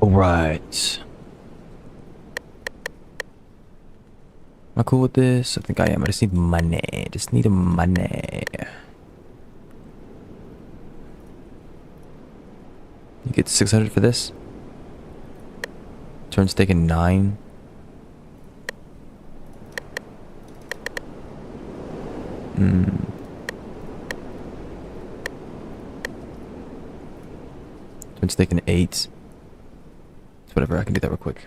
All right. Am I cool with this? I think I am. I just need money. Just need money. You get 600 for this? Turns taken 9. Turns taken 8. It's whatever. I can do that real quick.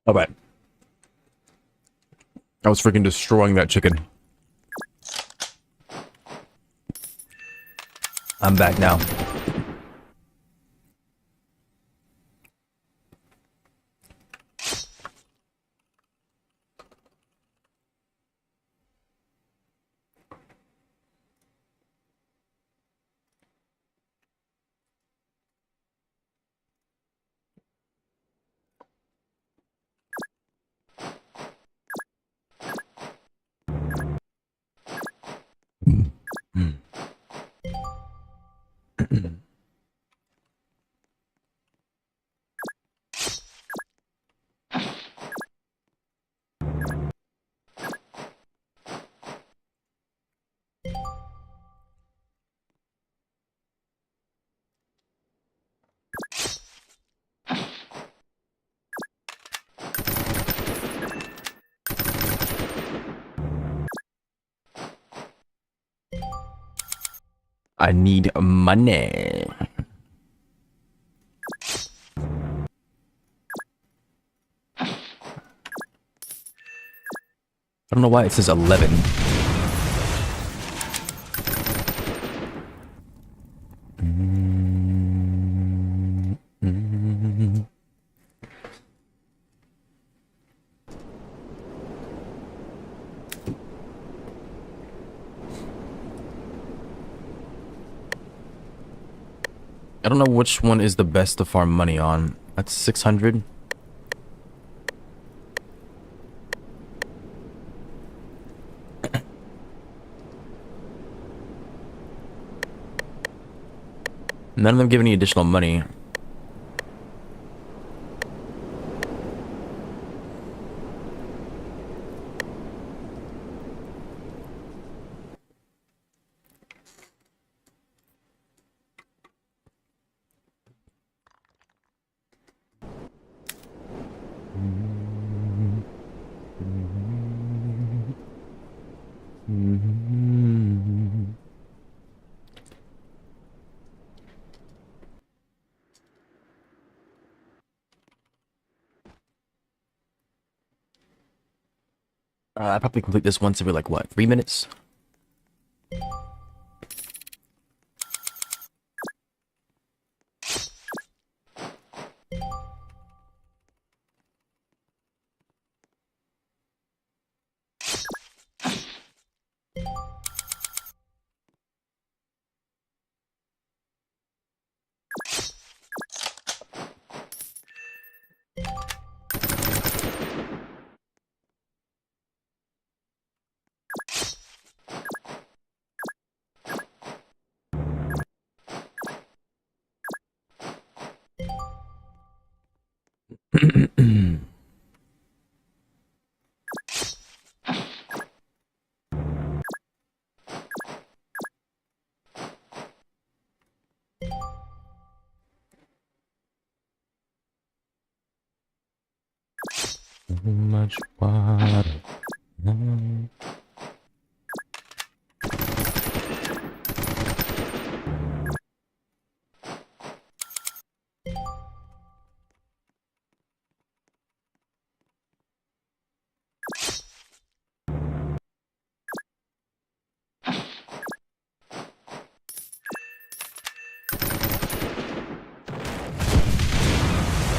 All right. I was freaking destroying that chicken. I'm back now. I need money. I don't know why it says 11. I don't know which one is the best to farm money on. That's 600. None of them give any additional money. I probably complete this once every, like, what, 3 minutes? Much water.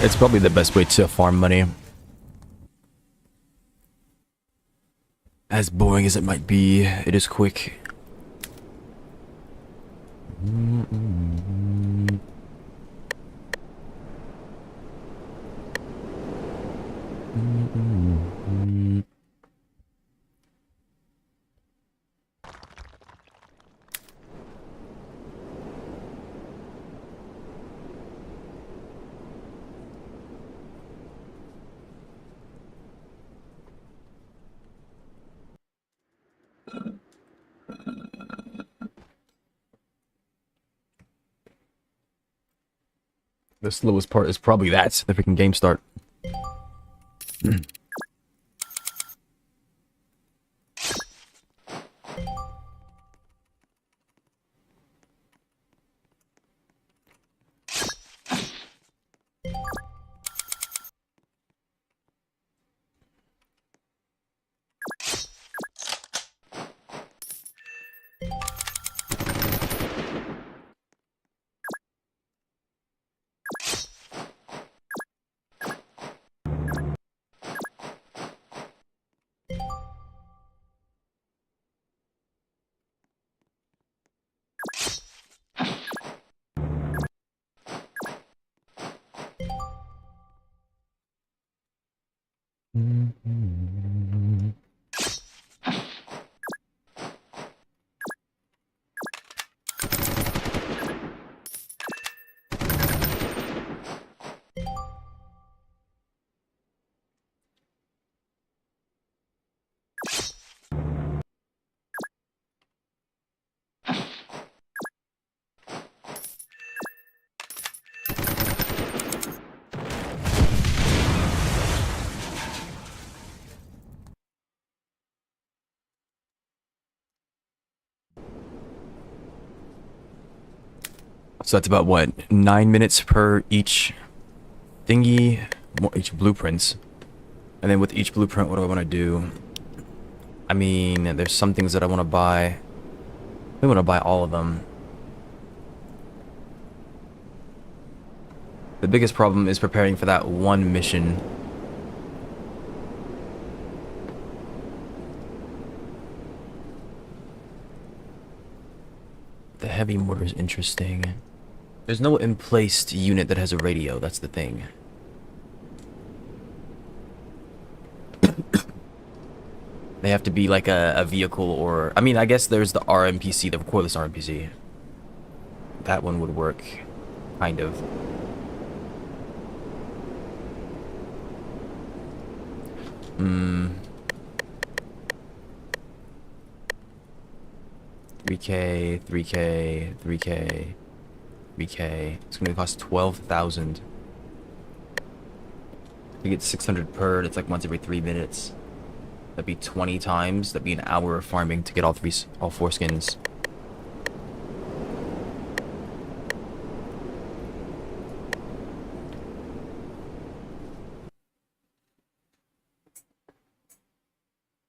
It's probably the best way to farm money. As boring as it might be, it is quick. The slowest part is probably that, the freaking game start. So that's about what, 9 minutes per each thingy, each blueprints. And then with each blueprint, what do I want to do? I mean, there's some things that I want to buy. I want to buy all of them. The biggest problem is preparing for that one mission. The heavy mortar is interesting. There's no emplaced unit that has a radio, that's the thing. They have to be like a vehicle or... I mean, I guess there's the RMPC, the cordless RMPC. That one would work, kind of. Hmm. 3K, 3K, 3K, 3K. It's gonna cost 12,000. You get 600 per, it's like once every 3 minutes. That'd be 20 times. That'd be an hour of farming to get all 4 skins.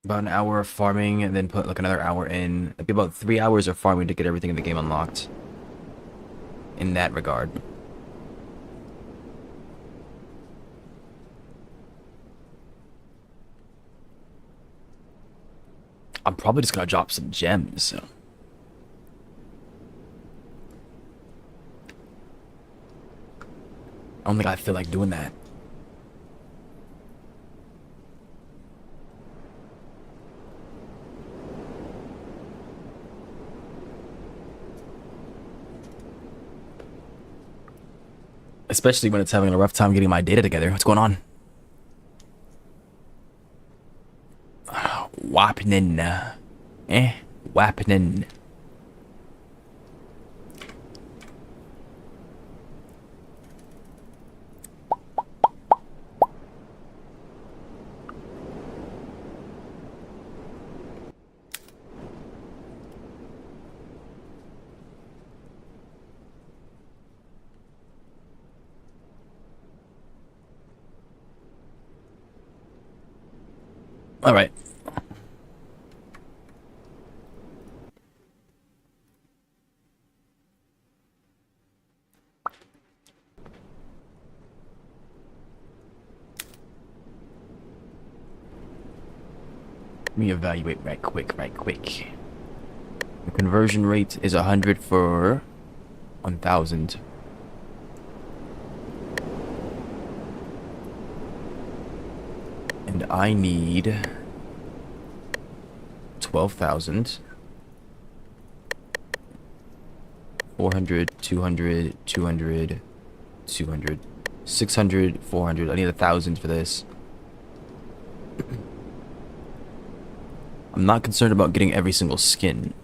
About an hour of farming and then put like another hour in. That'd be about 3 hours of farming to get everything in the game unlocked. In that regard. I'm probably just gonna drop some gems. So. I don't think I feel like doing that. Especially when it's having a rough time getting my data together. What's going on? Wapnin. Wapnin. All right. Let me evaluate right quick. The conversion rate is 100 for 1,000. And I need 12,000. 400, 200, 200, 200, 600, 400. I need 1,000 for this. I'm not concerned about getting every single skin.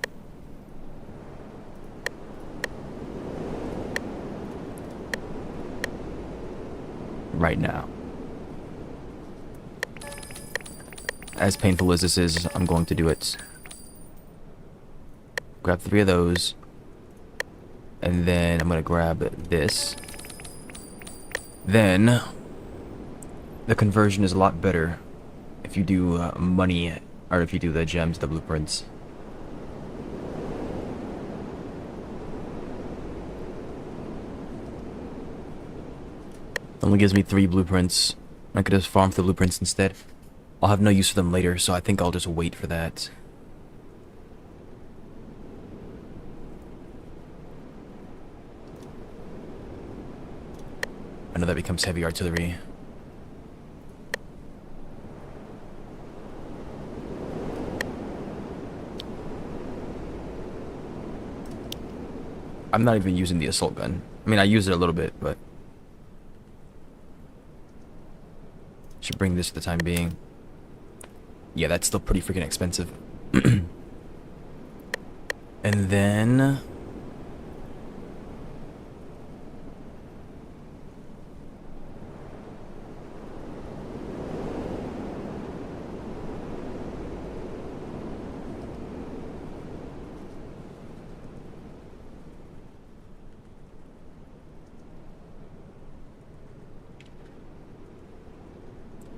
Right now. As painful as this is, I'm going to do it. Grab 3 of those. And then I'm going to grab this. Then, the conversion is a lot better if you do money, or if you do the gems, the blueprints. Only gives me 3 blueprints. I could just farm for the blueprints instead. I'll have no use for them later, so I think I'll just wait for that. I know that becomes heavy artillery. I'm not even using the assault gun. I mean, I use it a little bit, but should bring this for the time being. Yeah, that's still pretty freaking expensive. And then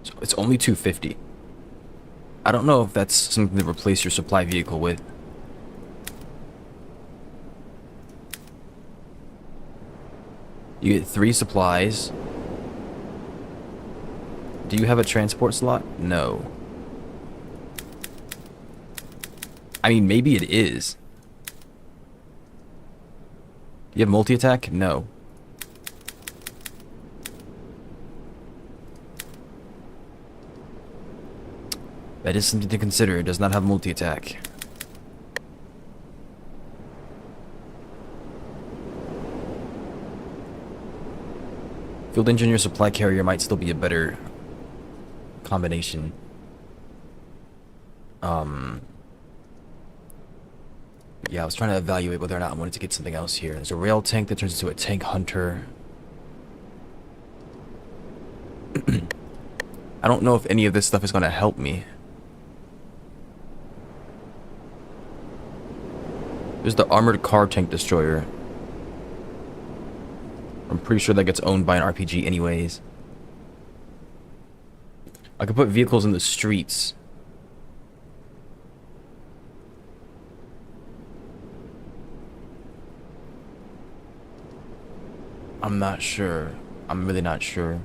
so it's only 250. I don't know if that's something to replace your supply vehicle with. You get 3 supplies. Do you have a transport slot? No. I mean, maybe it is. Do you have multi-attack? No. That is something to consider. It does not have multi-attack. Field engineer supply carrier might still be a better combination. Yeah, I was trying to evaluate whether or not I wanted to get something else here. There's a rail tank that turns into a tank hunter. I don't know if any of this stuff is going to help me. There's the armored car tank destroyer. I'm pretty sure that gets owned by an RPG anyways. I could put vehicles in the streets. I'm not sure. I'm really not sure.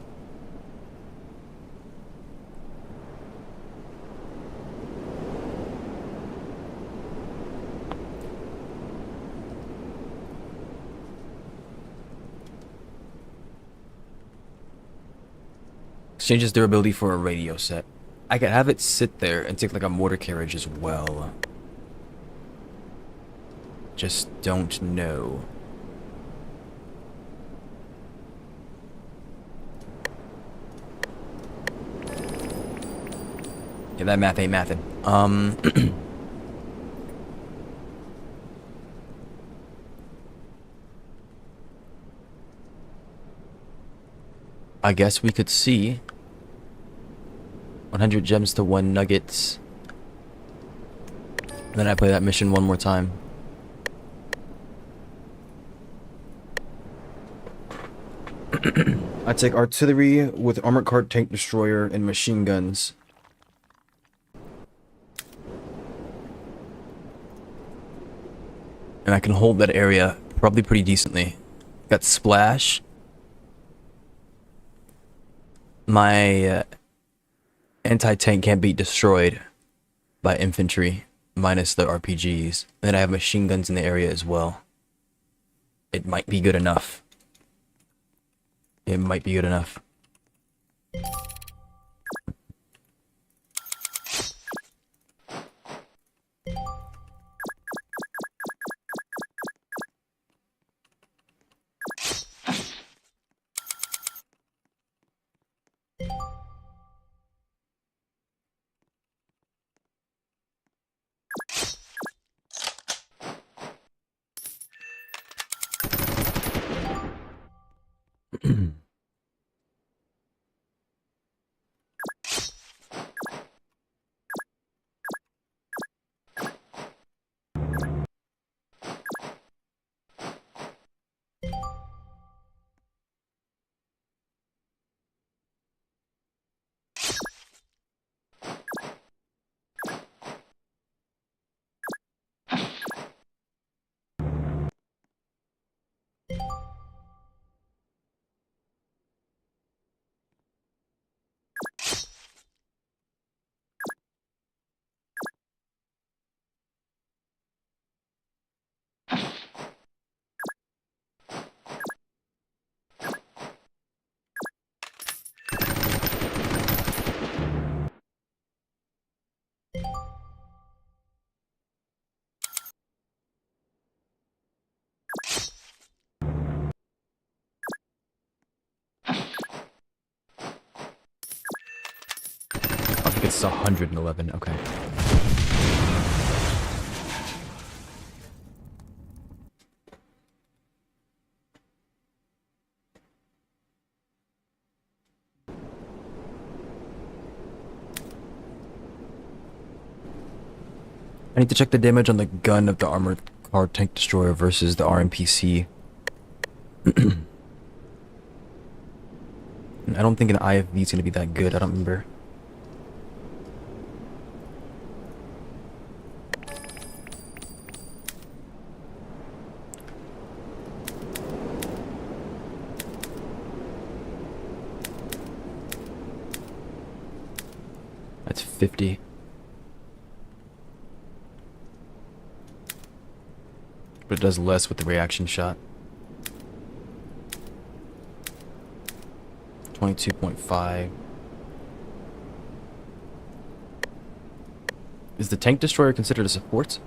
Exchanges durability for a radio set. I could have it sit there and take like a mortar carriage as well. Just don't know. Yeah, that math ain't mathin'. I guess we could see 100 gems to 1 nuggets. And then I play that mission one more time. I take artillery with armored car tank destroyer and machine guns. And I can hold that area probably pretty decently. Got splash. My anti-tank can't be destroyed by infantry, minus the RPGs. And then I have machine guns in the area as well. It might be good enough. It might be good enough. like it's 111. Okay. I need to check the damage on the gun of the armored car tank destroyer versus the RMPC. I don't think an IFV is going to be that good. I don't remember. That's 50. But it does less with the reaction shot. 22.5. Is the tank destroyer considered a support?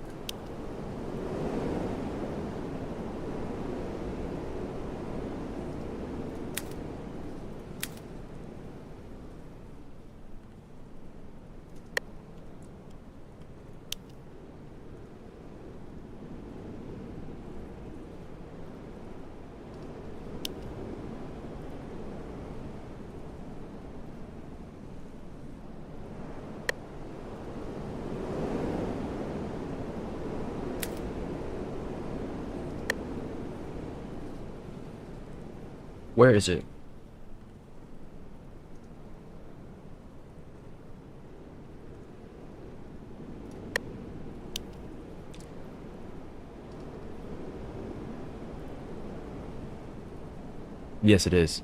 Where is it? Yes, it is.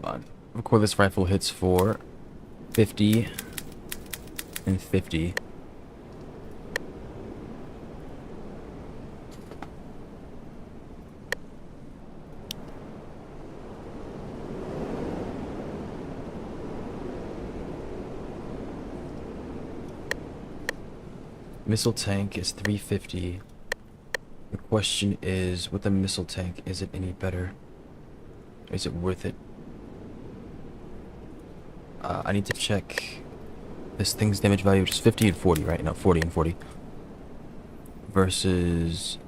Hold on. Recoilless rifle hits for 50 and 50. Missile tank is 350. The question is, with the missile tank, is it any better? Is it worth it? I need to check this thing's damage value, which is 50 and 40, right? No, 40 and 40. Versus...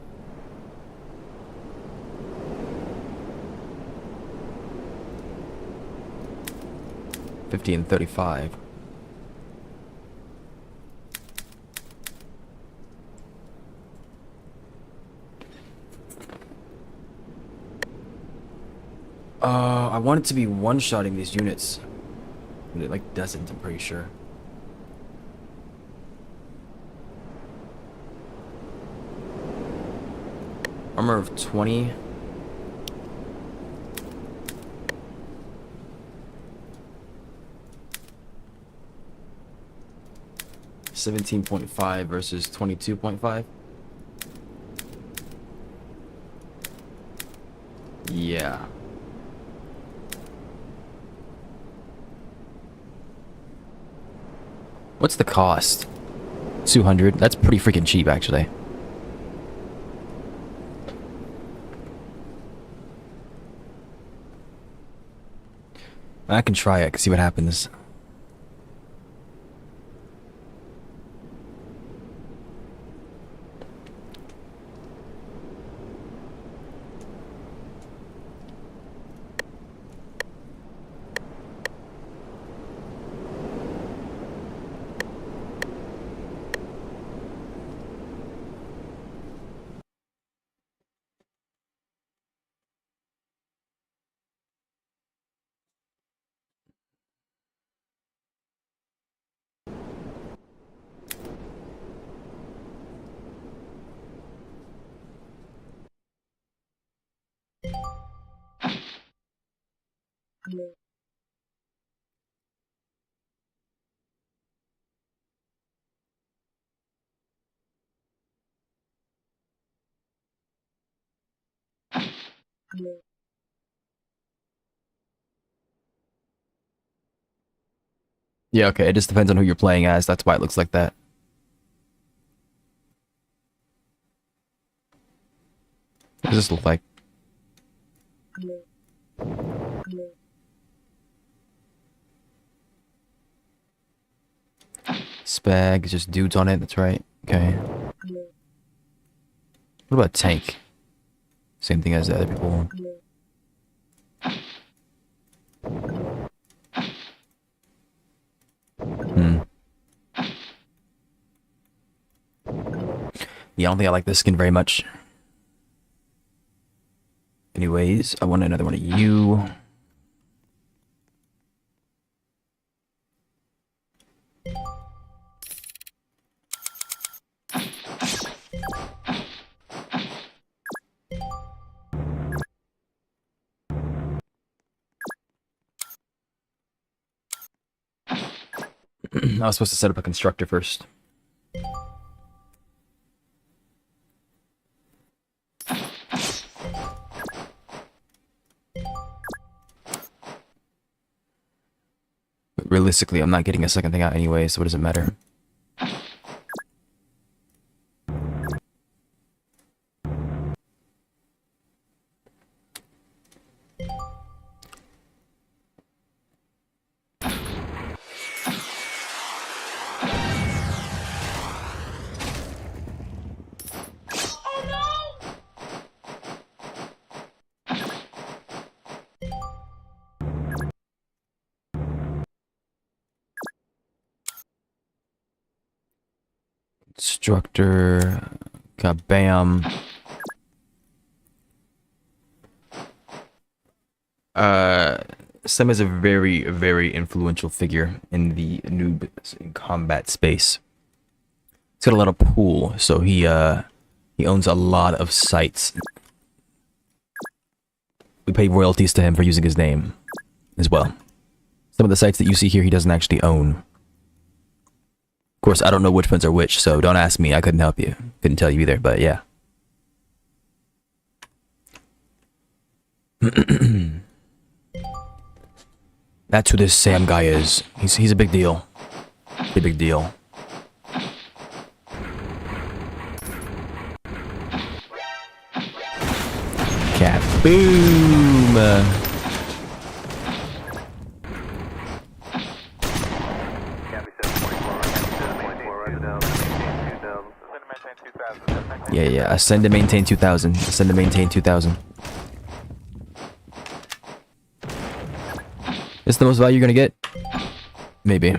$50 and $35. I want it to be one-shotting these units. But it, like, doesn't, I'm pretty sure. Armor of 20. $17.5 versus 22.5. Yeah. What's the cost? 200. That's pretty freaking cheap, actually. I can try it, see what happens. Yeah, okay. It just depends on who you're playing as. That's why it looks like that. What does this look like? Spag, just dudes on it. That's right. Okay. What about tank? Same thing as the other people. Yeah, I don't think I like this skin very much. Anyways, I want another one of you. I was supposed to set up a constructor first. But realistically, I'm not getting a second thing out anyway, so what does it matter? Constructor. Got bam. Sam is a very, very influential figure in the noob combat space. He's got a lot of pool, so he owns a lot of sites. We pay royalties to him for using his name as well. Some of the sites that you see here, he doesn't actually own. Of course, I don't know which ones are which, so don't ask me. I couldn't help you. Couldn't tell you either, but yeah. That's who this Sam guy is. He's a big deal. A big deal. Kaboom! Yeah. Ascend to maintain 2,000. Ascend to maintain 2,000. This the most value you're gonna get? Maybe.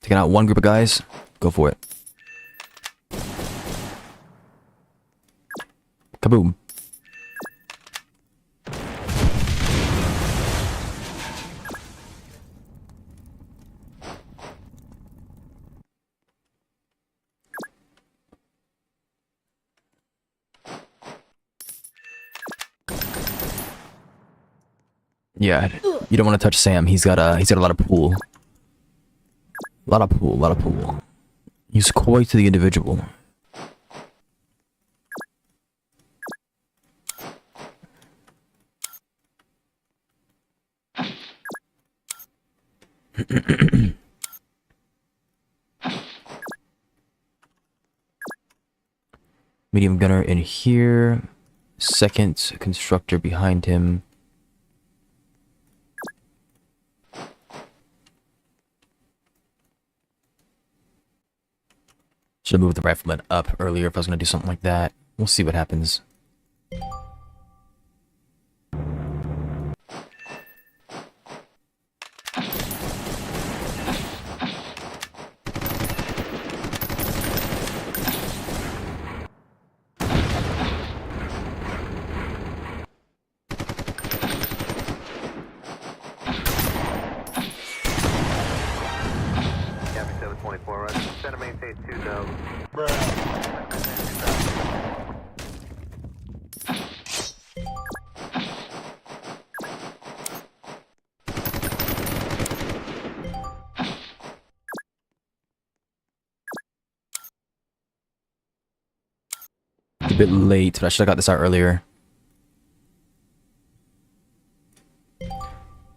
Taking out one group of guys? Go for it. Kaboom. Yeah, you don't want to touch Sam. He's got a lot of pool. A lot of pool. Use koi to the individual. Medium gunner in here. Second constructor behind him. Should have moved the rifleman up earlier if I was going to do something like that. We'll see what happens. A bit late, but I should have got this out earlier.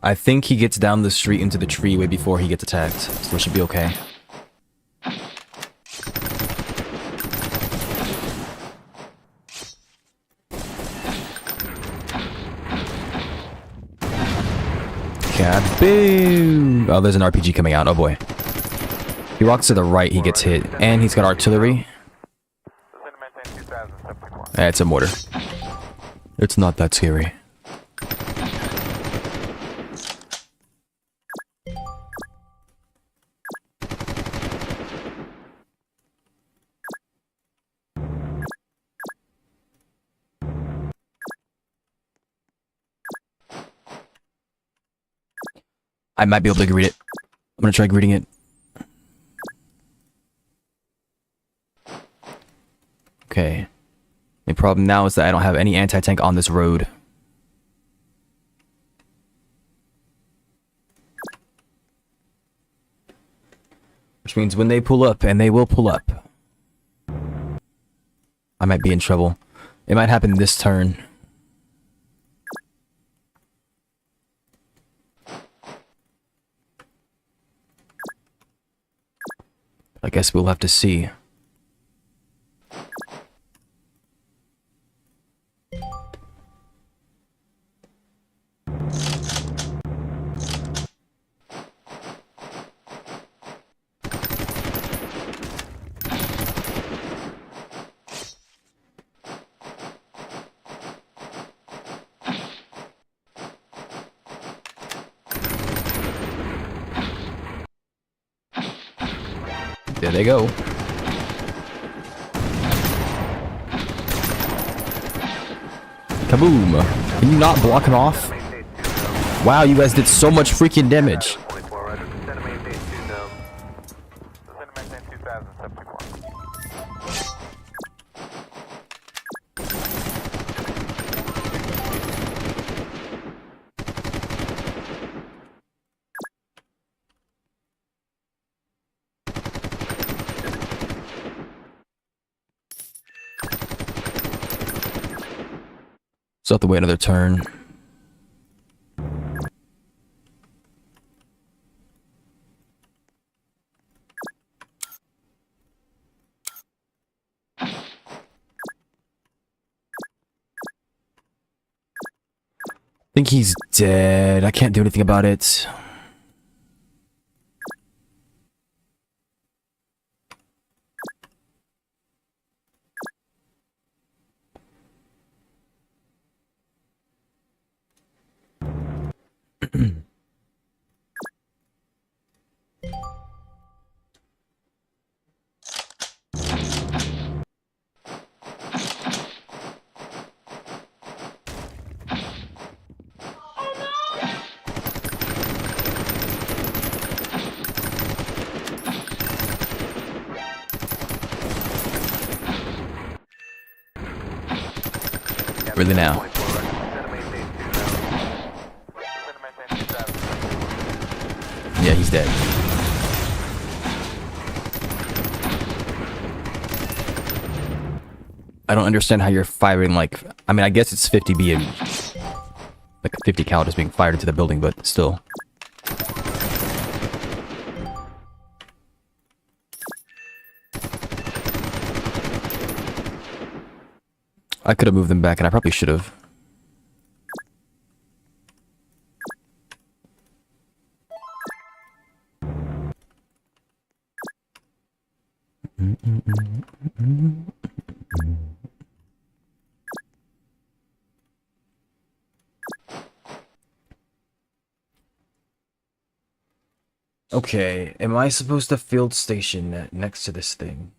I think he gets down the street into the tree way before he gets attacked, so it should be okay. Kaboom! Oh, there's an RPG coming out. Oh boy. He walks to the right, he gets hit. And he's got artillery. It's a mortar. It's not that scary. I might be able to read it. I'm gonna try reading it. Okay. The problem now is that I don't have any anti-tank on this road. Which means when they pull up, and they will pull up, I might be in trouble. It might happen this turn. I guess we'll have to see. There they go. Kaboom! Can you not block him off? Wow, you guys did so much freaking damage. So I have to wait another turn. I think he's dead. I can't do anything about it. Really now. Yeah, he's dead. I don't understand how you're firing like... I mean, I guess it's 50 being... like a 50 cal just being fired into the building, but still. I could have moved them back, and I probably should have. Okay, am I supposed to field station next to this thing?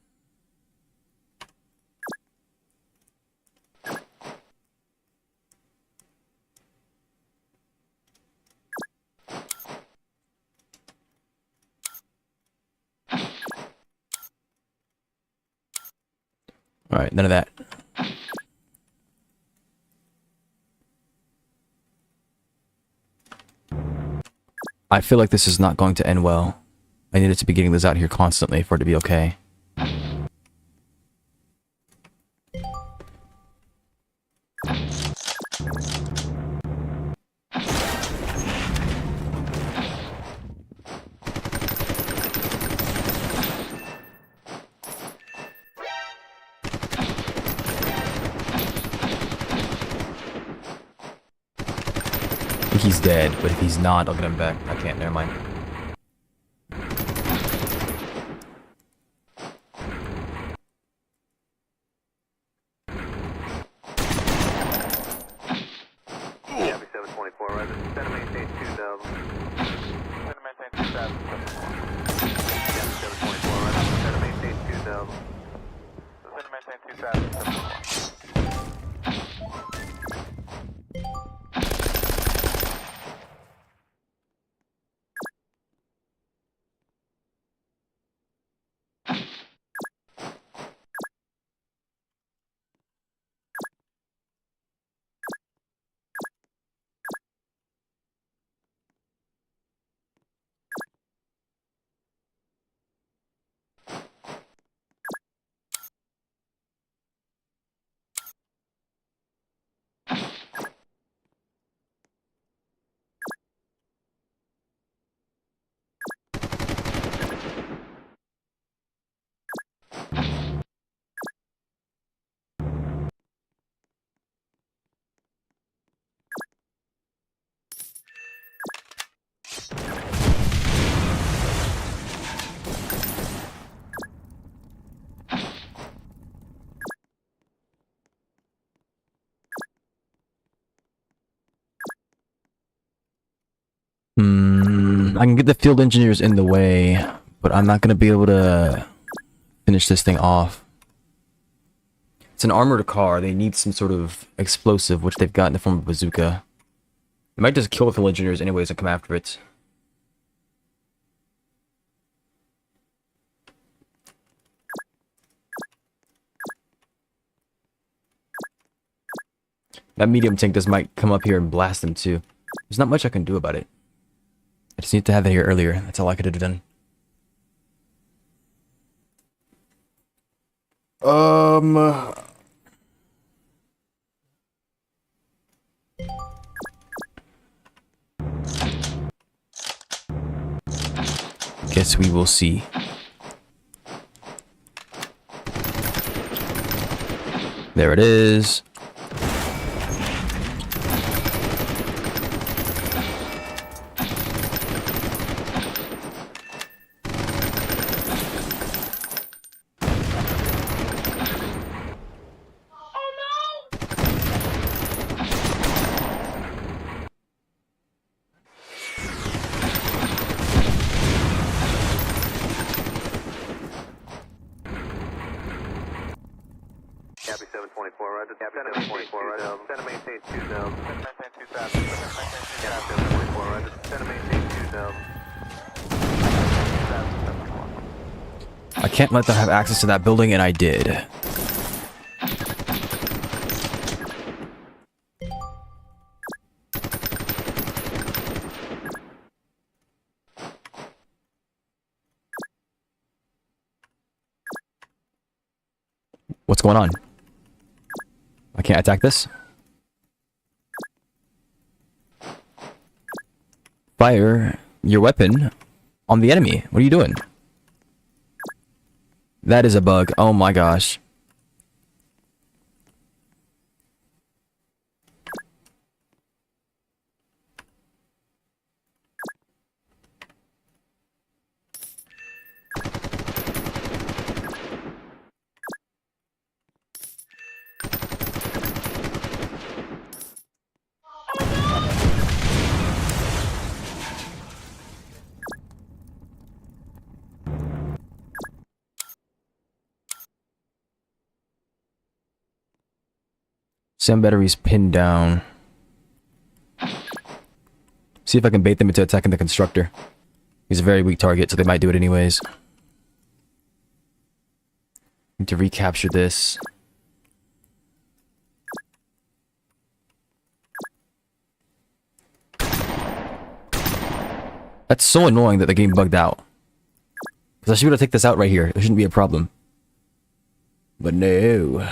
Alright, none of that. I feel like this is not going to end well. I needed to be getting this out here constantly for it to be okay. he's dead, but if he's not, I'll get him back. I can't, never mind. I can get the field engineers in the way, but I'm not gonna be able to finish this thing off. It's an armored car. They need some sort of explosive, which they've got in the form of a bazooka. They might just kill the field engineers anyways and come after it. That medium tank just might come up here and blast them too. There's not much I can do about it. I just need to have it here earlier. That's all I could have done. Guess we will see. There it is. I can't let them have access to that building, and I did. What's going on? I can't attack this? Fire your weapon on the enemy. What are you doing? That is a bug. Oh my gosh. Some batteries pinned down. See if I can bait them into attacking the constructor. He's a very weak target, so they might do it anyways. Need to recapture this. That's so annoying that the game bugged out. Because I should be able to take this out right here. There shouldn't be a problem. But no.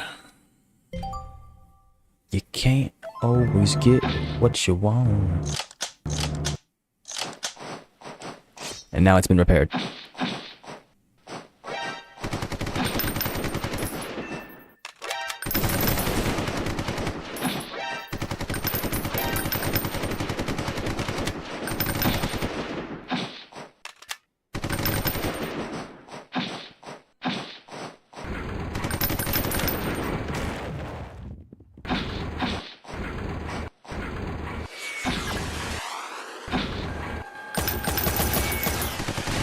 You can't always get what you want. And now it's been repaired.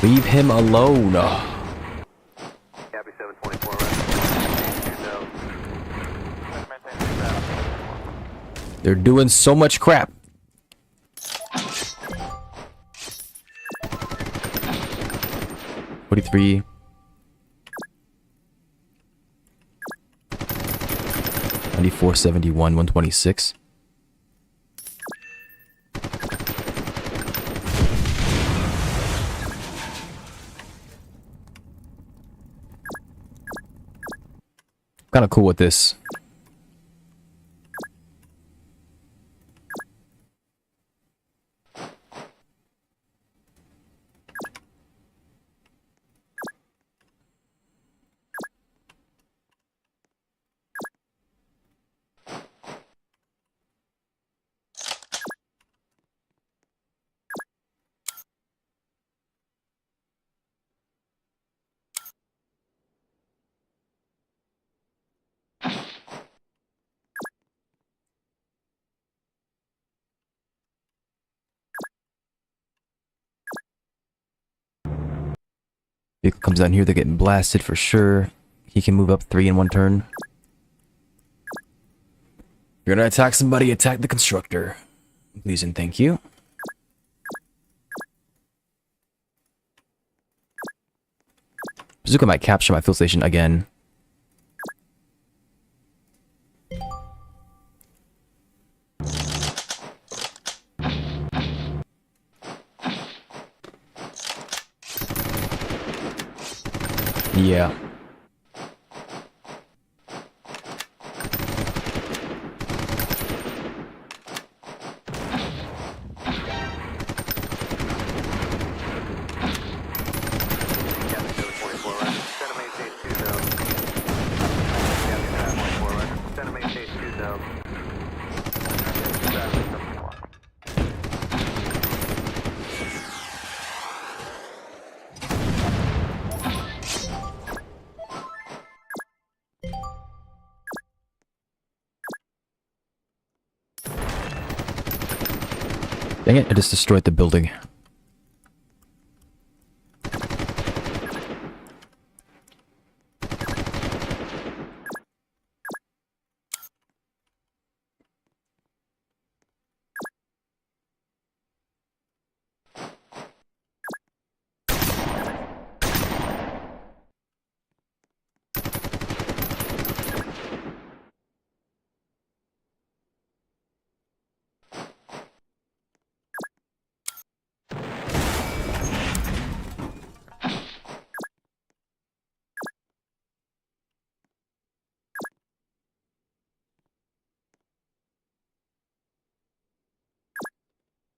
Leave him alone. Copy 724, right? They're doing so much crap. $43. 94.71, 126. Kind of cool with this. Vehicle comes down here, they're getting blasted for sure. He can move up 3 in 1 turn. If you're gonna attack somebody, attack the constructor. Please and thank you. Bazooka might capture my fuel station again. Yeah. Dang it, I just destroyed the building.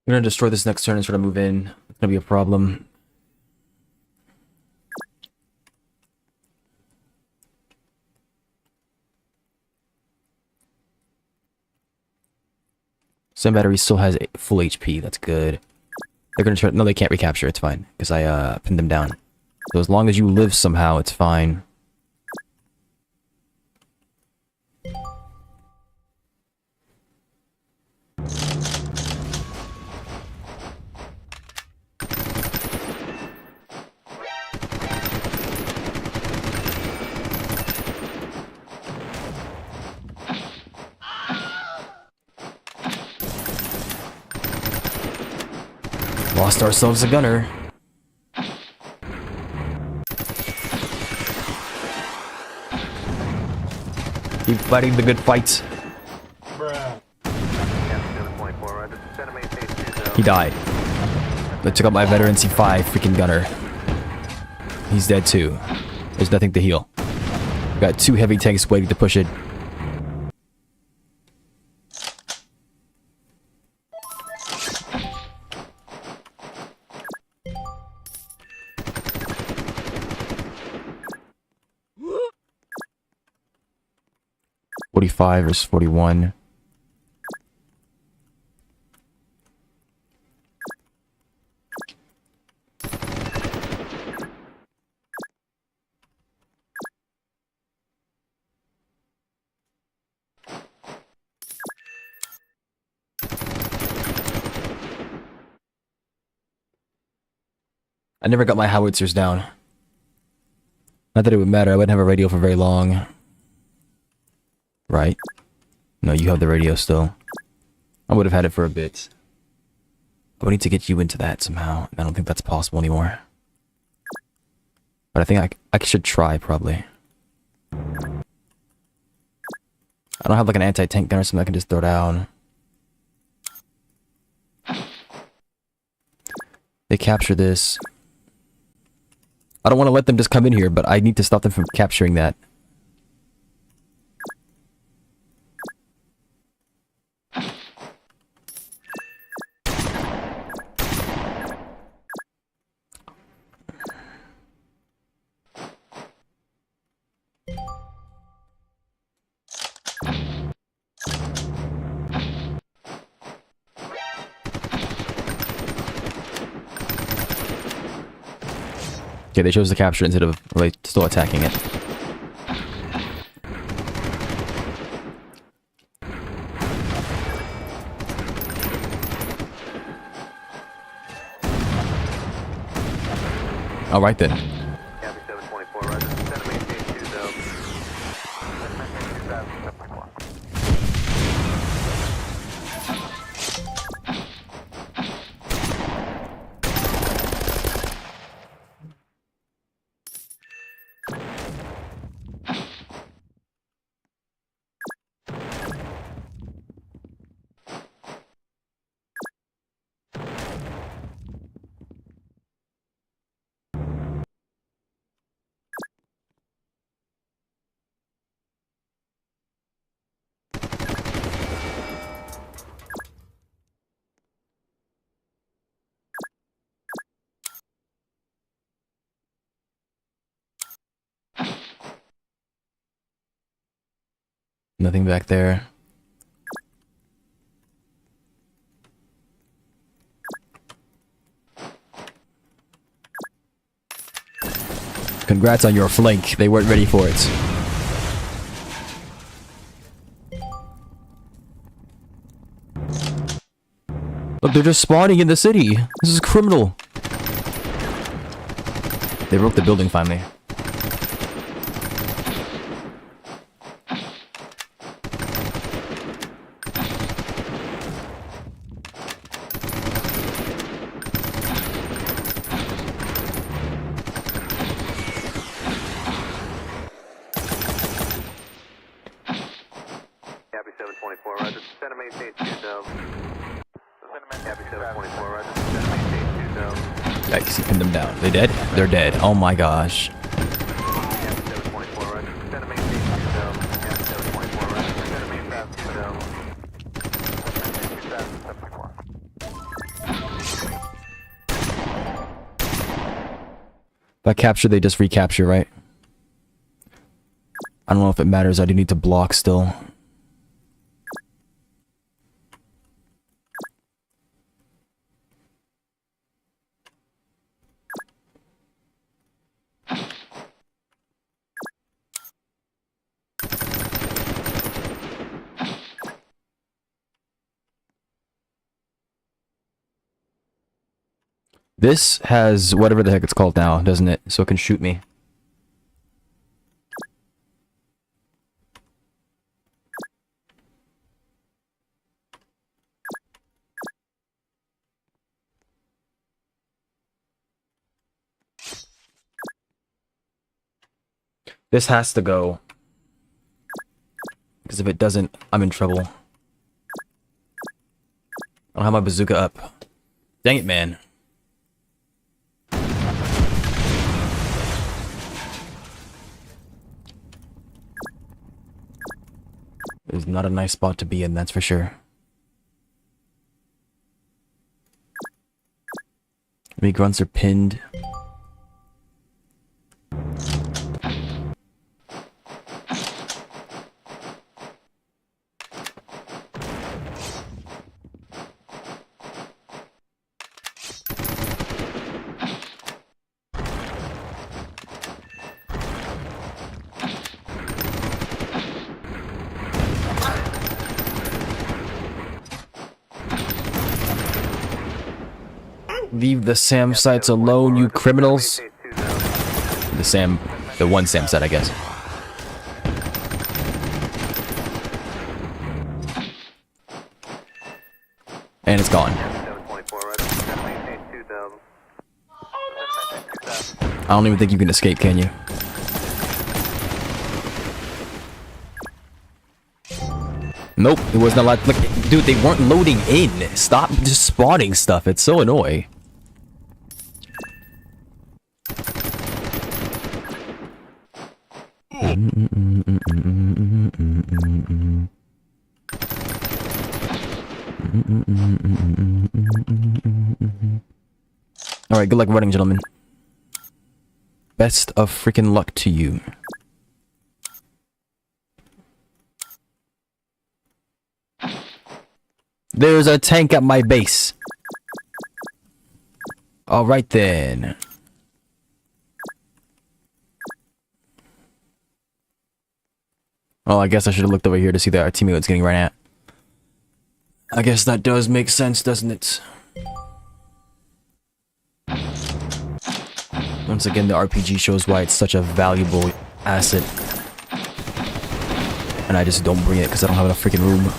I'm gonna destroy this next turn and try to move in. It's gonna be a problem. Some battery still has full HP. That's good. They're gonna try. No, they can't recapture. It's fine because I pinned them down. So as long as you live somehow, it's fine. Lost ourselves a gunner. Keep fighting the good fight. He died. They took out my veteran C5 freaking gunner. He's dead too. There's nothing to heal. Got 2 heavy tanks waiting to push it. $45 versus $41. I never got my howitzers down. Not that it would matter, I wouldn't have a radio for very long. Right? No, you have the radio still. I would have had it for a bit. I would need to get you into that somehow. I don't think that's possible anymore. But I think I should try, probably. I don't have like an anti-tank gun or something I can just throw down. They capture this. I don't want to let them just come in here, but I need to stop them from capturing that. Okay, they chose to capture it instead of like still attacking it. All right then. Copy 724, roger. Send a maintain 2 zone. Nothing back there. Congrats on your flank. They weren't ready for it. Look, they're just spawning in the city. This is criminal. They broke the building finally. Copy 724, roger. Send a maintain 2 zone. Copy 724, roger. Send a maintain 2 zone. Yikes, he pinned them down. They dead? They're dead. Oh my gosh. Copy 724, roger. Send a maintain 2 zone. Copy 724, roger. Send a maintain 2 zone. If I capture, they just recapture, right? I don't know if it matters. I do need to block still. This has whatever the heck it's called now, doesn't it? So it can shoot me. This has to go. Because if it doesn't, I'm in trouble. I don't have my bazooka up. Dang it, man. It's not a nice spot to be in, that's for sure. Me grunts are pinned. Leave the SAM sites alone, you criminals. The one SAM site, I guess. And it's gone. I don't even think you can escape, can you? Nope, it wasn't allowed. Look, dude, they weren't loading in. Stop just spawning stuff. It's so annoying. Alright, good luck running, gentlemen. Best of freaking luck to you. There's a tank at my base. Alright then. Oh, I guess I should have looked over here to see that our teammate was getting right at. I guess that does make sense, doesn't it? Once again, the RPG shows why it's such a valuable asset. And I just don't bring it because I don't have enough freaking room.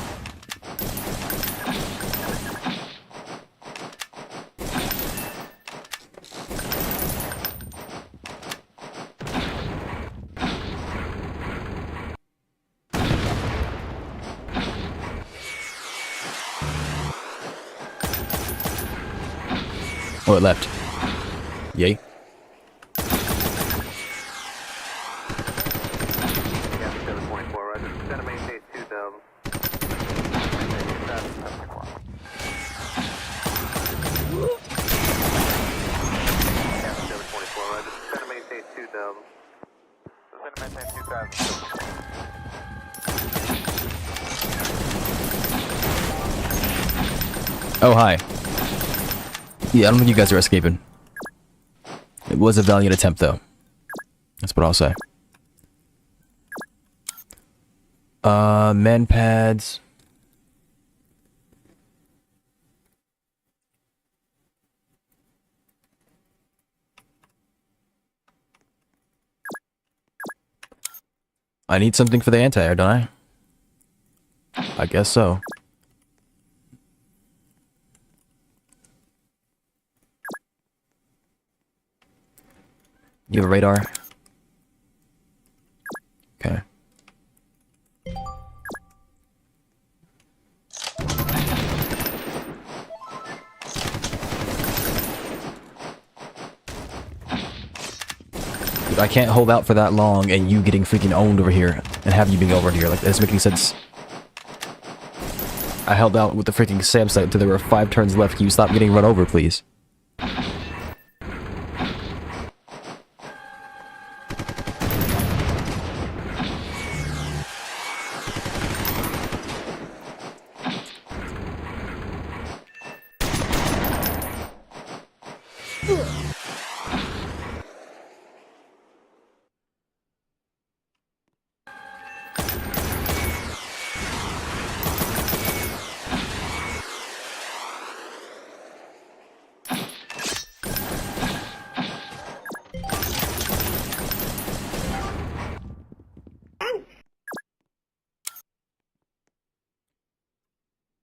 Oh, it left. Yay. Oh, hi. Yeah, I don't think you guys are escaping. It was a valiant attempt, though. That's what I'll say. Man pads. I need something for the anti-air, don't I? I guess so. You have a radar? Okay. Dude, I can't hold out for that long and you getting freaking owned over here and have you being over here. Like, that doesn't make any sense. I held out with the freaking SAM site until there were 5 turns left. Can you stop getting run over, please?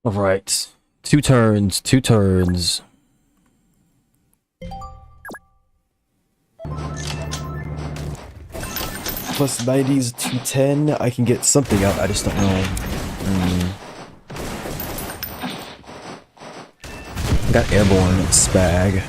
Alright. 2 turns, 2 turns. Plus 90s 210. I can get something out, I just don't know. Got airborne spag.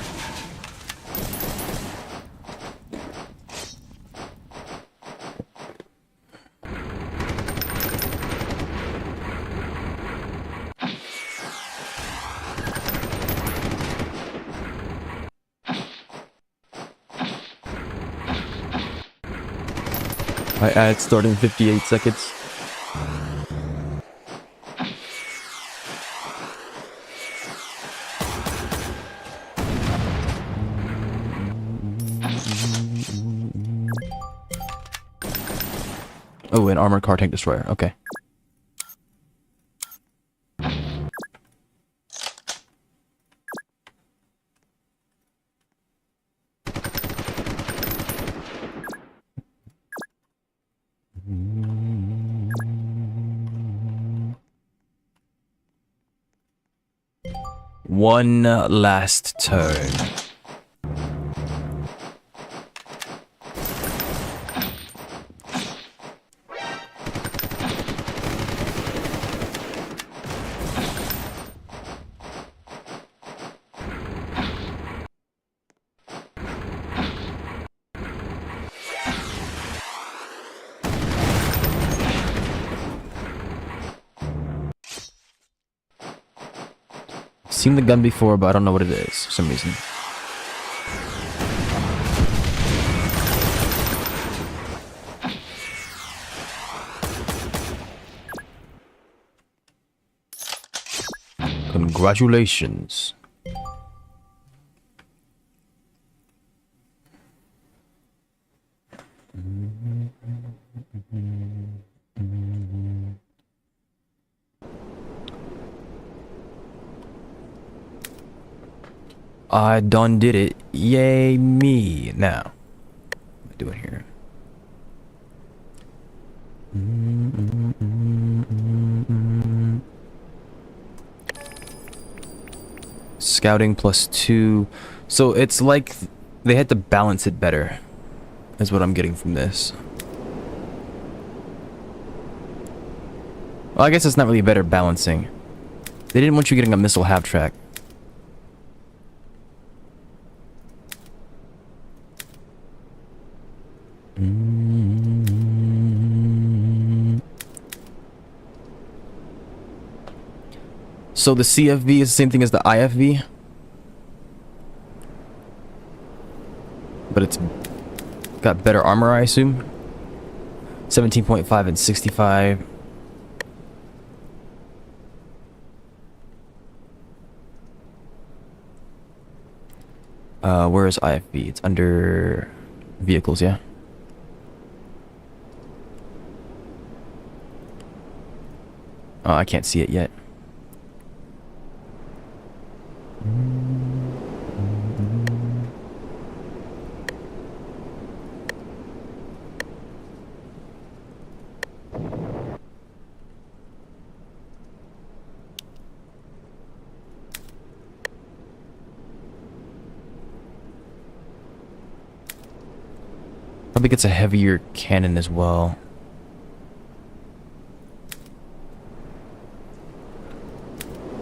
My ad starting 58 seconds. Oh, an armored car tank destroyer. Okay. one last turn. Seen the gun before, but I don't know what it is for some reason. Congratulations. I done did it. Yay me. Now, what am I doing here? Scouting +2. So it's like they had to balance it better, is what I'm getting from this. Well, I guess it's not really better balancing. They didn't want you getting a missile half track. So the CFV is the same thing as the IFV, but it's got better armor, I assume. 17.5 and 65. Where is IFV? It's under vehicles, yeah. Oh, I can't see it yet. Probably gets a heavier cannon as well.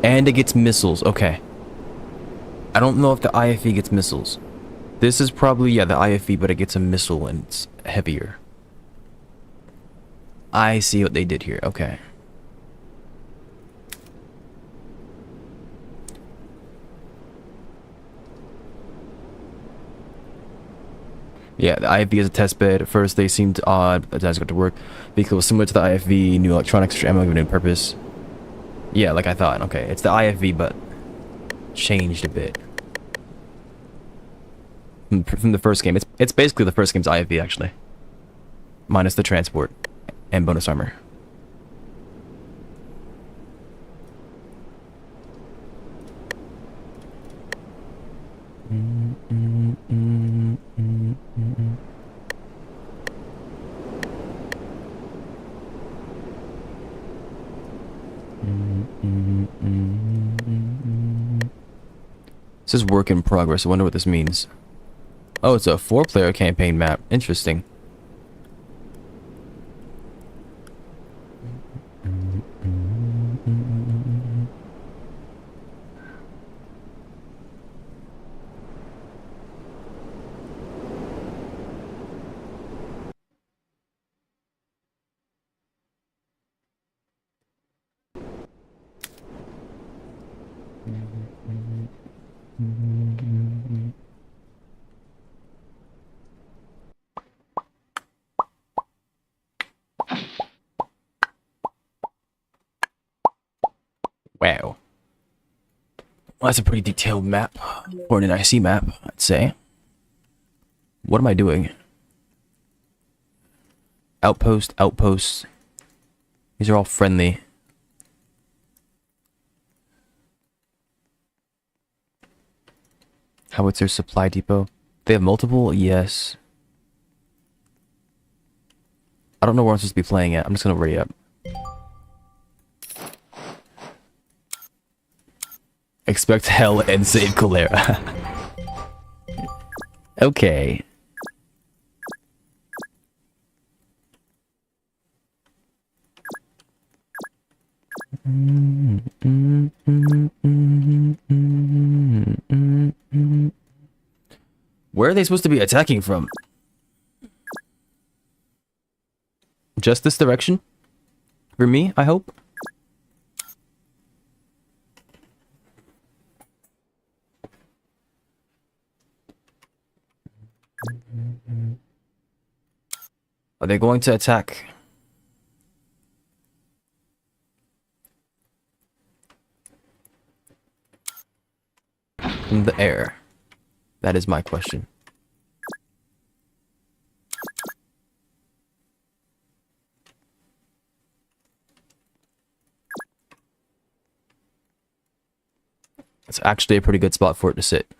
And it gets missiles. Okay. I don't know if the IFV gets missiles. This is probably, yeah, the IFV, but it gets a missile and it's heavier. I see what they did here. Okay. Yeah, the IFV is a test bed. At first, they seemed odd, but as got to work. Vehicle was similar to the IFV, new electronics, extra ammo given a new purpose. Yeah, like I thought. Okay, it's the IFV, but changed a bit from the first game. It's basically the first game's IFV, actually, minus the transport and bonus armor. This is work in progress. I wonder what this means. Oh, it's a 4-player campaign map. Interesting. Wow. Well, that's a pretty detailed map. Or an NiC map, I'd say. What am I doing? Outpost, outposts. These are all friendly. Howitzer supply depot. They have multiple? Yes. I don't know where I'm supposed to be playing at. I'm just gonna ready up. Expect hell and save cholera. Okay. Where are they supposed to be attacking from? Just this direction? For me, I hope? Are they going to attack? In the air? That is my question. It's actually a pretty good spot for it to sit.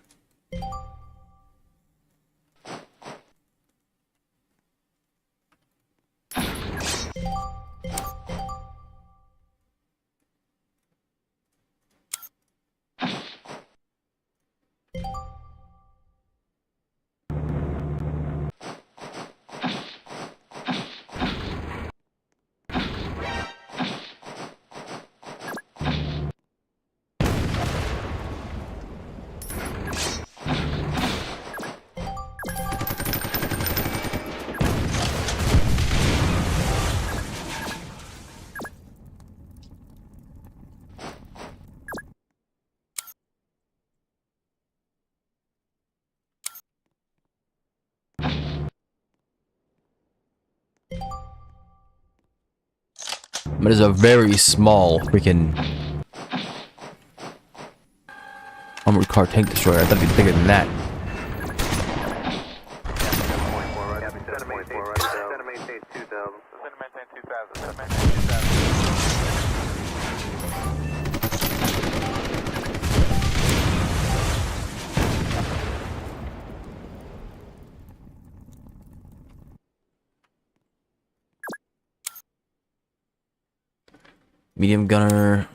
But it's a very small freaking armored car tank destroyer. I thought it'd be bigger than that. Medium gunner.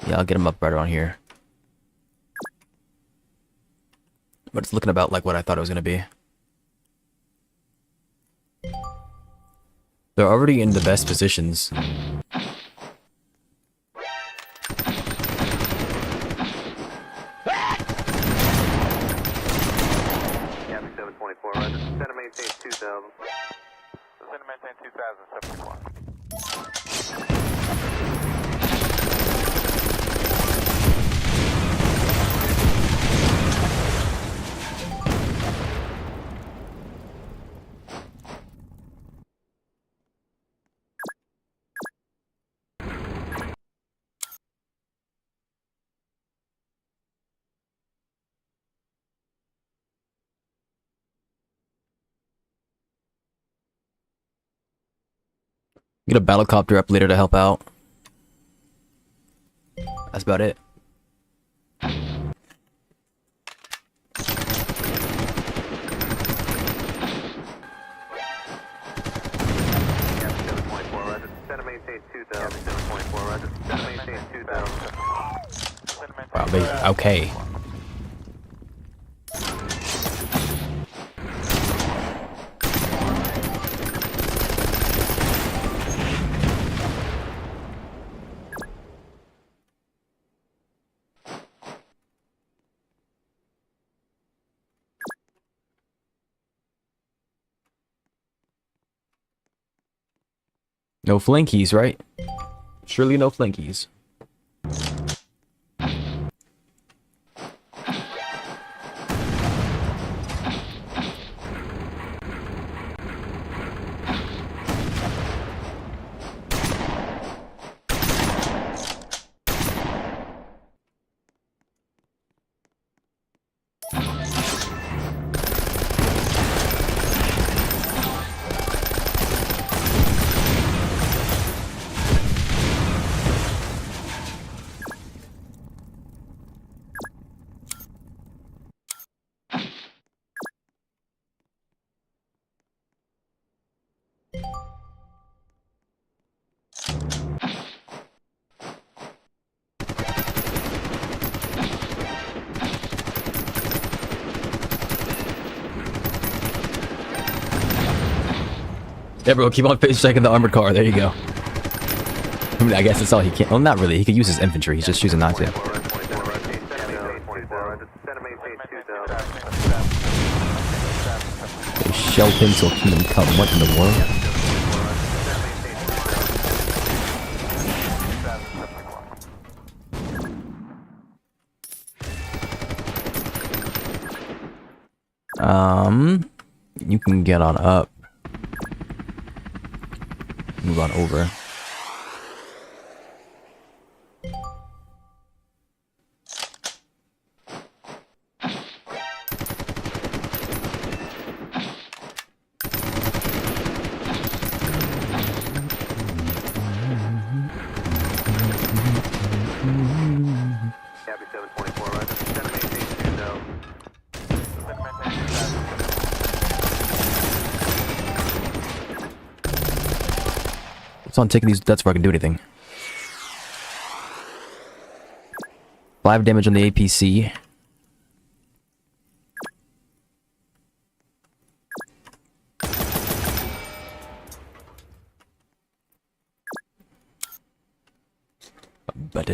Yeah, I'll get him up right around here. But it's looking about like what I thought it was going to be. They're already in the best positions. Get a battlecopter up later to help out. That's about it. Wow, okay. No flankies, right? Surely no flankies. Yeah, bro, keep on checking the armored car. There you go. I mean, I guess that's all he can. Well, not really. He could use his infantry. He's just choosing not to. A shell pencil kingdom come. What in the world? You can get on up. Move on over. It's on taking these deaths before I can do anything. 5 damage on the APC. But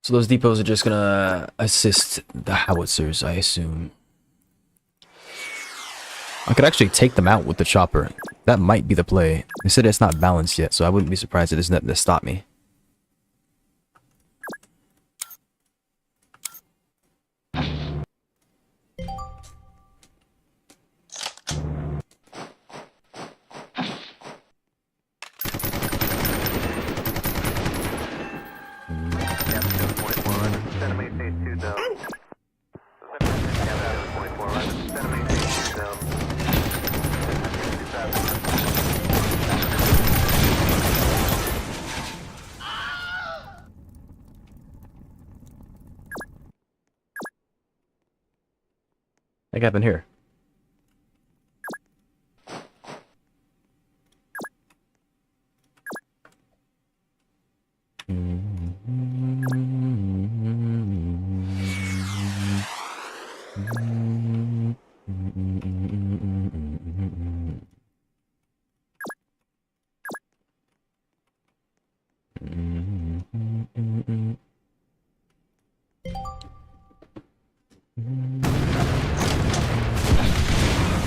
so those depots are just gonna assist the howitzers, I assume. I could actually take them out with the chopper. That might be the play. They said it's not balanced yet, so I wouldn't be surprised if there's nothing to stop me. What happened here?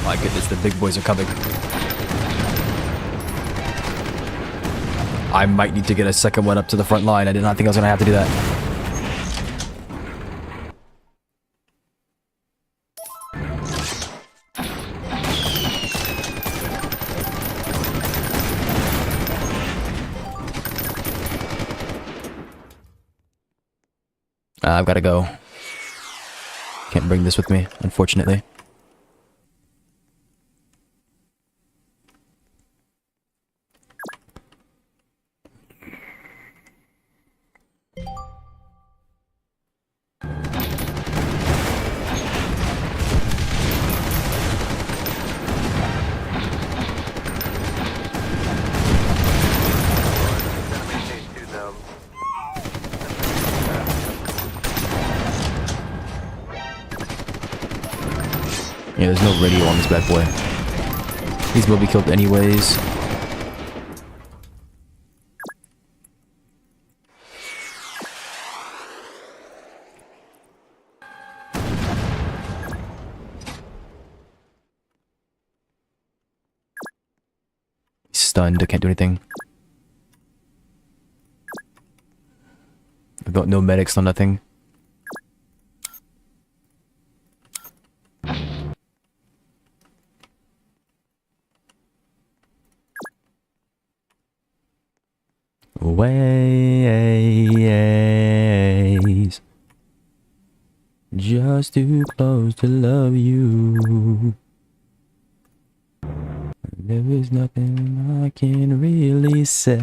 My goodness, the big boys are coming. I might need to get a second one up to the front line. I did not think I was going to have to do that. I've got to go. Can't bring this with me, unfortunately. Yeah, there's no radio on this bad boy. These will be killed anyways. He's stunned, I can't do anything. I've got no medics, no nothing. ways. Just too close to love you. There is nothing I can really say.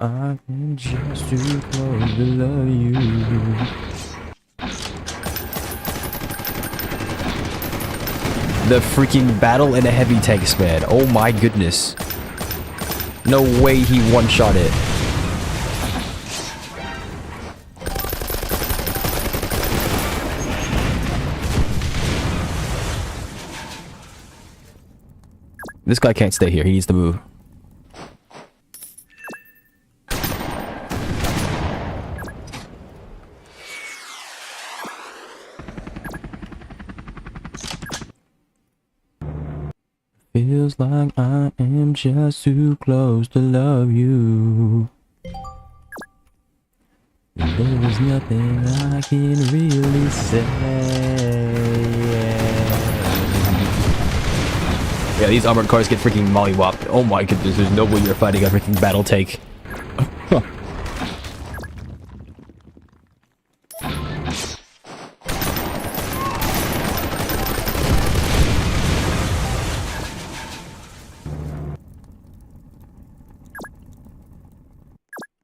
I'm just too close to love you. The freaking battle in a heavy tank span. Oh my goodness. No way he one-shot it. This guy can't stay here. He needs to move. Feels like I am just too close to love you. There is nothing I can really say. Yeah, these armored cars get freaking mollywopped. Oh my goodness, there's no way you're fighting a freaking battle tank.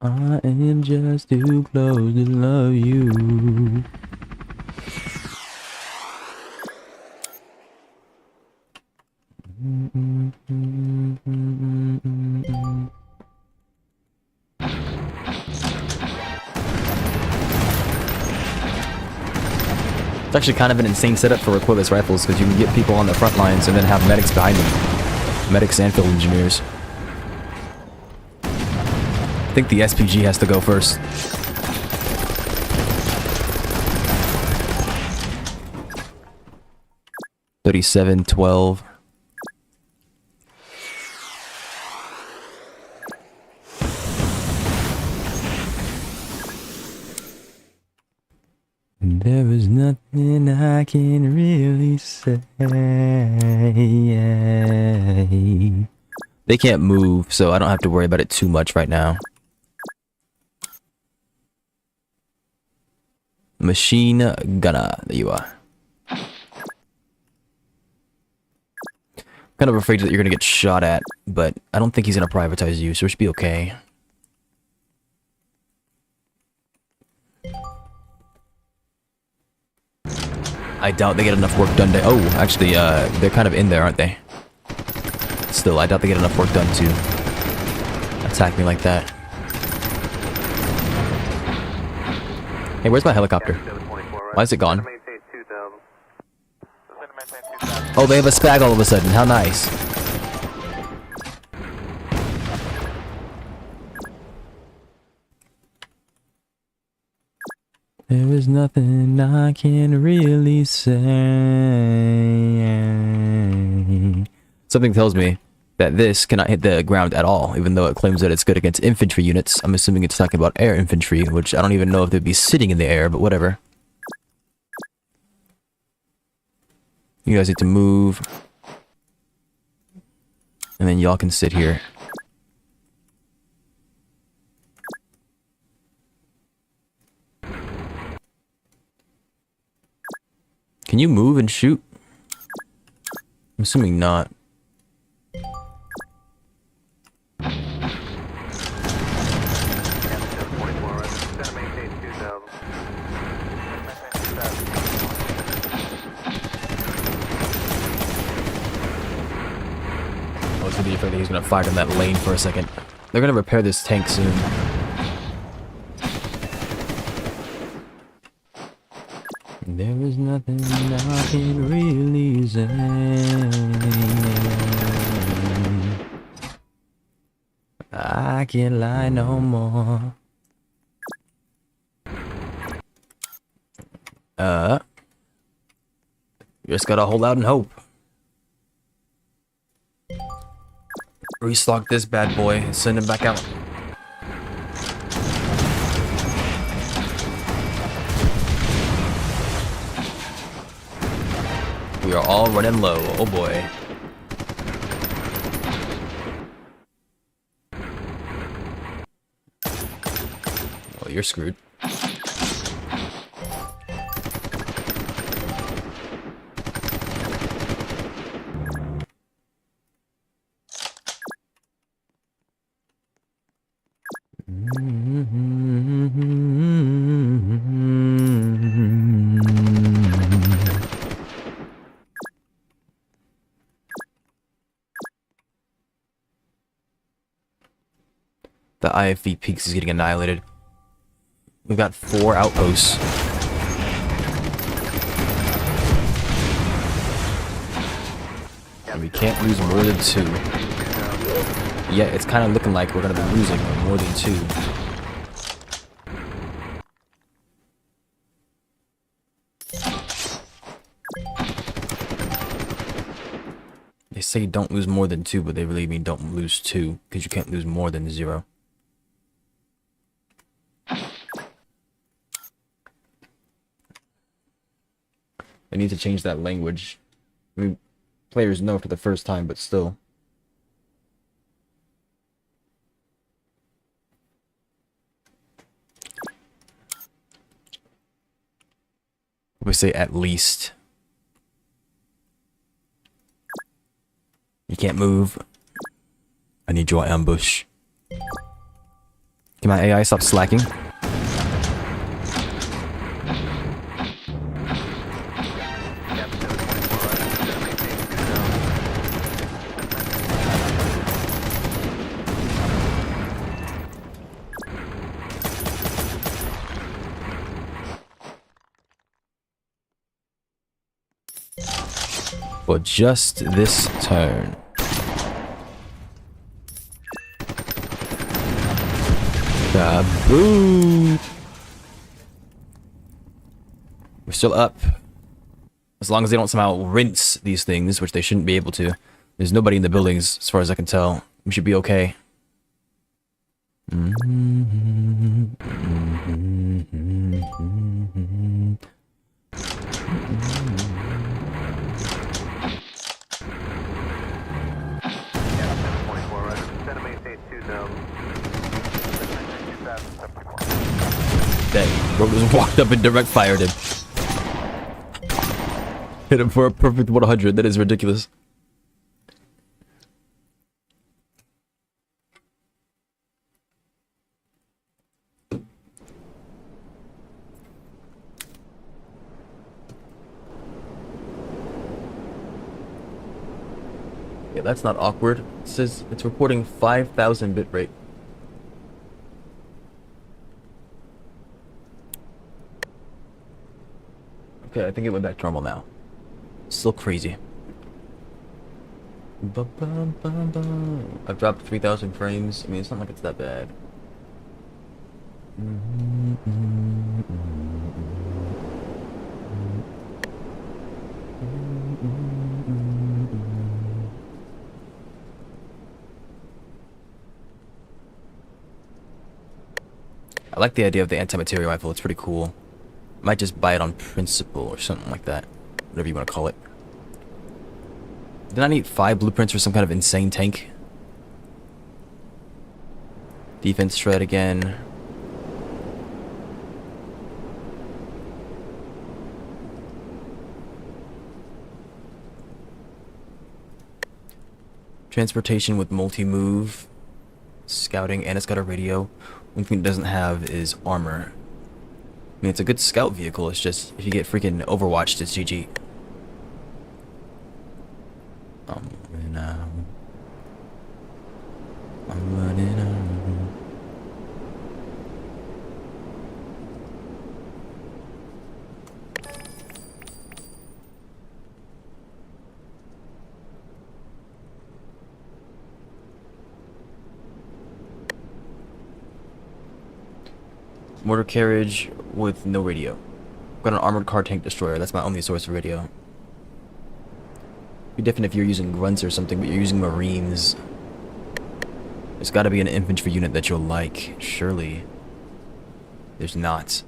I am just too close to love you. It's actually kind of an insane setup for recoilless rifles because you can get people on the front lines and then have medics behind them. Medics and field engineers. I think the SPG has to go first. $37.12. There is nothing I can really say. They can't move, so I don't have to worry about it too much right now. Machine gunner, there you are. Kind of afraid that you're gonna get shot at, but I don't think he's gonna privatize you, so it should be okay. I doubt they get enough work done to— oh, actually, they're kind of in there, aren't they? Still, I doubt they get enough work done to attack me like that. Hey, where's my helicopter? Why is it gone? Oh, they have a spag all of a sudden. How nice. There is nothing I can really say. Something tells me that this cannot hit the ground at all, even though it claims that it's good against infantry units. I'm assuming it's talking about air infantry, which I don't even know if they'd be sitting in the air, but whatever. You guys need to move. And then y'all can sit here. Can you move and shoot? I'm assuming not. I was really afraid that he was gonna fire in that lane for a second. They're gonna repair this tank soon. There is nothing I can really say. I can't lie no more. Just gotta hold out and hope. Restock this bad boy and send him back out. We are all running low. Oh boy. Oh, you're screwed. The IFV peaks is getting annihilated. We've got 4 outposts. And we can't lose more than 2. Yeah, it's kind of looking like we're going to be losing more than 2. They say don't lose more than 2, but they really mean don't lose 2, because you can't lose more than 0. I need to change that language. I mean, players know for the first time, but still. We say at least. You can't move. I need your ambush. Can my AI stop slacking? For just this turn. Taboo. We're still up. As long as they don't somehow rinse these things, which they shouldn't be able to. There's nobody in the buildings, as far as I can tell. We should be okay. That bro just walked up and direct fired him. Hit him for a perfect 100. That is ridiculous. Yeah, that's not awkward. It says it's reporting 5,000 bit rate. Okay, I think it went back to normal now. Still crazy. I've dropped 3,000 frames. I mean, it's not like it's that bad. I like the idea of the anti-material rifle. It's pretty cool. Might just buy it on principle or something like that. Whatever you want to call it. Did I need 5 blueprints for some kind of insane tank? Defense shred again. Transportation with multi-move. Scouting, and it's got a radio. One thing it doesn't have is armor. I mean, it's a good scout vehicle, it's just, if you get freaking overwatched, it's GG. I'm running out. I'm running out. Mortar carriage with no radio. Got an armored car tank destroyer. That's my only source of radio. Be different if you're using grunts or something, but you're using marines. There's got to be an infantry unit that you'll like. Surely. There's not.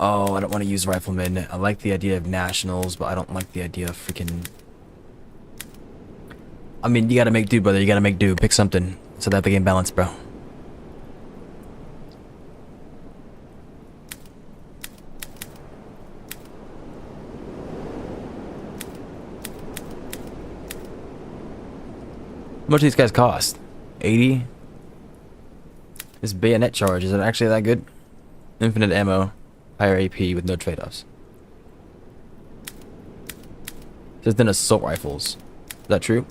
Oh, I don't want to use riflemen. I like the idea of nationals, but I don't like the idea of freaking... I mean, you gotta make do, brother. You gotta make do. Pick something so that the game balanced, bro. How much do these guys cost? 80? This bayonet charge, is it actually that good? Infinite ammo, higher AP with no trade-offs. Says then assault rifles. Is that true?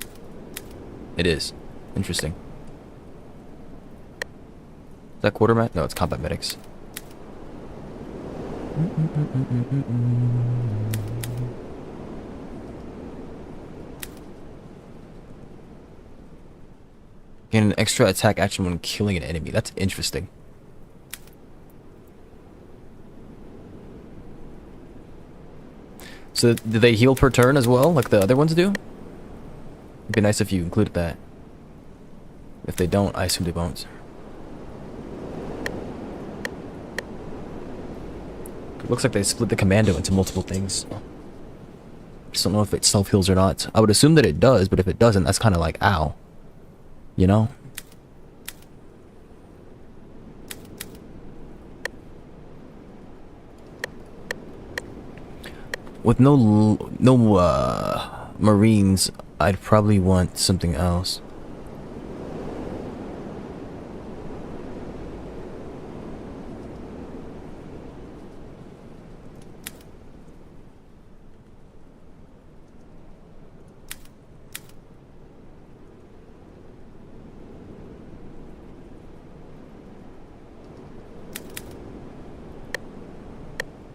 It is. Interesting. Is that quartermat? No, it's combat medics. Gain an extra attack action when killing an enemy. That's interesting. So, do they heal per turn as well, like the other ones do? It'd be nice if you included that. If they don't, I assume they won't. It looks like they split the commando into multiple things. Just don't know if it self-heals or not. I would assume that it does, but if it doesn't, that's kind of like, ow. You know? With no Marines, I'd probably want something else.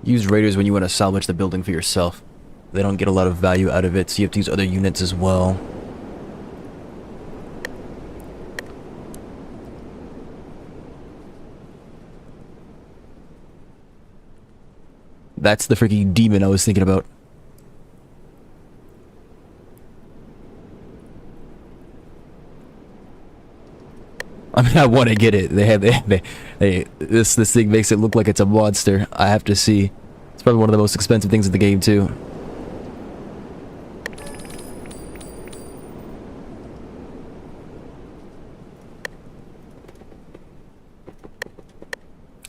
Use raiders when you want to salvage the building for yourself. They don't get a lot of value out of it, so you have to use other units as well. That's the freaking demon I was thinking about. I mean, I want to get it. This thing makes it look like it's a monster. I have to see. It's probably one of the most expensive things in the game too.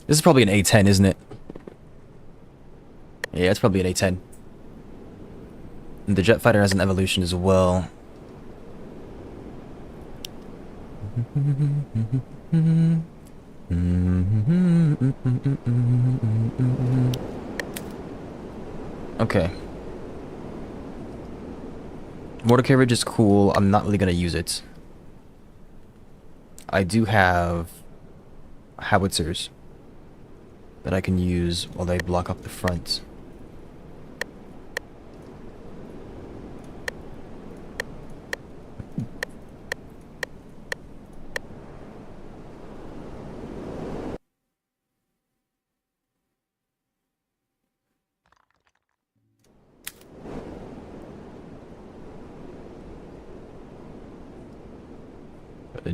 This is probably an A10, isn't it? Yeah, it's probably an A10. And the jet fighter has an evolution as well. Okay. Mortar carriage is cool. I'm not really gonna use it. I do have howitzers that I can use while they block up the front.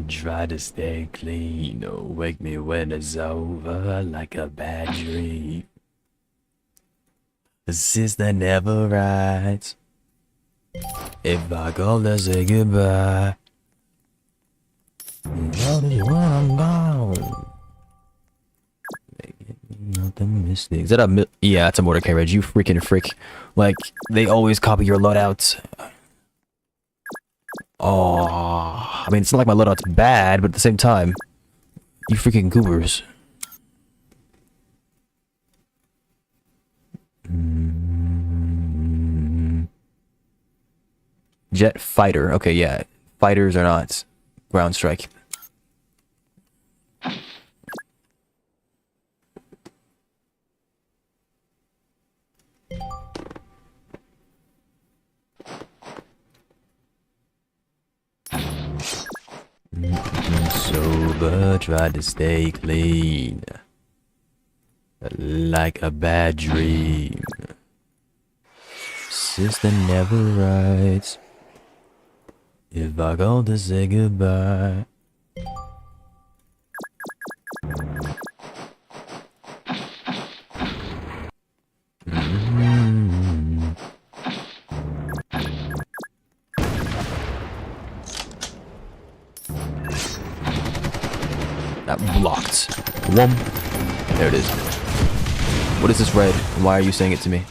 Try to stay clean, or wake me when it's over like a bad dream. The sister never writes. If I call to say goodbye, that is when I'm gone. Nothing mystic. Is that a yeah, it's a mortar carriage. You freaking freak. Like, they always copy your loadouts. Oh, I mean, it's not like my loadout's bad, but at the same time, you freaking goobers. Jet fighter. Okay, yeah. Fighters are not ground strike. Sober, try to stay clean, like a bad dream. Sister never writes. If I go to say goodbye. locked. Whoom. There it is. What is this red? Why are you saying it to me?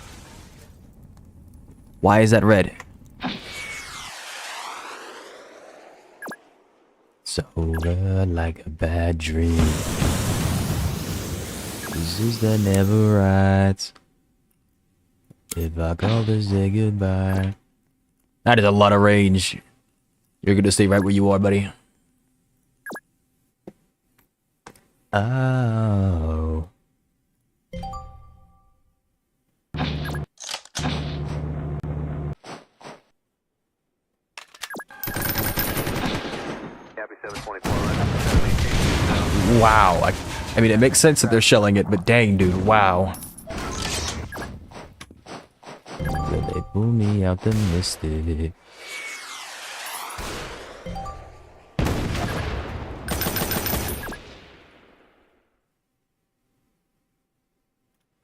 Why is that red? It's over like a bad dream. This is the never right. If I call to say goodbye. That is a lot of range. You're gonna stay right where you are, buddy. Oh. Wow. I mean, it makes sense that they're shelling it, but dang, dude, wow. Will they pull me out the mystic?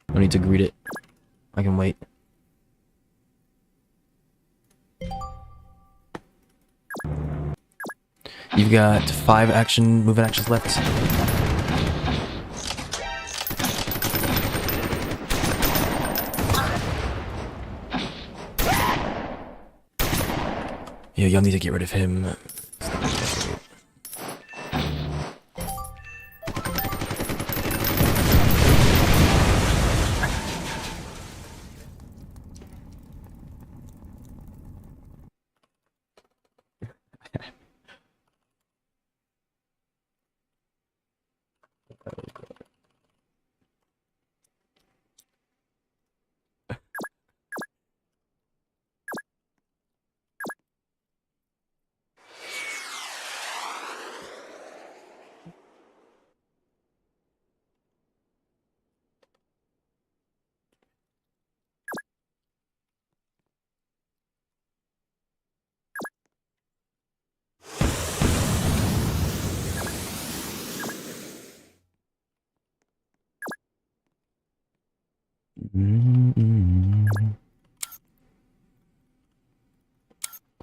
No need to greet it. I can wait. You've got 5 movement actions left. Yeah, y'all need to get rid of him.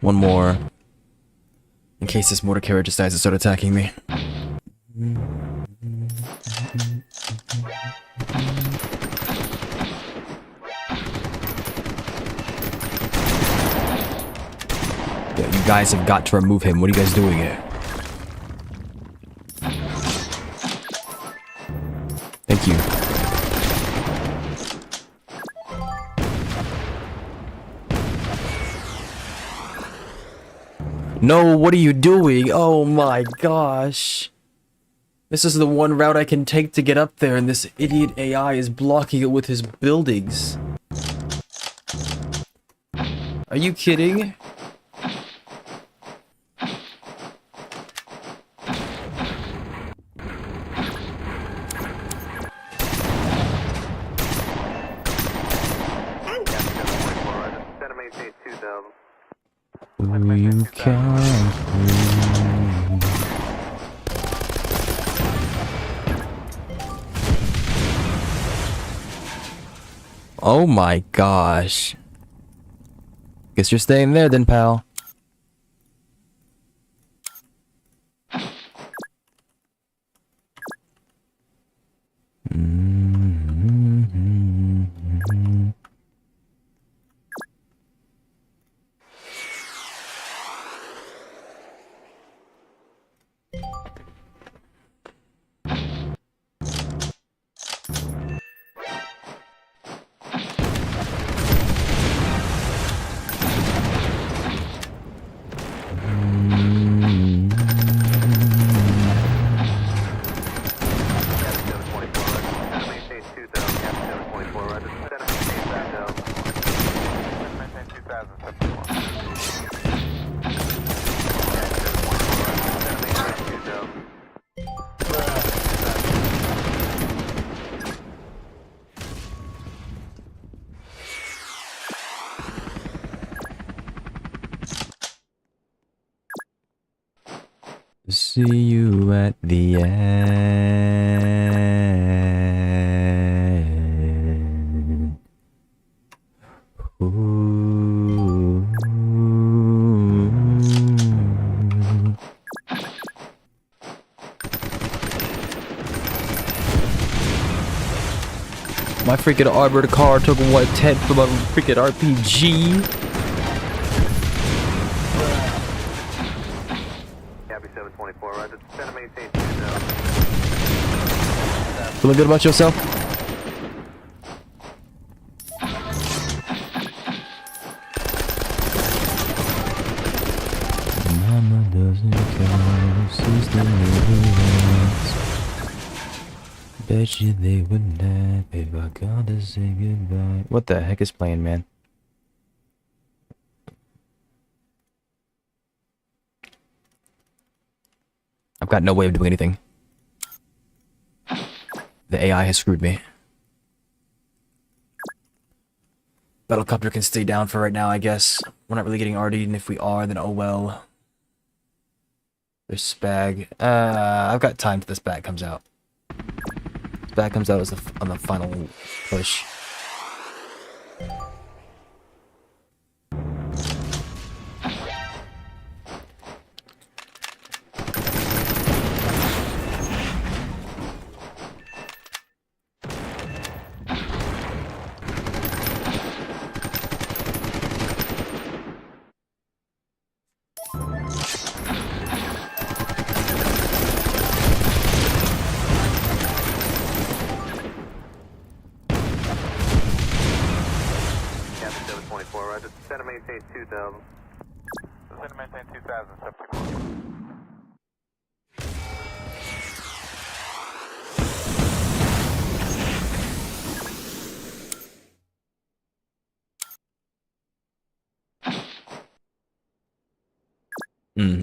One more. In case this mortar carrier decides to start attacking me. Yeah, you guys have got to remove him. What are you guys doing here? Thank you. No, what are you doing? Oh my gosh. This is the one route I can take to get up there, and this idiot AI is blocking it with his buildings. Are you kidding? You can't breathe. Oh my gosh. Guess you're staying there then, pal. See you at the end. Ooh. My freaking armored car took 1/10 from a freaking RPG. Copy 724, roger. Descend and maintain 2000. Feeling good about yourself? Mama doesn't care, sister never wants. Bet you they would laugh if I got to say goodbye. What the heck is playing, man? I've got no way of doing anything. The AI has screwed me. Battlecopter can stay down for right now, I guess. We're not really getting RD'd, and if we are, then oh well. There's Spag. I've got time till this Spag comes out. Spag comes out on the final push. Roger. Descend and maintain 2000. Descend and maintain 2000, subsequent.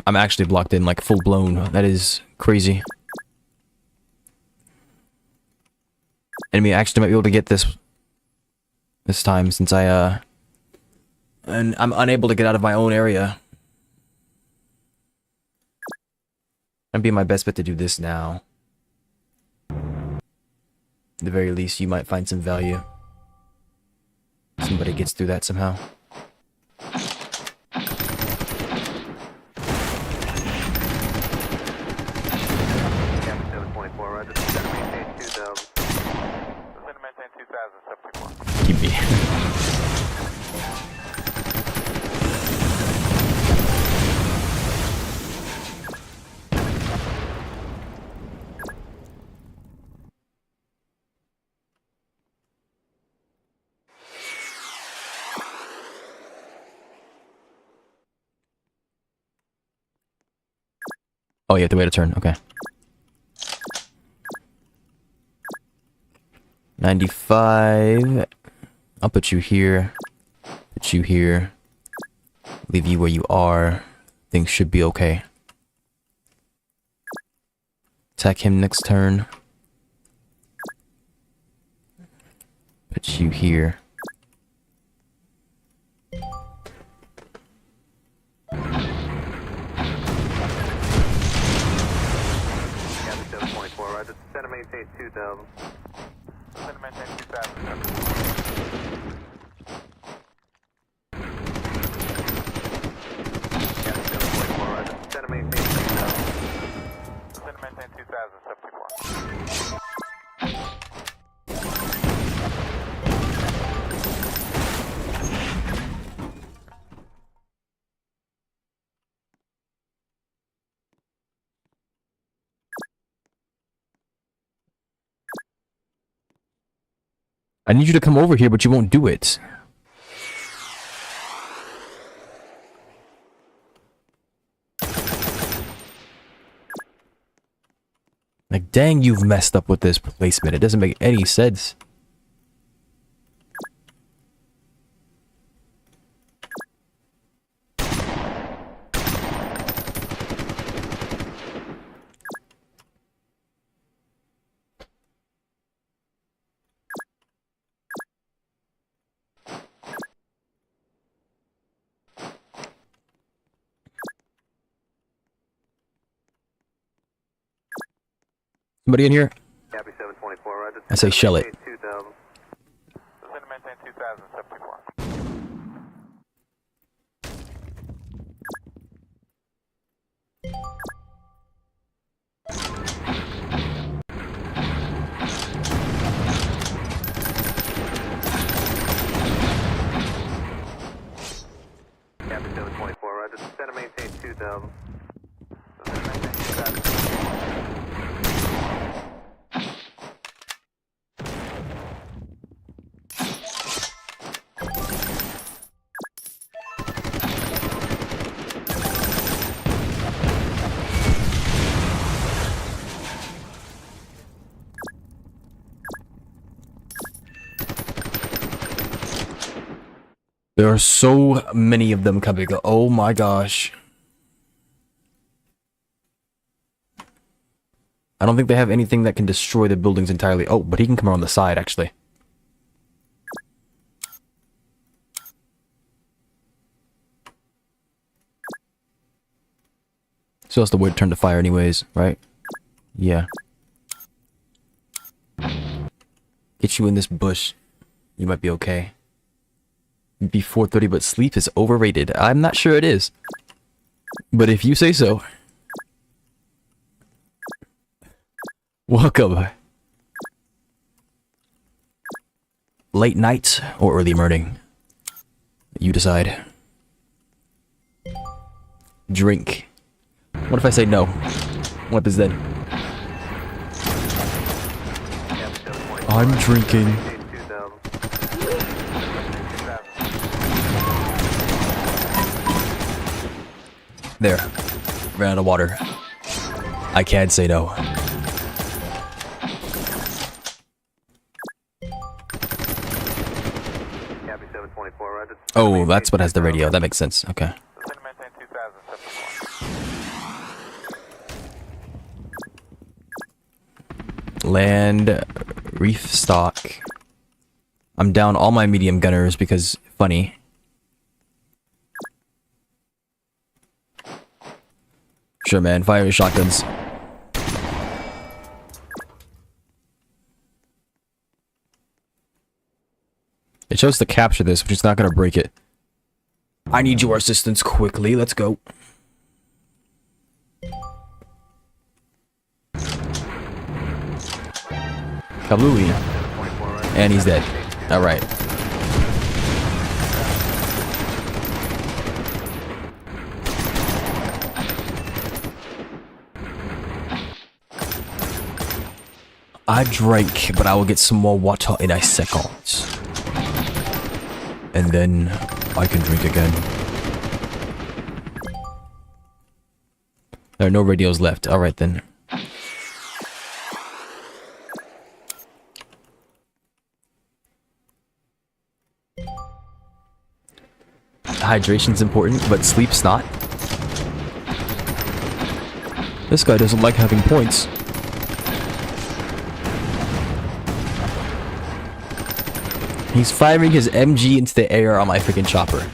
I'm actually blocked in like full blown. That is crazy. Enemy actually might be able to get this time since and I'm unable to get out of my own area. I'd be my best bet to do this now. At the very least, you might find some value. Somebody gets through that somehow. Keep me. Oh, you have to wait a turn. Okay. 95. I'll put you here. Put you here. Leave you where you are. Things should be okay. Attack him next turn. Put you here. Descend and maintain 2000. Descend and maintain 2000. Descend and maintain 2000. Descend and maintain 2000, subsequent. I need you to come over here, but you won't do it. Like, dang, you've messed up with this placement. It doesn't make any sense. Somebody in here? I say shell it. There are so many of them coming. Oh my gosh. I don't think they have anything that can destroy the buildings entirely. Oh, but he can come around the side, actually. So that's the wait turn to fire anyways, right? Yeah. Get you in this bush. You might be okay. Be 4:30, but sleep is overrated. I'm not sure it is. But if you say so. Welcome. Late night or early morning? You decide. Drink. What if I say no? What happens then? I'm drinking. There. Ran out of water. I can't say no. Oh, that's what has the radio. That makes sense. Okay. Land reef stock. I'm down all my medium gunners because funny. Sure, man. Fire your shotguns. It chose to capture this, which is not going to break it. I need your assistance quickly. Let's go. Kablooey. And he's dead. Alright. I drank, but I will get some more water in a second. And then I can drink again. There are no radios left. Alright then. Hydration's important, but sleep's not. This guy doesn't like having points. He's firing his MG into the air on my freaking chopper.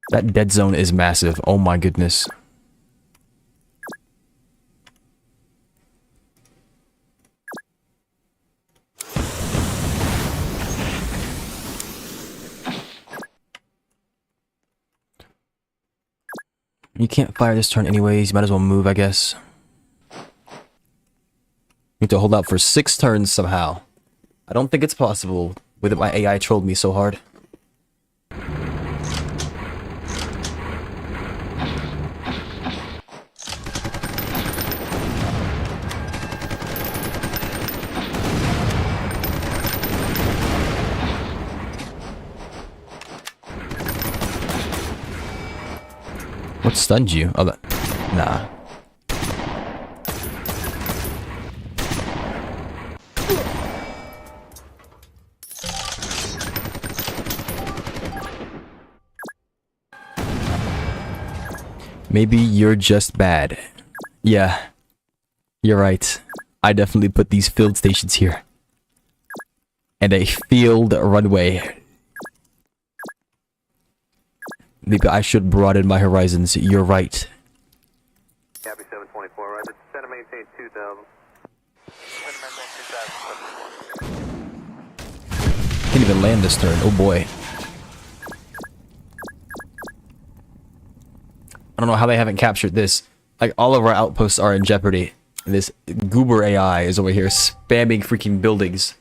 That dead zone is massive. Oh my goodness. You can't fire this turn anyways. You might as well move, I guess. You need to hold out for 6 turns somehow. I don't think it's possible with it. My AI trolled me so hard. What stunned you? Oh, that... Nah. Maybe you're just bad. Yeah. You're right. I definitely put these field stations here. And a field runway. Maybe I should broaden my horizons. You're right. Copy 724, right. Center maintain 2000. Can't even land this turn. Oh boy. I don't know how they haven't captured this. Like, all of our outposts are in jeopardy. And this goober AI is over here spamming freaking buildings.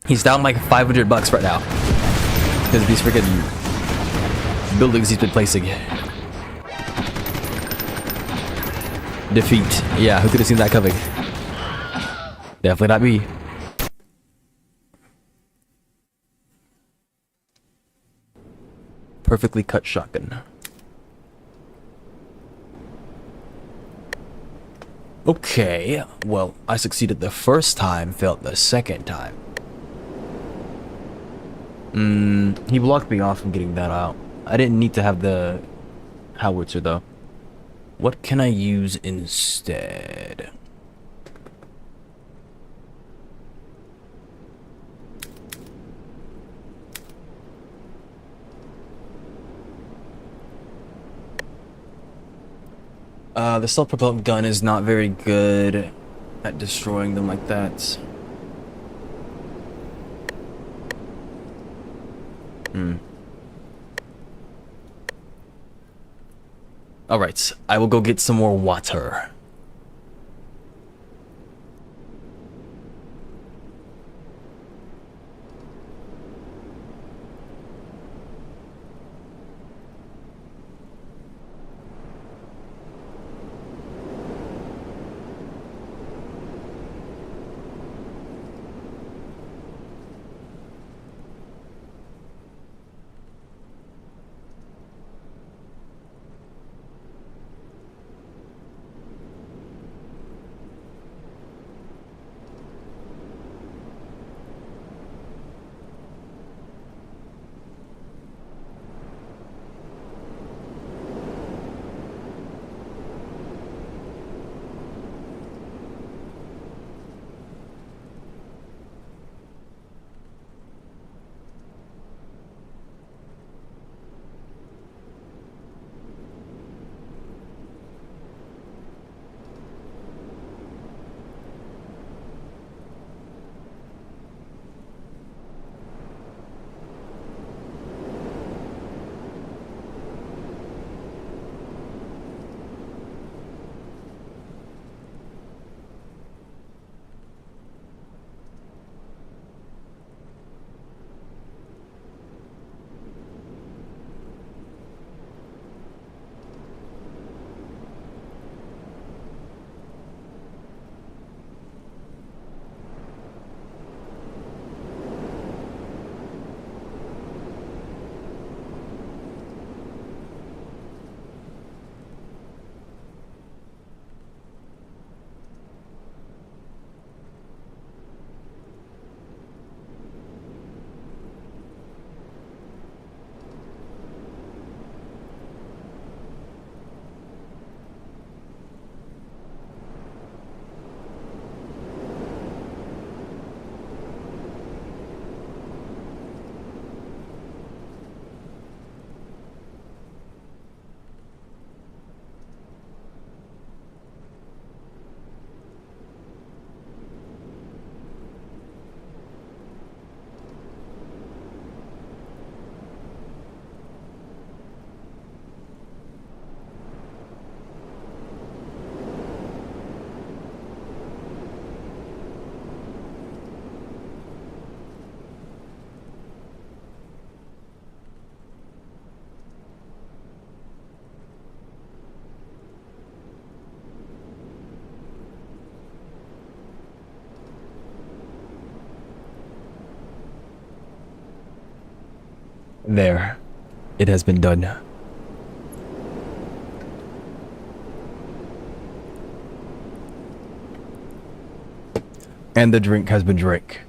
He's down like $500 right now. Because of these freaking buildings he's been placing. Defeat. Yeah, who could have seen that coming? Definitely not me. perfectly cut shotgun. Okay, well, I succeeded the first time, failed the second time. He blocked me off from getting that out. I didn't need to have the howitzer though. What can I use instead? The self-propelled gun is not very good at destroying them like that. Alright, I will go get some more water. There. It has been done. And the drink has been drank.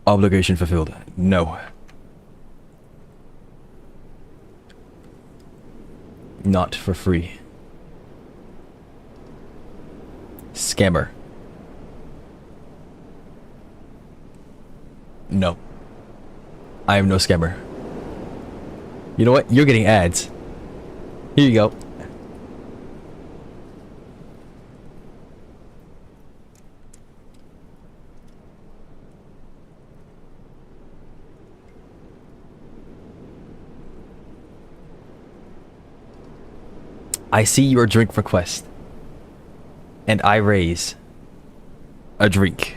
Obligation fulfilled. No. Not for free. Scammer. No. I am no scammer. You know what? You're getting ads. Here you go. I see your drink request. And I raise a drink.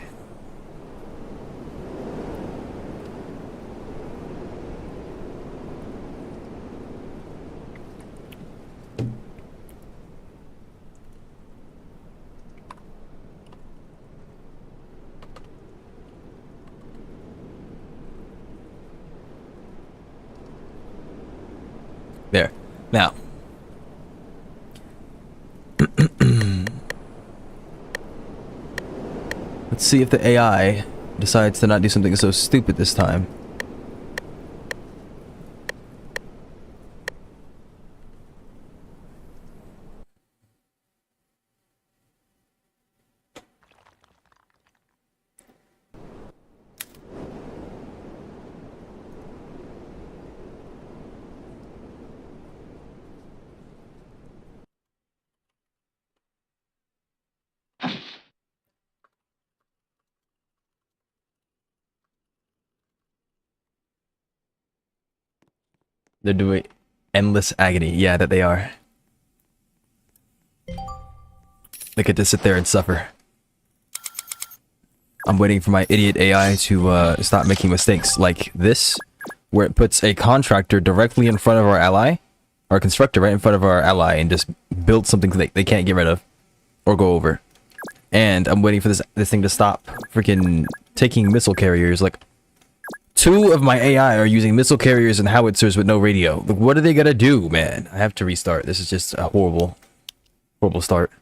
There. Now. Let's see if the AI decides to not do something so stupid this time. They're doing endless agony. Yeah, that they are. They get to sit there and suffer. I'm waiting for my idiot AI to stop making mistakes like this, where it puts a contractor directly in front of our ally, or a constructor right in front of our ally, and just builds something they can't get rid of or go over. And I'm waiting for this thing to stop freaking taking missile carriers. Like, 2 of my AI are using missile carriers and howitzers with no radio. Like, what are they gonna do, man? I have to restart. This is just a horrible start.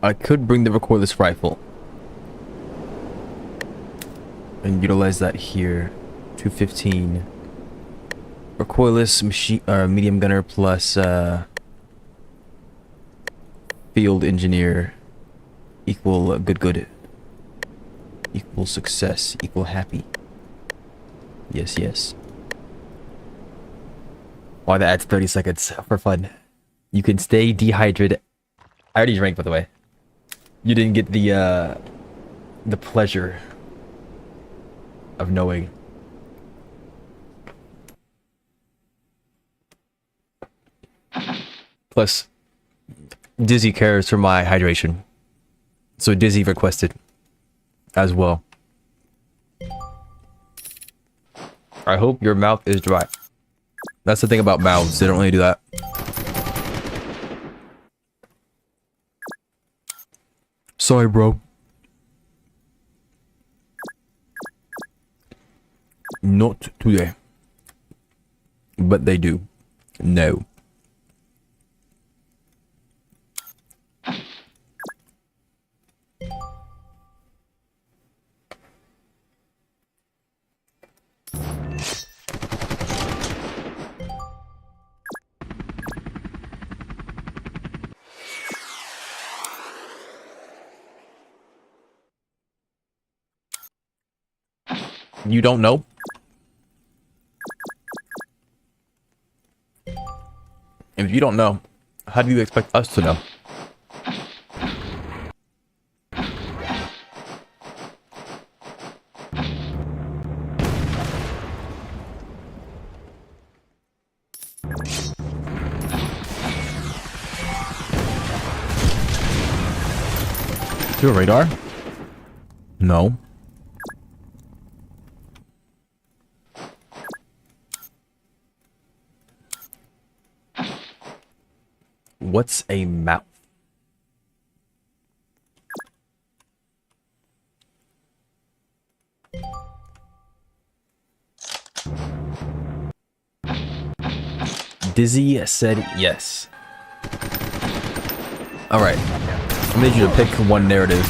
I could bring the recoilless rifle and utilize that here. 215 recoilless machine medium gunner plus field engineer equal good equal success equal happy. Yes. Why that adds 30 seconds for fun. You can stay dehydrated. I already drank, by the way. You didn't get the pleasure of knowing. Plus, Dizzy cares for my hydration, so Dizzy requested as well. I hope your mouth is dry. That's the thing about mouths, they don't really do that. Sorry, bro. Not today. But they do. No. You don't know? If you don't know, how do you expect us to know? Is there a radar? No. What's a mouth? Dizzy said yes. Alright. I need you to pick one narrative.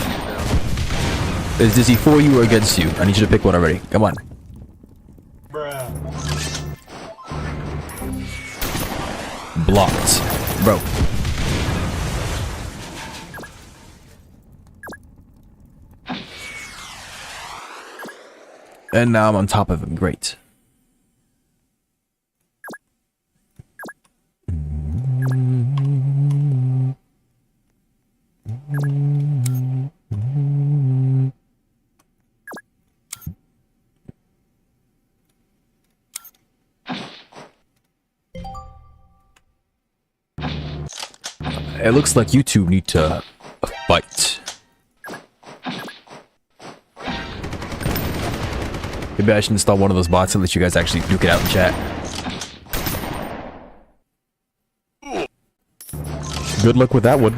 Is Dizzy for you or against you? I need you to pick one already. Come on. Bruh. Blocked. Bro. And now I'm on top of him. Great. It looks like you two need to fight. Maybe I should install one of those bots and let you guys actually duke it out in chat. Good luck with that one.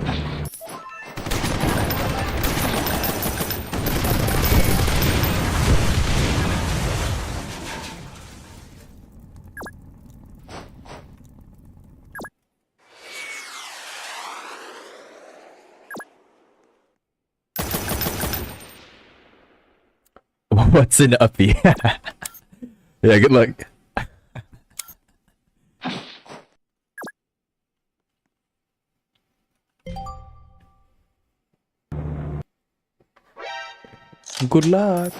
What's an uppie? Yeah, good luck. Good luck.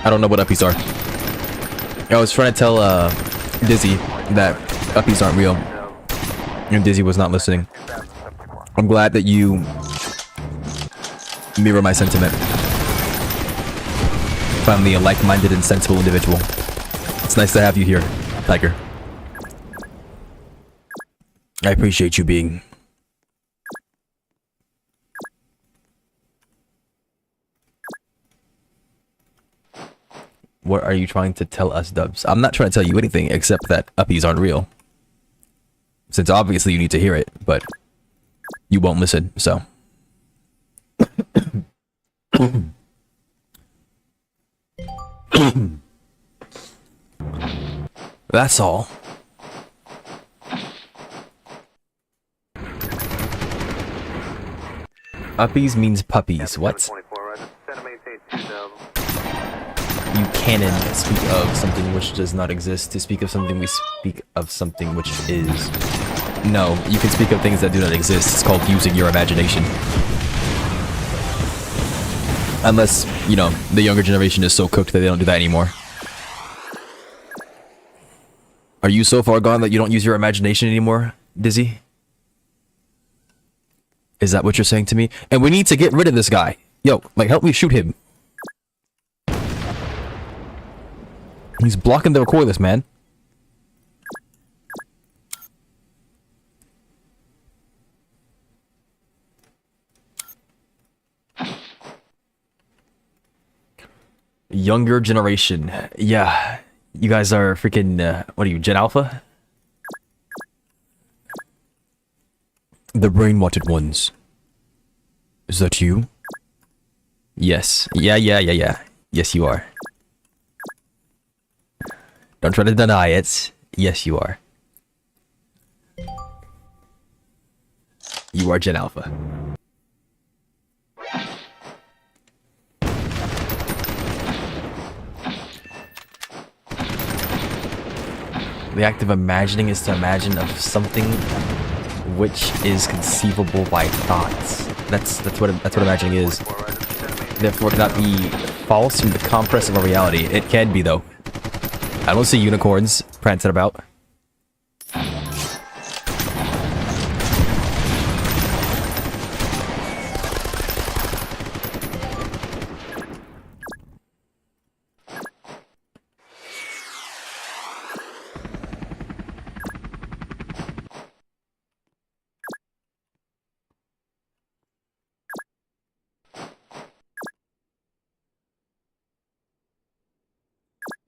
I don't know what uppies are. I was trying to tell Dizzy that uppies aren't real, and Dizzy was not listening. I'm glad that you mirror my sentiment. Finally, a like-minded and sensible individual. It's nice to have you here, Tiger. I appreciate you being. What are you trying to tell us, Dubs? I'm not trying to tell you anything except that uppies aren't real. Since obviously you need to hear it, but you won't listen, so. That's all. Uppies means puppies. What? You canon speak of something which does not exist to speak of something we speak of something which is. No, you can speak of things that do not exist. It's called using your imagination. Unless, you know, the younger generation is so cooked that they don't do that anymore. Are you so far gone that you don't use your imagination anymore, Dizzy? Is that what you're saying to me? And we need to get rid of this guy. Yo, like, help me shoot him. He's blocking the recoilless, man. Younger generation. Yeah. You guys are freaking, what are you, Gen Alpha? The brain-rotted ones. Is that you? Yes. Yeah. Yes, you are. Don't try to deny it. Yes, you are. You are Gen Alpha. The act of imagining is to imagine of something which is conceivable by thoughts. That's what imagining is. Therefore, it cannot be false from the compress of a reality. It can be, though. I don't see unicorns prancing about.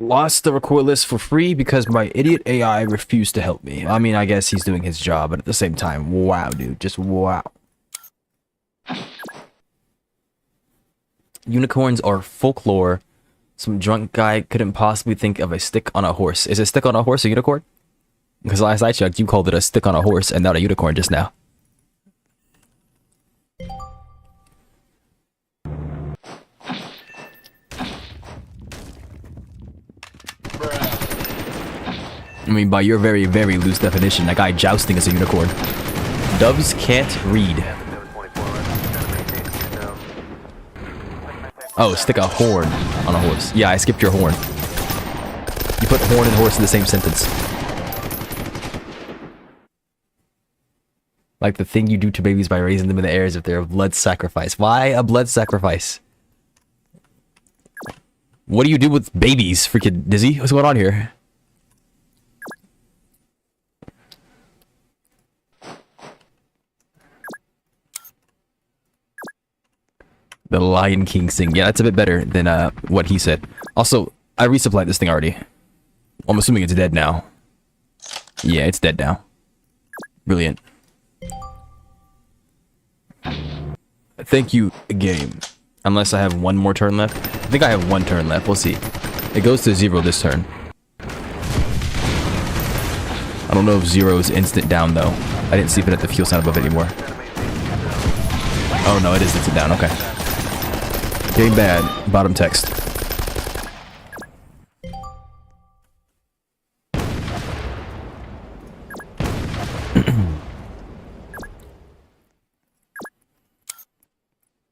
Lost the recoilless for free because my idiot AI refused to help me. I mean, I guess he's doing his job, but at the same time, wow, dude, just wow. Unicorns are folklore. Some drunk guy couldn't possibly think of a stick on a horse. Is a stick on a horse a unicorn? Because last I checked, you called it a stick on a horse and not a unicorn just now. I mean, by your very, very loose definition, that guy jousting is a unicorn. Doves can't read. Oh, stick a horn on a horse. Yeah, I skipped your horn. You put horn and horse in the same sentence. Like the thing you do to babies by raising them in the air as if they're a blood sacrifice. Why a blood sacrifice? What do you do with babies, freaking Dizzy? What's going on here? The Lion King sing. Yeah, that's a bit better than what he said. Also, I resupplied this thing already. I'm assuming it's dead now. Yeah, it's dead now. Brilliant. Thank you, game. Unless I have one more turn left. I think I have one turn left. We'll see. It goes to 0 this turn. I don't know if 0 is instant down, though. I didn't see if it had the fuel sign above it anymore. Oh, no, it is instant down. Okay. Game bad. Bottom text.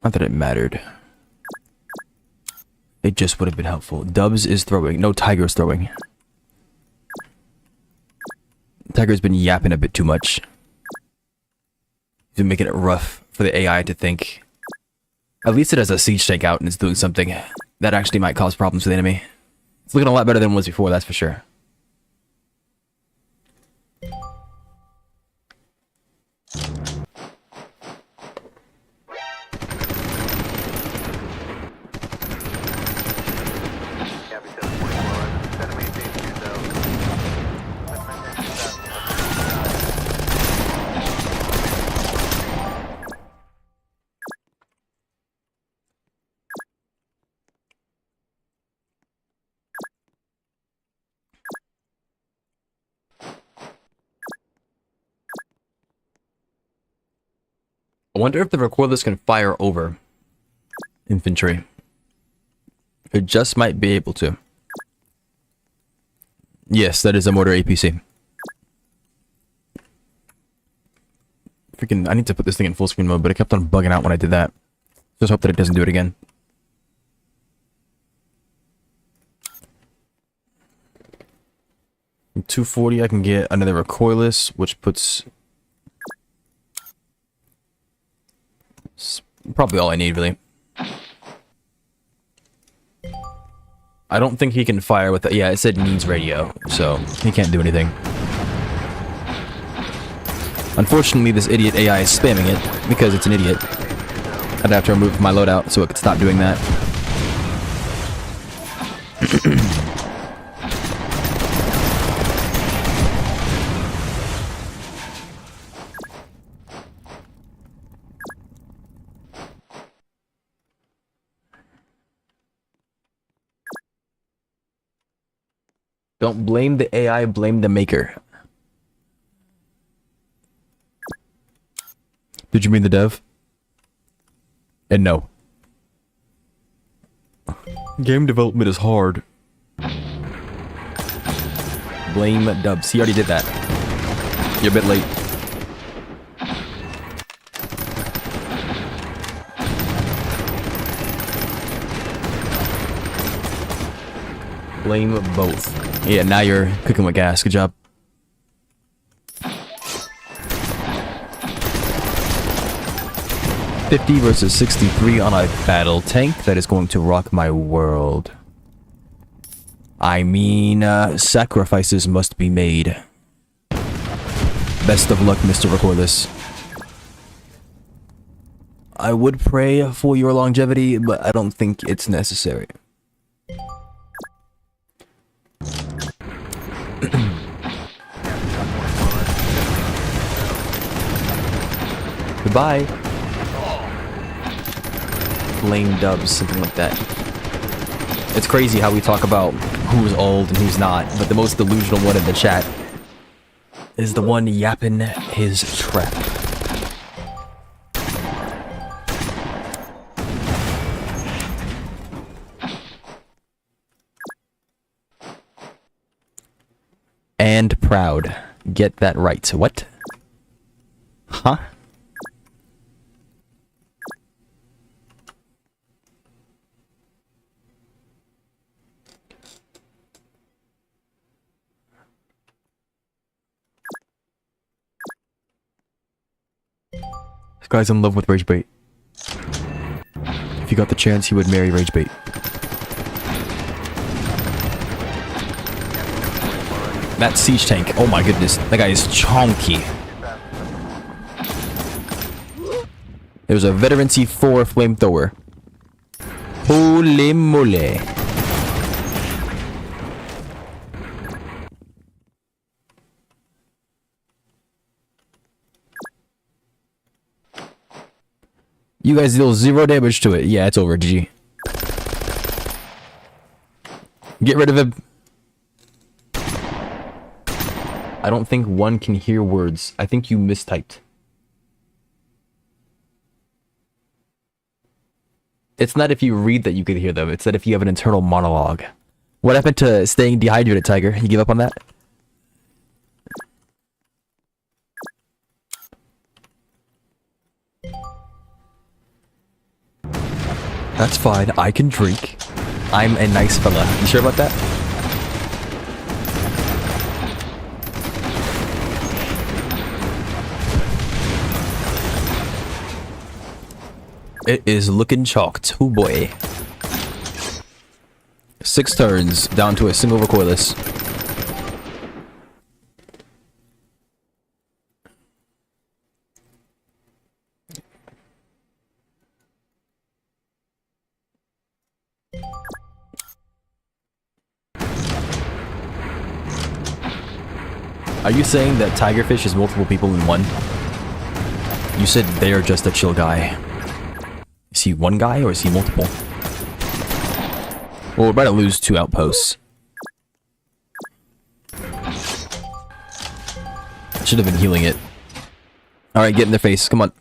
Not that it mattered. It just would have been helpful. Dubs is throwing. No, Tiger's throwing. Tiger's been yapping a bit too much. He's been making it rough for the AI to think. At least it has a siege tank out and it's doing something that actually might cause problems for the enemy. It's looking a lot better than it was before, that's for sure. I wonder if the recoilless can fire over infantry. It just might be able to. Yes, that is a mortar APC. Freaking, I need to put this thing in full screen mode, but it kept on bugging out when I did that. Just hope that it doesn't do it again. From 240, I can get another recoilless, which puts... probably all I need, really. I don't think he can fire with the... yeah, it said needs radio, so he can't do anything. Unfortunately, this idiot AI is spamming it, because it's an idiot. I'd have to remove my loadout so it could stop doing that. Don't blame the AI, blame the maker. Did you mean the dev? And no. Game development is hard. Blame Dubs. He already did that. You're a bit late. Blame both. Yeah, now you're cooking with gas. Good job. $50 versus 63 on a battle tank. That is going to rock my world. I mean, sacrifices must be made. Best of luck, Mr. Recoilless. I would pray for your longevity, but I don't think it's necessary. Goodbye. Blame Dubs, something like that. It's crazy how we talk about who's old and who's not, but the most delusional one in the chat is the one yapping his trap. And proud. Get that right. What? Huh? This guy's in love with Rage Bait. If he got the chance, he would marry Rage Bait. That siege tank, oh my goodness, that guy is chonky. There's a Veteran C4 flamethrower Holy moly. You guys deal 0 damage to it. Yeah, it's over, GG. Get rid of him. I don't think one can hear words. I think you mistyped. It's not if you read that you can hear them. It's that if you have an internal monologue. What happened to staying dehydrated, Tiger? You give up on that? That's fine. I can drink. I'm a nice fella. You sure about that? It is looking chalked. Oh boy. 6 turns down to a single recoilless. Are you saying that Tigerfish is multiple people in one? You said they're just a chill guy. Is he one guy or is he multiple? Well, we're about to lose 2 outposts. Should have been healing it. Alright, get in their face. Come on.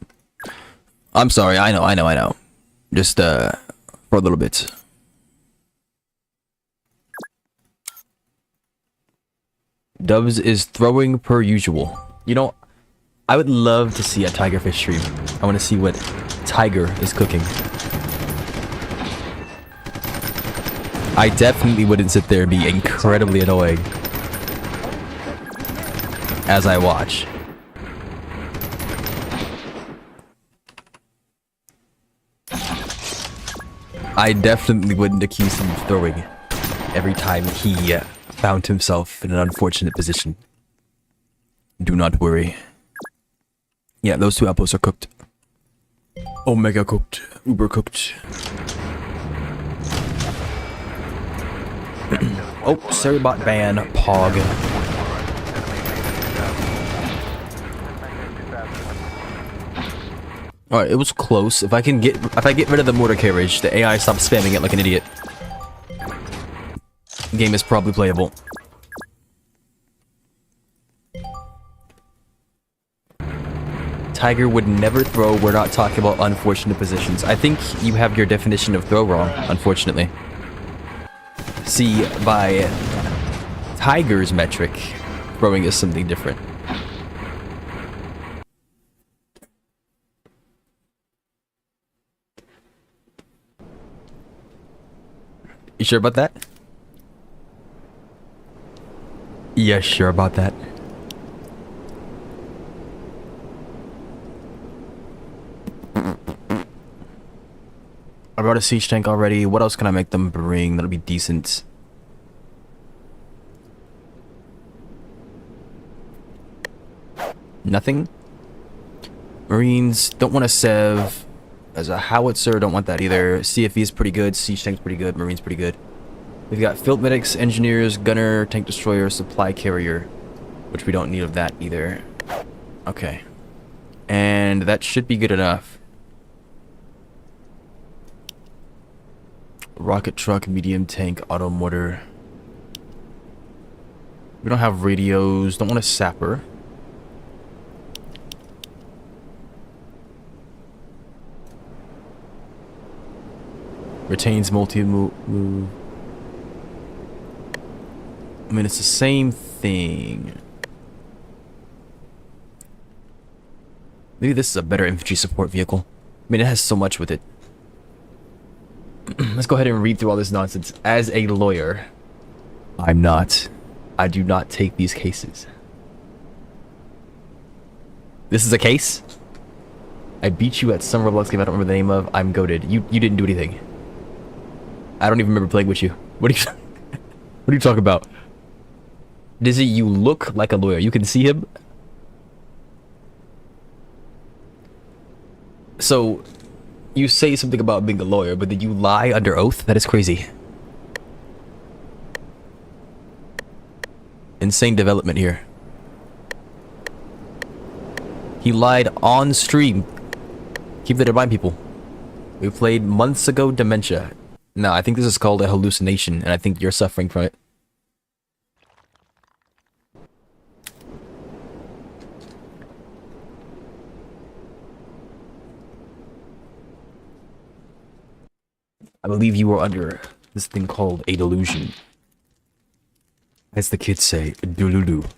I'm sorry. I know. Just, for a little bit. Dubs is throwing per usual. You know, I would love to see a Tigerfish stream. I want to see what Tiger is cooking. I definitely wouldn't sit there and be incredibly annoying as I watch. I definitely wouldn't accuse him of throwing every time he found himself in an unfortunate position. Do not worry. Yeah, those 2 outposts are cooked. Omega cooked. Uber cooked. Oh, Seribot ban. Pog. Alright, it was close. If I get rid of the mortar carriage, the AI stops spamming it like an idiot. Game is probably playable. Tiger would never throw. We're not talking about unfortunate positions. I think you have your definition of throw wrong, unfortunately. See, by Tiger's metric, throwing is something different. You sure about that? Yeah, sure about that. I brought a siege tank already. What else can I make them bring that'll be decent? Nothing? Marines, don't want a Sev. As a howitzer, don't want that either. CFE is pretty good. Siege tank's pretty good. Marines pretty good. We've got field medics, engineers, gunner, tank destroyer, supply carrier, which we don't need of that either. Okay. And that should be good enough. Rocket truck, medium tank, auto mortar. We don't have radios. Don't want a sapper. Retains multi-move. I mean, it's the same thing. Maybe this is a better infantry support vehicle. I mean, it has so much with it. Let's go ahead and read through all this nonsense. As a lawyer, I'm not. I do not take these cases. This is a case? I beat you at some Roblox game I don't remember the name of. I'm goated. You didn't do anything. I don't even remember playing with you. What are you what are you talking about? Dizzy, you look like a lawyer. You can see him. So You say something about being a lawyer, but did you lie under oath? That is crazy. Insane development here. He lied on stream. Keep that in mind, people. We played months ago Dementia. No, I think this is called a hallucination, and I think you're suffering from it. I believe you are under this thing called a delusion. As the kids say, dululu.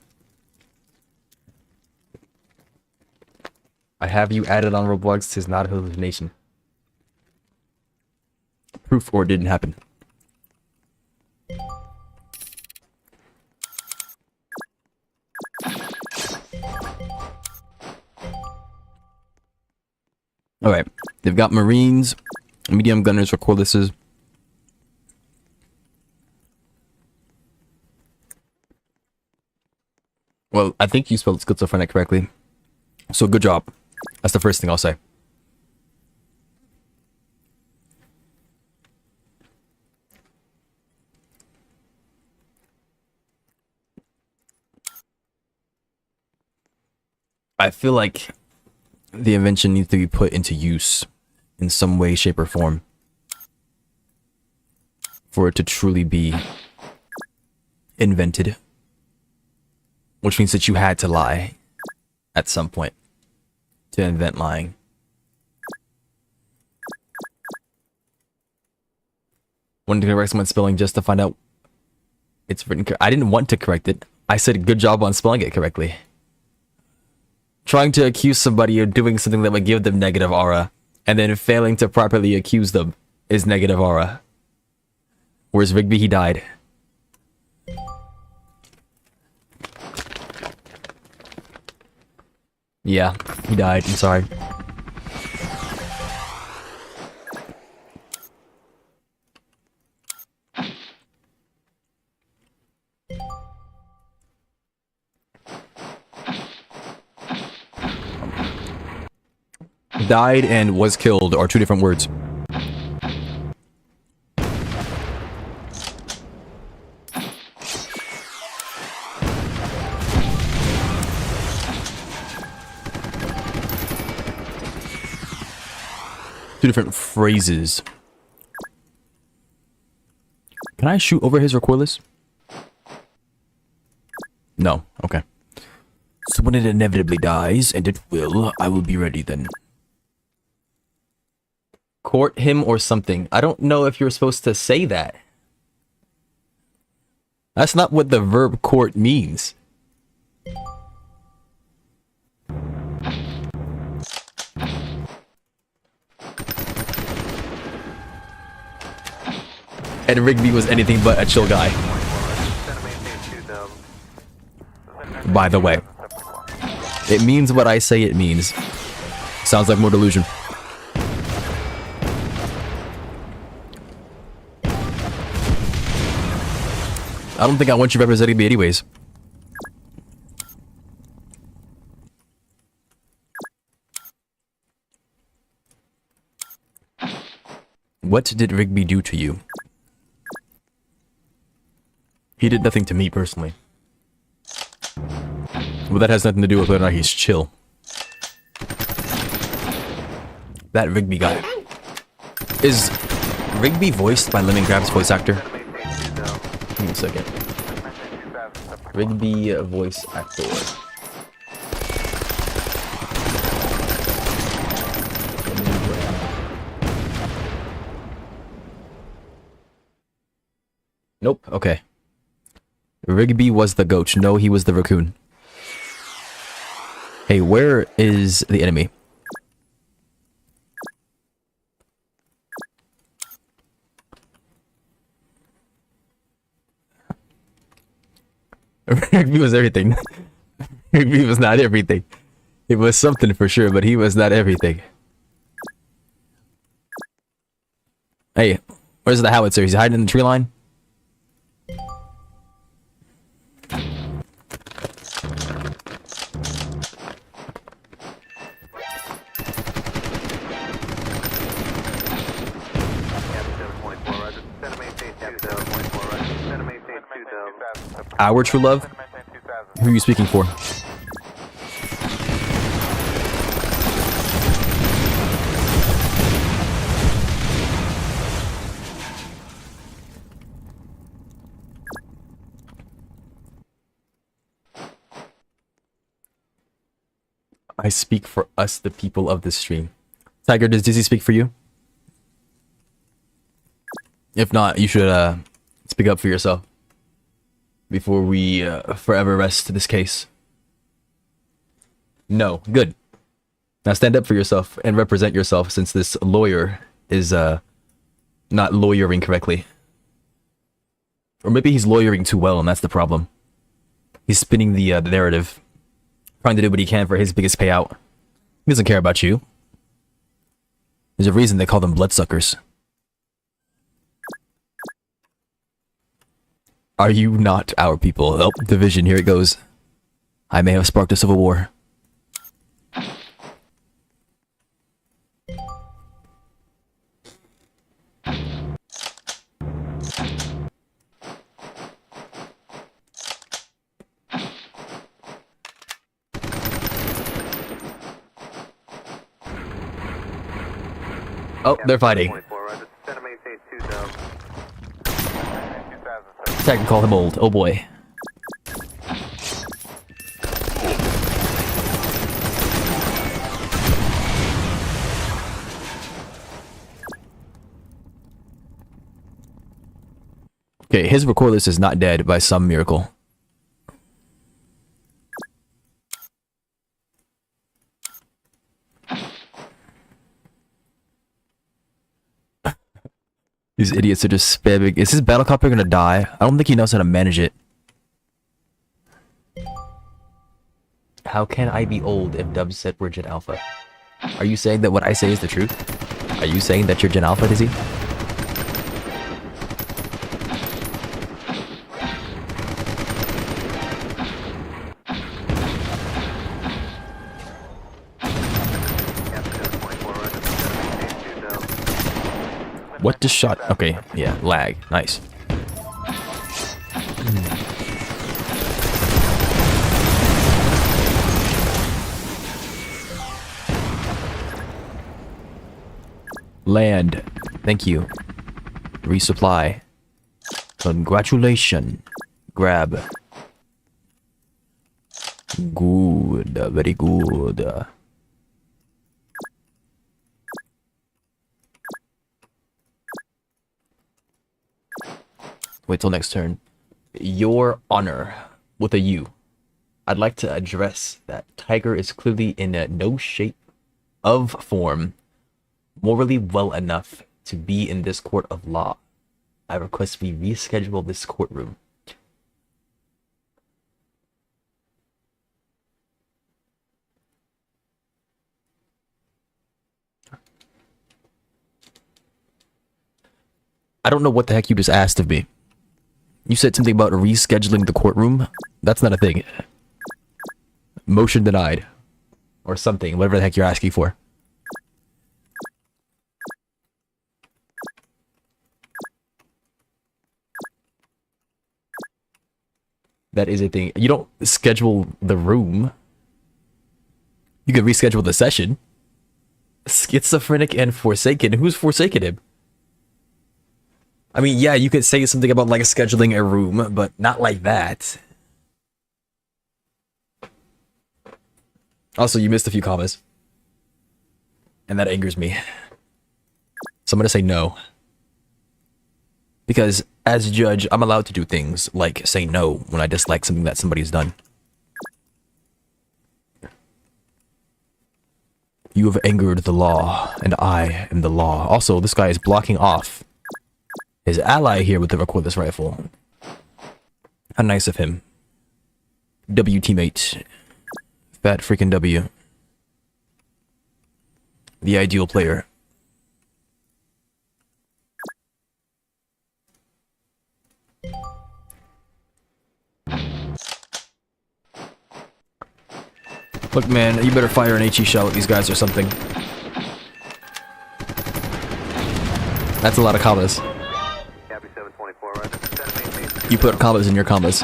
I have you added on Roblox. Tis not a hallucination. Proof or it didn't happen. Alright. They've got Marines, medium gunners, or cordlesses. Well, I think you spelled schizophrenic correctly. So good job. That's the first thing I'll say. I feel like the invention needs to be put into use in some way, shape, or form for it to truly be invented. Which means that you had to lie at some point to invent lying. Wanted to correct someone's spelling just to find out it's written. I didn't want to correct it. I said good job on spelling it correctly. Trying to accuse somebody of doing something that would give them negative aura, and then failing to properly accuse them is negative aura. Whereas Rigby, he died. Yeah, he died. I'm sorry. Died and was killed are two different words. Two different phrases. Can I shoot over his recordless? No. Okay. So when it inevitably dies, and it will, I will be ready then. Court him or something. I don't know if you're supposed to say that. That's not what the verb court means. And Rigby was anything but a chill guy. By the way. It means what I say it means. Sounds like more delusion. I don't think I want you representing me anyways. What did Rigby do to you? He did nothing to me personally. Well, that has nothing to do with whether or not he's chill. That Rigby guy. Is Rigby voiced by Lemon Grab's voice actor? Give me a second. Rigby voice actor. Nope. Okay. Rigby was the goat. No, he was the raccoon. Hey, where is the enemy? Rigby was everything. Rigby was not everything. It was something for sure, but he was not everything. Hey, where's the howitzer? He's hiding in the tree line? our true love? Who are you speaking for? I speak for us, the people of this stream. Tiger, does Dizzy speak for you? If not, you should speak up for yourself before we forever rest this case. No, good. Now stand up for yourself and represent yourself, since this lawyer is not lawyering correctly. Or maybe he's lawyering too well, and that's the problem. He's spinning the narrative, trying to do what he can for his biggest payout. He doesn't care about you. There's a reason they call them bloodsuckers. Are you not our people? Oh, division, here it goes. I may have sparked a civil war. Oh, they're fighting. I can call him old. Oh boy. Okay, his recordless is not dead by some miracle. These idiots are just spamming. Is his battlecopter gonna die? I don't think he knows how to manage it. How can I be old if Dubs said we're Gen Alpha? Are you saying that what I say is the truth? Are you saying that you're Gen Alpha, Dizzy? What just shot? Okay, yeah, lag. Nice. Land. Thank you. Resupply. Congratulations. Grab. Good. Very good. Wait till next turn. Your Honor, with a U. I'd like to address that Tiger is clearly in no shape of form morally well enough to be in this court of law. I request we reschedule this courtroom. I don't know what the heck you just asked of me. You said something about rescheduling the courtroom. That's not a thing. Motion denied. Or something, whatever the heck you're asking for. That is a thing. You don't schedule the room. You can reschedule the session. Schizophrenic and Forsaken. Who's Forsaken him? I mean, yeah, you could say something about like scheduling a room, but not like that. Also, you missed a few commas. And that angers me. So I'm gonna say no. Because as a judge, I'm allowed to do things like say no when I dislike something that somebody's done. You have angered the law, and I am the law. Also, this guy is blocking off his ally here with the recordless rifle. How nice of him. W teammate. Fat freaking W. The ideal player. Look, man, you better fire an HE shell at these guys or something. That's a lot of commas. You put commas in your commas.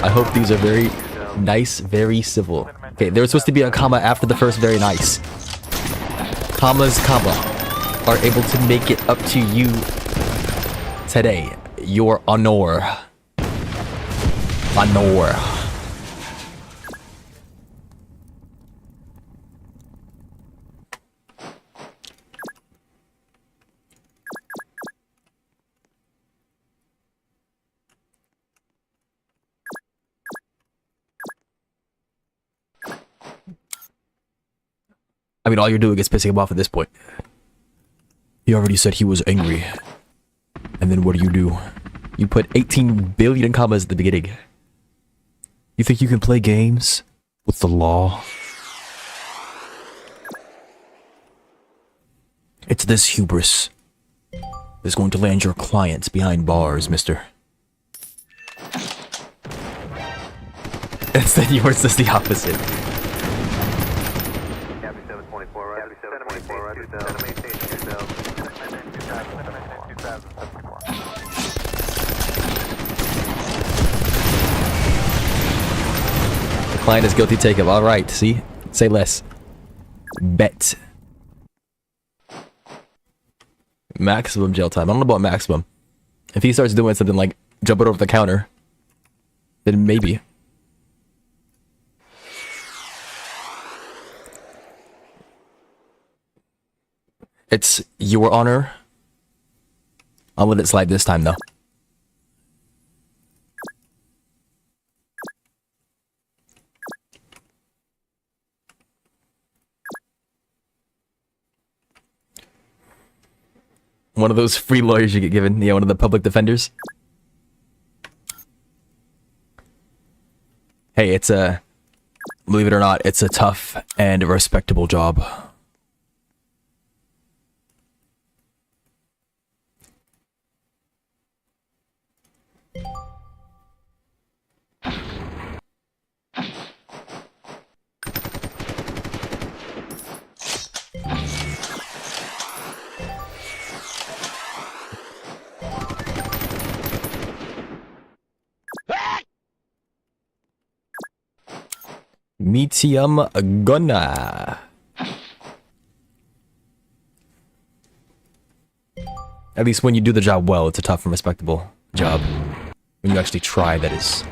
I hope these are very nice, very civil. Okay, there was supposed to be a comma after the first very nice. Commas, comma, are able to make it up to you today. Your honor. Honor. I mean, all you're doing is pissing him off at this point. He already said he was angry. And then what do? You put 18 billion commas at the beginning. You think you can play games with the law? It's this hubris that's going to land your clients behind bars, mister. Instead, yours is the opposite. Copy 724, Roger. 724, Roger. Center maintain 2000. The client is guilty, take him. Alright, see? Say less. Bet. Maximum jail time. I don't know about maximum. If he starts doing something like jumping over the counter, then maybe. It's your honor. I'll let it slide this time, though. One of those free lawyers you get given. Yeah, one of the public defenders. Hey, it's a... Believe it or not, it's a tough and respectable job. Medium Gunna. At least when you do the job well, it's a tough and respectable job. When you actually try, that is.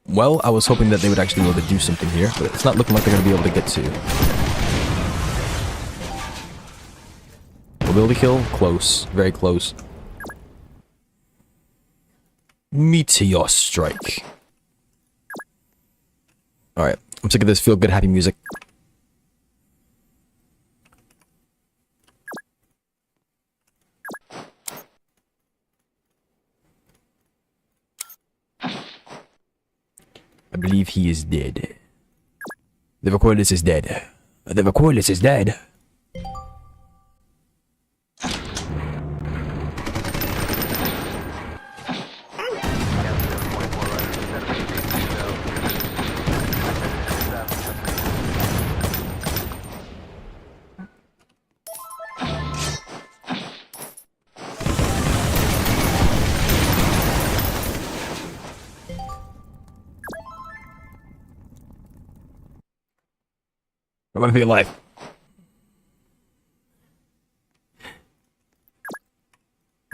Well, I was hoping that they would actually be able to do something here, but it's not looking like they're going to be able to get to. Mobility kill? Close. Very close. Meteor strike. Alright. I'm sick of this feel-good happy music. I believe he is dead. The Recoilless is dead. The Recoilless is dead. I'm gonna be alive.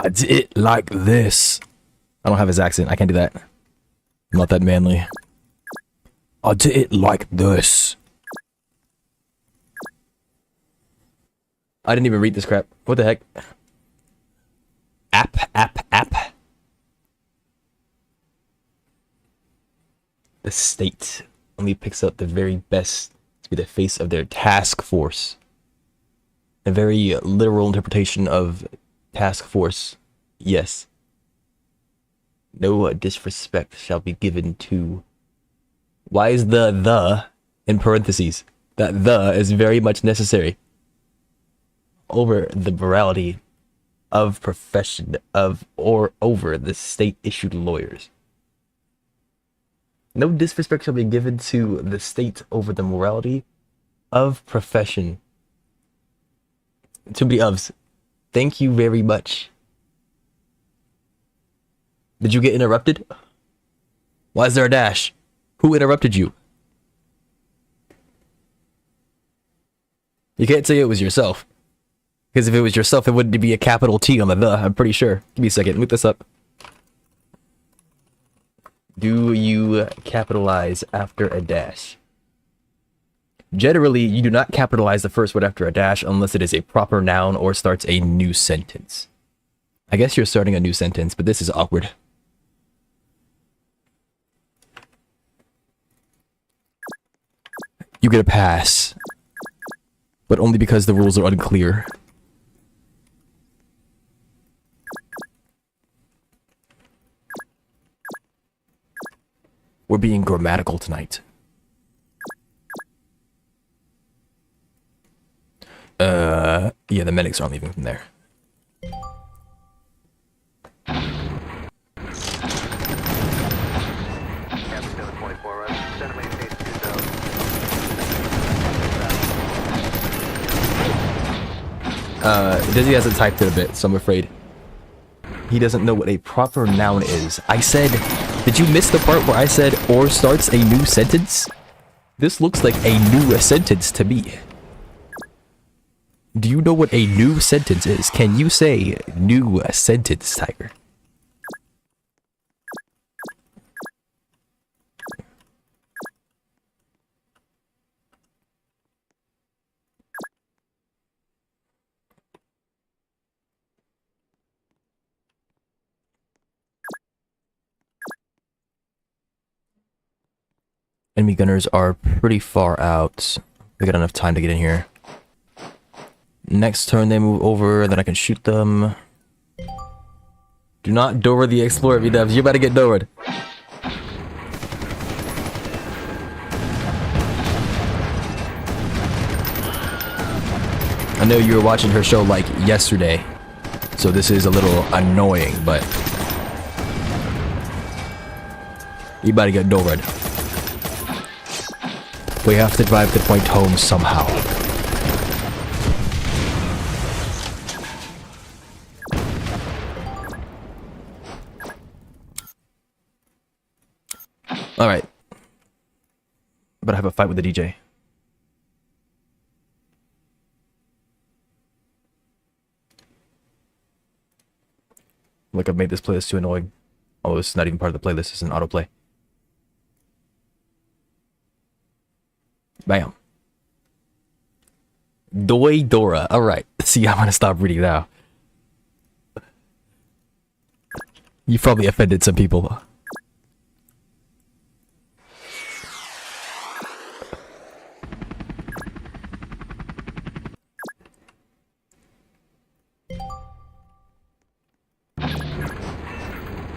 I did it like this. I don't have his accent. I can't do that. I'm not that manly. I did it like this. I didn't even read this crap. What the heck? App. The state only picks up the very best to be the face of their task force. A very literal interpretation of task force. Yes. No disrespect shall be given to... Why is the in parentheses? That the is very much necessary. Over the morality of profession of or over the state-issued lawyers. No disrespect shall be given to the state over the morality of profession. Too many ofs. Thank you very much. Did you get interrupted? Why is there a dash? Who interrupted you? You can't say it was yourself. Because if it was yourself, it wouldn't be a capital T on the, I'm pretty sure. Give me a second, look this up. Do you capitalize after a dash? Generally, you do not capitalize the first word after a dash unless it is a proper noun or starts a new sentence. I guess you're starting a new sentence, but this is awkward. You get a pass, but only because the rules are unclear. We're being grammatical tonight. Yeah, the medics aren't leaving from there. Dizzy hasn't typed it a bit, so I'm afraid he doesn't know what a proper noun is. I said, did you miss the part where I said, or starts a new sentence? This looks like a new sentence to me. Do you know what a new sentence is? Can you say new sentence, Tiger? Enemy gunners are pretty far out. They got enough time to get in here. Next turn they move over, then I can shoot them. Do not Dora the Explorer, V-dubs. You're about to get Doraed. I know you were watching her show like yesterday, so this is a little annoying, but you about to get Doraed. We have to drive the point home somehow. Alright. But I have a fight with the DJ. Like I've made this playlist too annoying. Although it's not even part of the playlist, it's an autoplay. Bam. Doi Dora. Alright. See, I'm gonna stop reading now. You probably offended some people.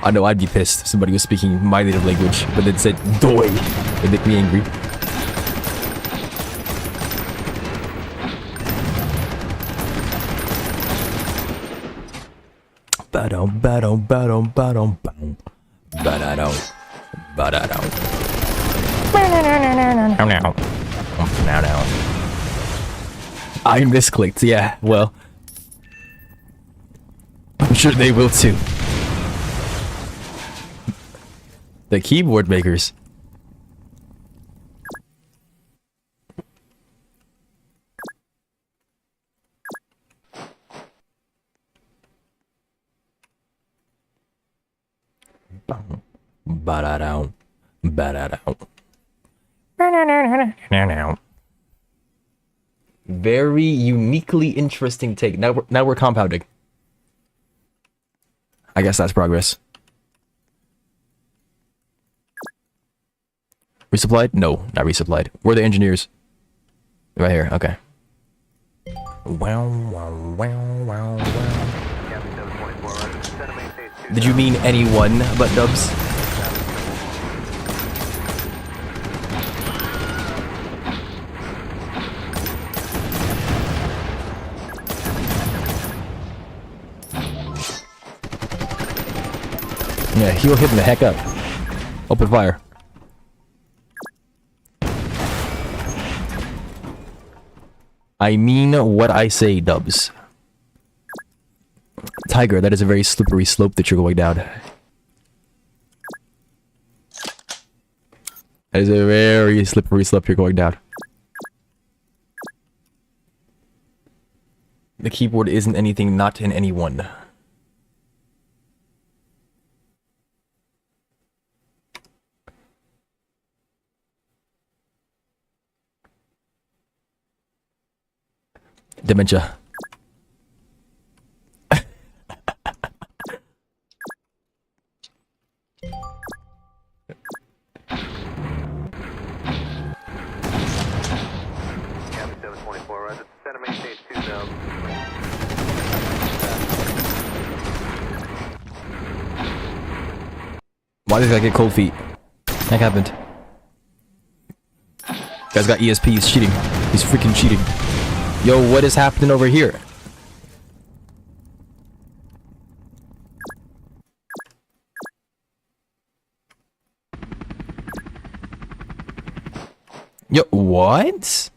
I know I'd be pissed if somebody was speaking my native language, but then said doi. It'd make me angry. Ba-dum, ba-dum, ba-dum, ba-dum, ba-dum. Ba-da-dum, ba-da-dum. Now. I misclicked, yeah, well. I'm sure they will too. The keyboard makers. Ba-da-down. Ba-da-down. Very uniquely interesting take. Now we're compounding. I guess that's progress. Resupplied? No, not resupplied. Where are the engineers? Right here, okay. Wow, wow, wow, wow, wow. Did you mean anyone but Dubs? Yeah, he'll hit him the heck up. Open fire. I mean what I say, Dubs. Tiger, that is a very slippery slope that you're going down. That is a very slippery slope you're going down. The keyboard isn't anything not in anyone. Dementia. Copy 724, roger. Descend and maintain 2000. Why did I get cold feet? That happened. Guy's got ESP, he's cheating. He's freaking cheating. Yo, what is happening over here? Yo, what?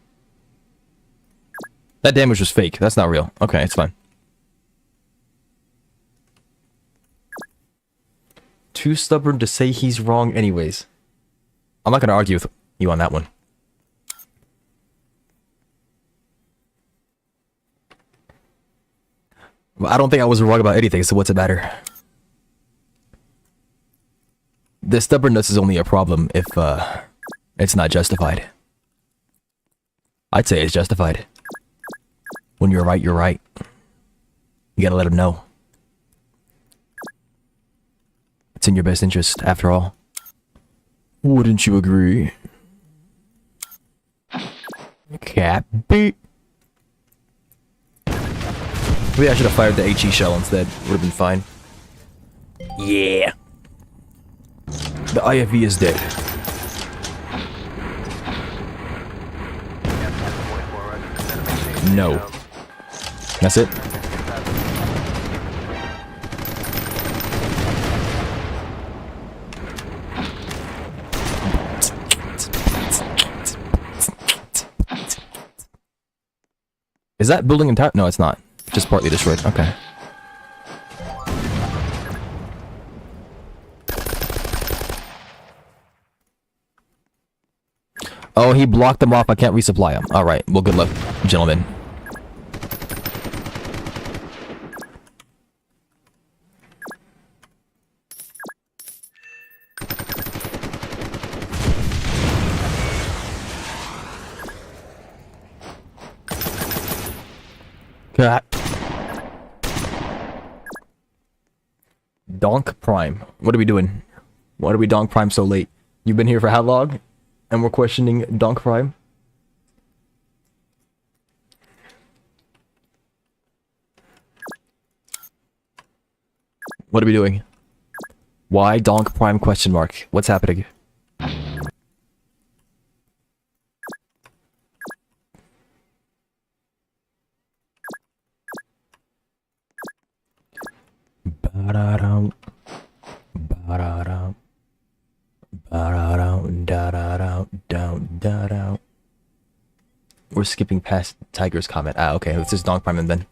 That damage was fake. That's not real. Okay, it's fine. Too stubborn to say he's wrong anyways. I'm not gonna argue with you on that one. Well, I don't think I was wrong about anything, so what's it matter? The stubbornness is only a problem if, it's not justified. I'd say it's justified. When you're right, you're right. You gotta let them know. It's in your best interest, after all. Wouldn't you agree? Cappy. Maybe I should have fired the HE shell instead. Would have been fine. Yeah. The IFV is dead. No. That's it. Is that building entire? No, it's not. Just partly destroyed. Okay. Oh, he blocked them off. I can't resupply them. All right. Well, good luck, gentlemen. God. Donk Prime. What are we doing? Why are we Donk Prime so late? You've been here for how long? And we're questioning Donk Prime? What are we doing? Why Donk Prime question mark? What's happening? Ba-da-dum. Ba-da-dum. Ba-da-dum. Da-da-dum. Down. Da-dum. We're skipping past Tiger's comment. Ah, okay. Let's just Donk Prime and then.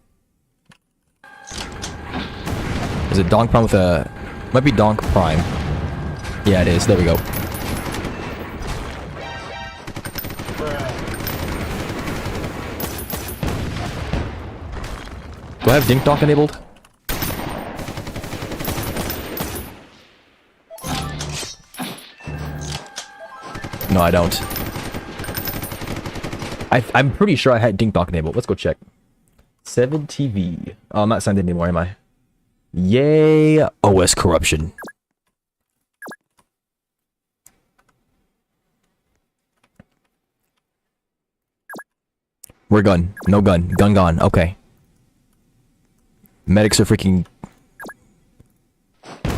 Is it Donk Prime with a... Might be Donk Prime. Yeah, it is. There we go. Do I have Dink Donk enabled? No, I don't. I'm pretty sure I had Dink Donk enabled. Let's go check. 7TV. Oh, I'm not signed in anymore, am I? Yay! OS corruption. We're gun. No gun. Gun gone. Okay. Medics are freaking...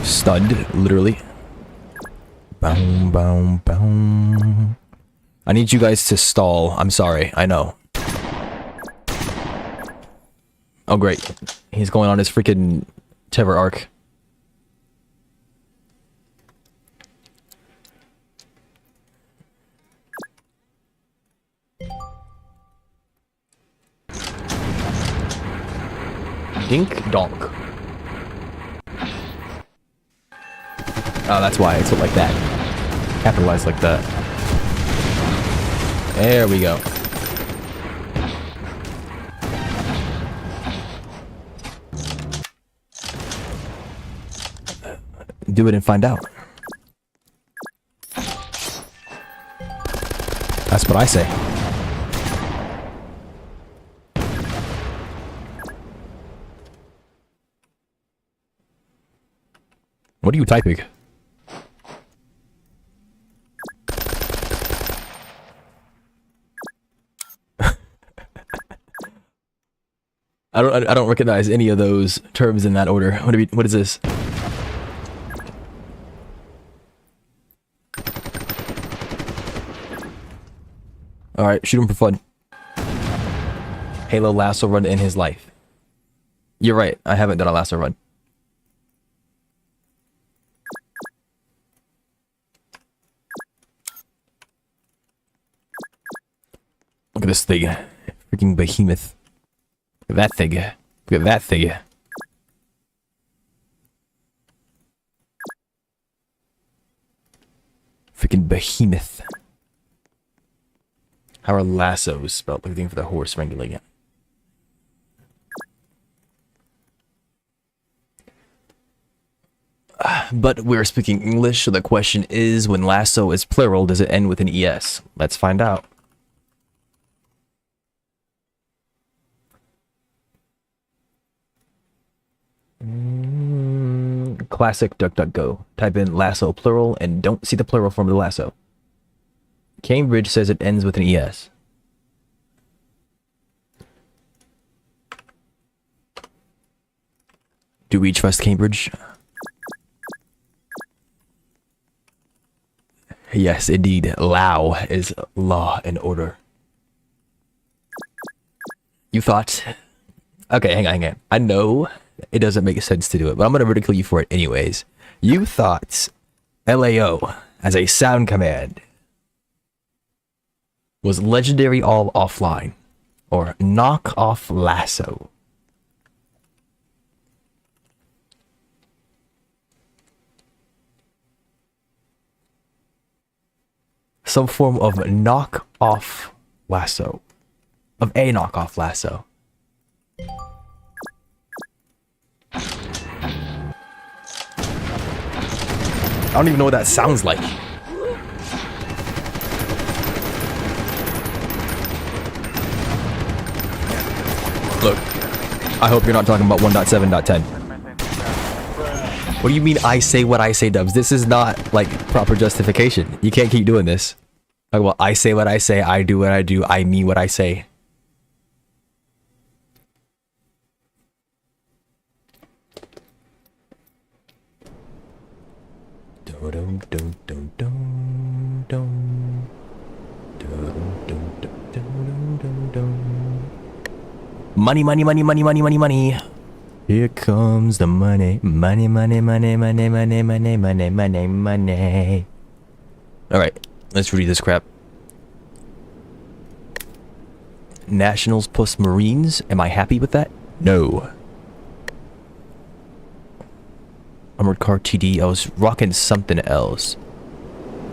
stunned, literally. Boom, boom, boom. I need you guys to stall. I'm sorry. I know. Oh, great. He's going on his freaking Tever arc. Dink Donk. Oh, that's why it's like that. Capitalized like that. There we go. Do it and find out. That's what I say. What are you typing? I don't recognize any of those terms in that order. What is this? All right, shoot him for fun. Halo lasso run in his life. You're right. I haven't done a lasso run. Look at this thing. Freaking behemoth. Look at that thing. Look at that thing. Freaking behemoth. How are lassos spelled? Looking for the horse wrangling it. But we're speaking English, so the question is, when lasso is plural, does it end with an ES? Let's find out. Classic DuckDuckGo. Type in lasso plural and don't see the plural form of the lasso. Cambridge says it ends with an ES. Do we trust Cambridge? Yes, indeed. Lao is law and order. You thought... Okay, hang on. I know it doesn't make sense to do it, but I'm going to ridicule you for it anyways. You thought LAO as a sound command was legendary all offline, or knock off lasso. Some form of knock off lasso. Of a knock off lasso. I don't even know what that sounds like. Look, I hope you're not talking about 1.7.10. What do you mean I say what I say, Dubs? This is not, like, proper justification. You can't keep doing this. Like, well, I say what I say, I do what I do, I mean what I say. Money, money, money, money, money, money, money. Here comes the money. Money, money, money, money, money, money, money, money, money. Alright, let's read this crap. Nationals plus Marines. Am I happy with that? No. Armored car TD. I was rocking something else.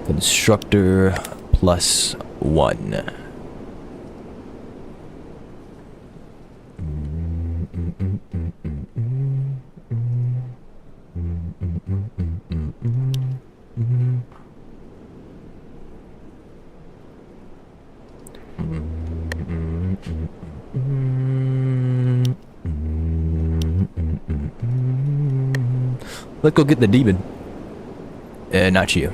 Constructor plus 1. Let's go get the demon. Not you.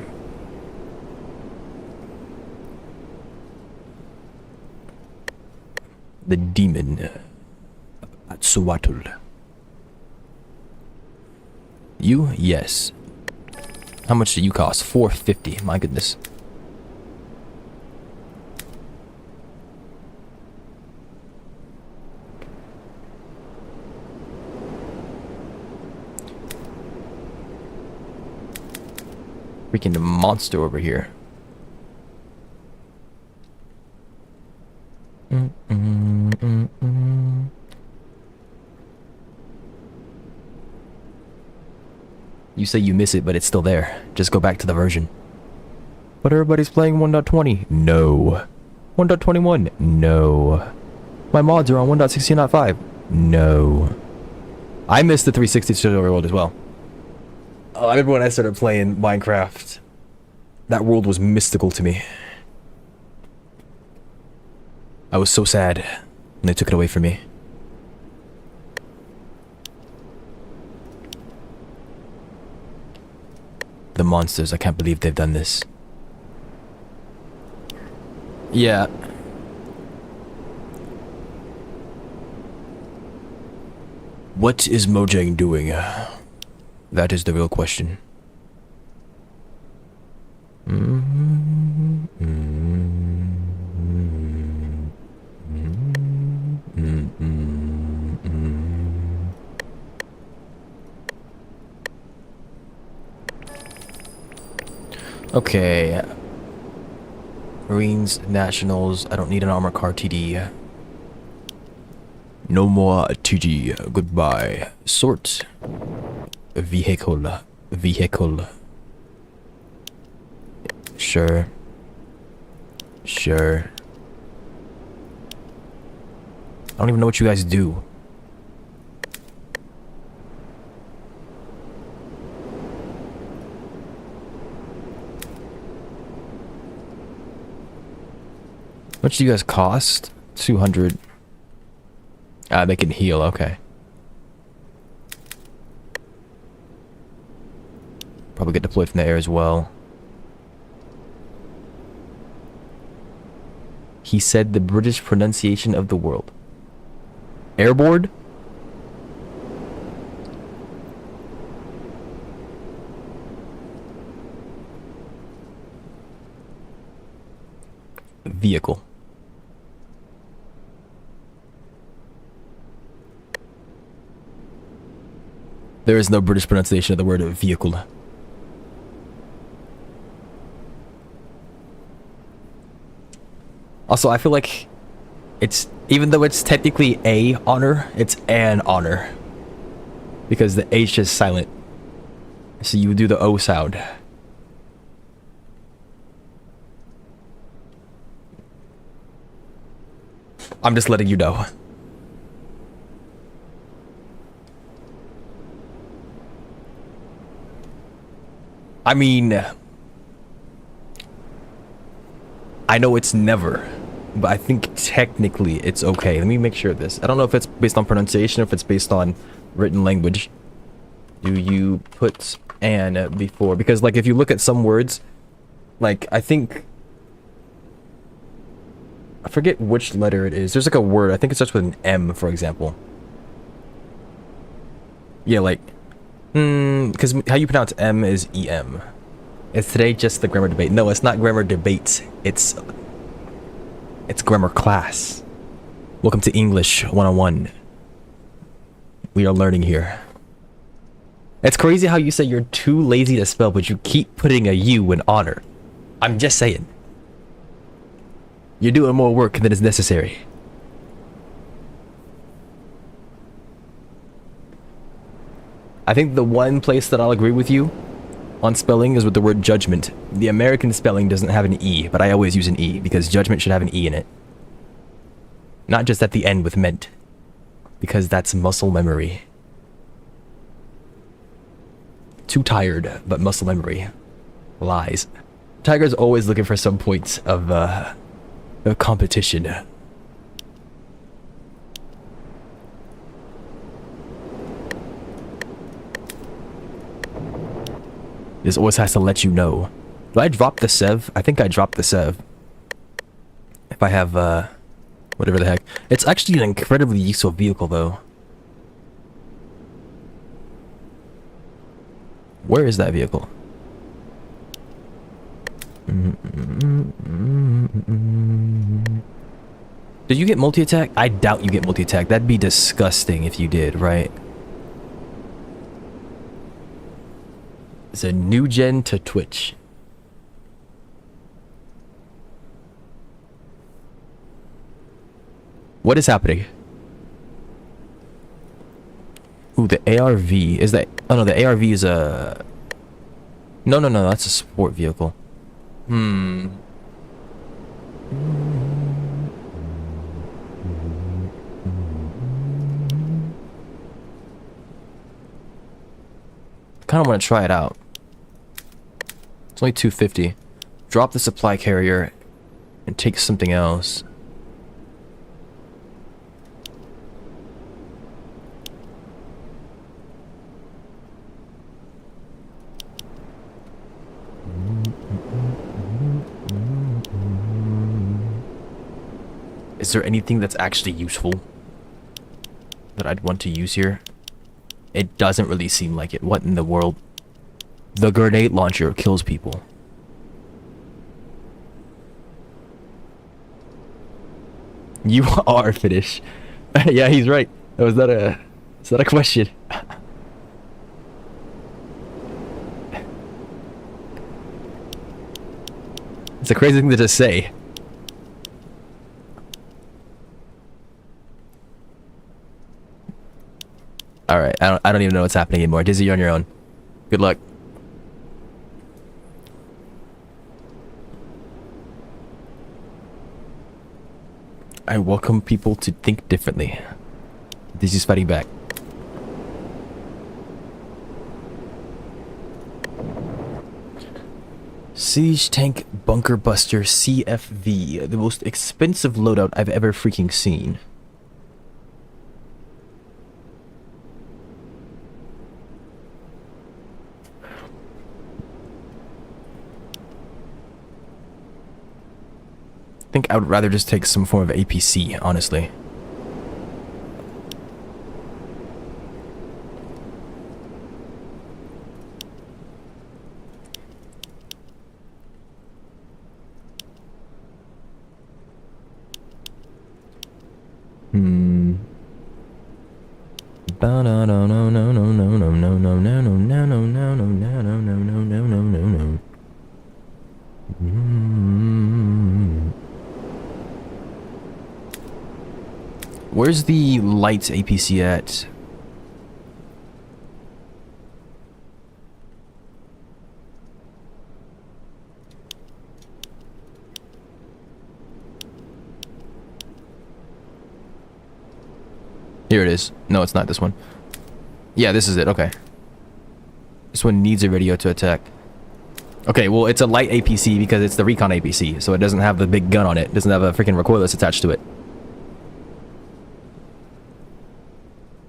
The demon. Atsuatl. You? Yes. How much do you cost? $450. My goodness. Freaking monster over here. You say you miss it, but it's still there. Just go back to the version. But everybody's playing 1.20. No. 1.21. No. My mods are on 1.16.5. No. I missed the 360 tutorial world as well. Oh, I remember when I started playing Minecraft. That world was mystical to me. I was so sad when they took it away from me. The monsters, I can't believe they've done this. Yeah. What is Mojang doing? That is the real question. Okay. Marines, Nationals, I don't need an armor car TD. No more TG, goodbye. Sort. Vehicle. Vehicle. Sure. Sure. I don't even know what you guys do. How much do you guys cost? 200. Ah, they can heal, okay. Probably get deployed from the air as well. He said the British pronunciation of the world. Airboard? Vehicle. There is no British pronunciation of the word vehicle. Also, I feel like it's, even though it's technically a honor, it's an honor. Because the H is silent. So you would do the O sound. I'm just letting you know. I mean, I know it's never, but I think technically it's okay. Let me make sure of this. I don't know if it's based on pronunciation or if it's based on written language. Do you put an before? Because like if you look at some words, like I think, I forget which letter it is. There's like a word, I think it starts with an M, for example. Yeah, like, because how you pronounce M is EM. Is today just the grammar debate? No, it's not grammar debate. It's grammar class. Welcome to English 101. We are learning here. It's crazy how you say you're too lazy to spell, but you keep putting a U in honor. I'm just saying. You're doing more work than is necessary. I think the one place that I'll agree with you on spelling is with the word judgment. The American spelling doesn't have an E, but I always use an E because judgment should have an E in it. Not just at the end with meant, because that's muscle memory. Too tired, but muscle memory. Lies. Tiger's always looking for some points of competition. This always has to let you know. Do I drop the Sev? I think I dropped the Sev. If I have, whatever the heck. It's actually an incredibly useful vehicle, though. Where is that vehicle? Did you get multi-attack? I doubt you get multi-attack. That'd be disgusting if you did, right? It's a new gen to Twitch. What is happening? Ooh, the ARV. Is that... Oh, no, the ARV is a... No, that's a sport vehicle. Hmm. Kind of want to try it out. It's only 250. Drop the supply carrier and take something else. Is there anything that's actually useful that I'd want to use here? It doesn't really seem like it. What in the world? The grenade launcher kills people. You are finished. Yeah, he's right. Is that a question? It's a crazy thing to just say. Alright, I don't even know what's happening anymore. Dizzy, you're on your own. Good luck. I welcome people to think differently. Dizzy's fighting back. Siege Tank Bunker Buster CFV. The most expensive loadout I've ever freaking seen. I think I would rather just take some form of APC, honestly. Where's the light APC at? Here it is. No, it's not this one. Yeah, this is it. Okay. This one needs a radio to attack. Okay, well, it's a light APC because it's the recon APC, so it doesn't have the big gun on it. It doesn't have a freaking recoilless attached to it.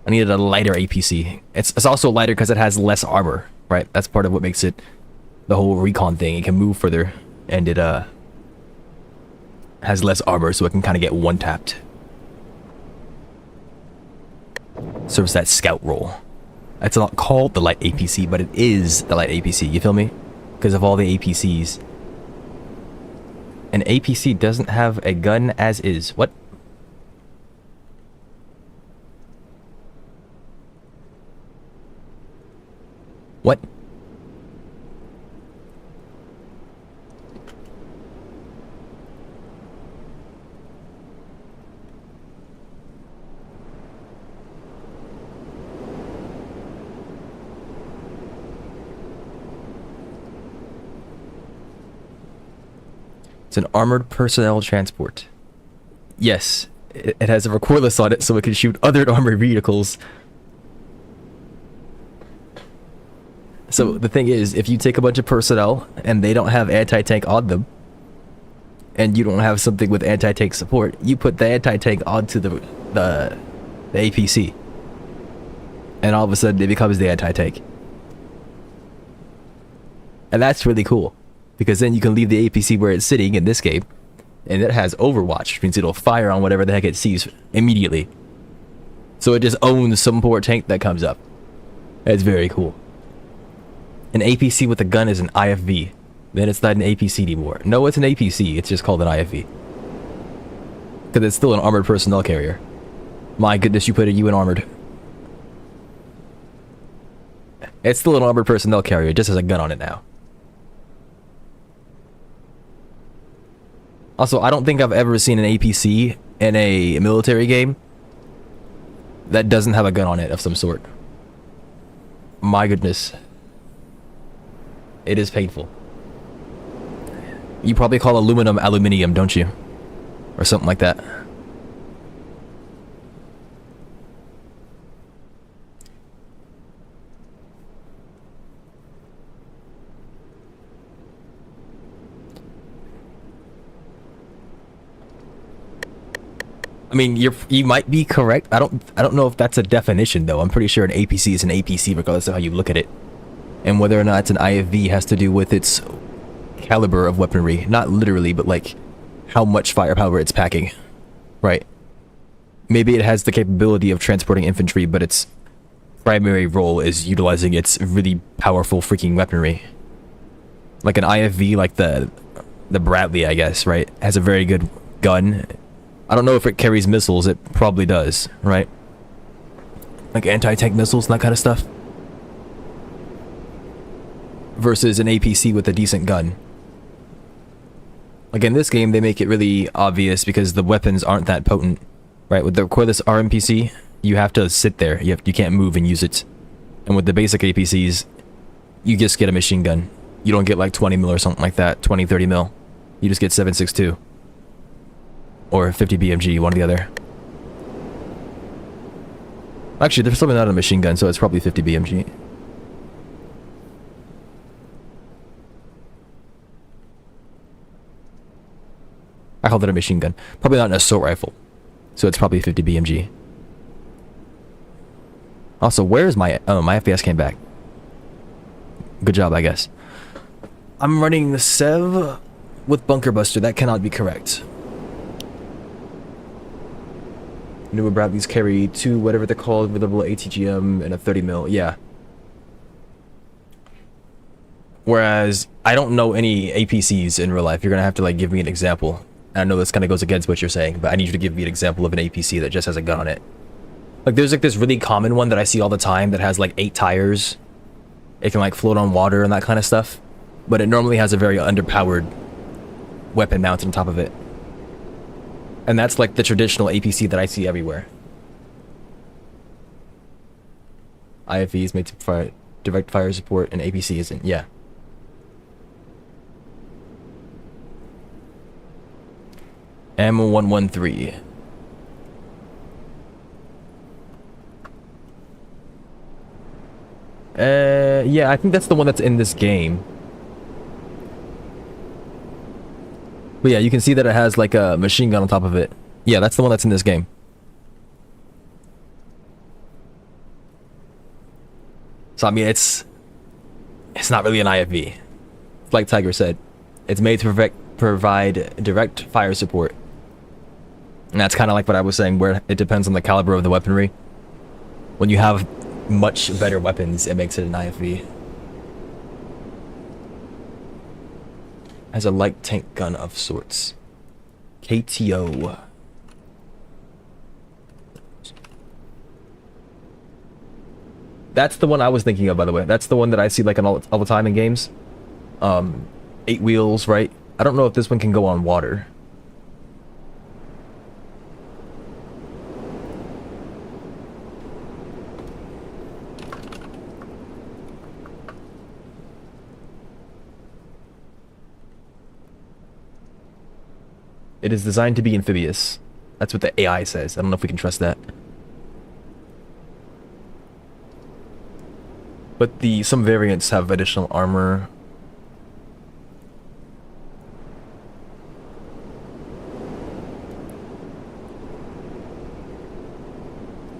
I needed a lighter APC. It's also lighter because it has less armor, right? That's part of what makes it the whole recon thing. It can move further, and it has less armor, so it can kind of get one-tapped. Serves that scout role. It's not called the light APC, but it is the light APC. You feel me? Because of all the APCs. An APC doesn't have a gun as is. What? What? It's an armored personnel transport. Yes, it has a recoilless on it so it can shoot other armored vehicles. So the thing is, if you take a bunch of personnel and they don't have anti-tank on them, and you don't have something with anti-tank support, you put the anti-tank onto the APC, and all of a sudden it becomes the anti-tank. And that's really cool, because then you can leave the APC where it's sitting in this game, and it has Overwatch, which means it'll fire on whatever the heck it sees immediately. So it just owns some poor tank that comes up. That's very cool. An APC with a gun is an IFV. Then it's not an APC anymore. No, it's an APC. It's just called an IFV. Because it's still an armored personnel carrier. My goodness, you put a U in armored. It's still an armored personnel carrier. It just has a gun on it now. Also, I don't think I've ever seen an APC in a military game that doesn't have a gun on it of some sort. My goodness. It is painful. You probably call aluminum aluminium, don't you? Or something like that. I mean, you might be correct. I don't know if that's a definition though. I'm pretty sure an APC is an APC regardless of how you look at it. And whether or not it's an IFV has to do with its caliber of weaponry. Not literally, but like how much firepower it's packing. Right? Maybe it has the capability of transporting infantry, but its primary role is utilizing its really powerful freaking weaponry. Like an IFV, like the Bradley, I guess, right? Has a very good gun. I don't know if it carries missiles. It probably does, right? Like anti-tank missiles and that kind of stuff. Versus an APC with a decent gun. Like in this game, they make it really obvious because the weapons aren't that potent, right? With the recoilless RMPC, you have to sit there. You can't move and use it. And with the basic APCs, you just get a machine gun. You don't get like 20 mil or something like that, 20, 30 mil. You just get 7.62. Or 50 BMG, one or the other. Actually, there's probably not a machine gun, so it's probably 50 BMG. I called it a machine gun. Probably not an assault rifle. So it's probably 50 BMG. Also, where's my... Oh, my FPS came back. Good job, I guess. I'm running the Sev with Bunker Buster. That cannot be correct. Newer Bradleys carry 2, whatever they're called, reliable ATGM and a 30 mil. Yeah. Whereas, I don't know any APCs in real life. You're going to have to like give me an example. I know this kind of goes against what you're saying, but I need you to give me an example of an APC that just has a gun on it. Like, there's like this really common one that I see all the time that has like 8 tires. It can like float on water and that kind of stuff. But it normally has a very underpowered weapon mounted on top of it. And that's like the traditional APC that I see everywhere. IFV is made to provide direct fire support and APC isn't. Yeah. M113. Yeah, I think that's the one that's in this game. But yeah, you can see that it has like a machine gun on top of it. Yeah, that's the one that's in this game. So I mean, it's not really an IFV. Like Tiger said, it's made to provide direct fire support. And that's kind of like what I was saying, where it depends on the caliber of the weaponry. When you have much better weapons, it makes it an IFV. Has a light tank gun of sorts. KTO. That's the one I was thinking of, by the way. That's the one that I see like all the time in games. 8 wheels, right? I don't know if this one can go on water. It is designed to be amphibious. That's what the AI says. I don't know if we can trust that. But some variants have additional armor.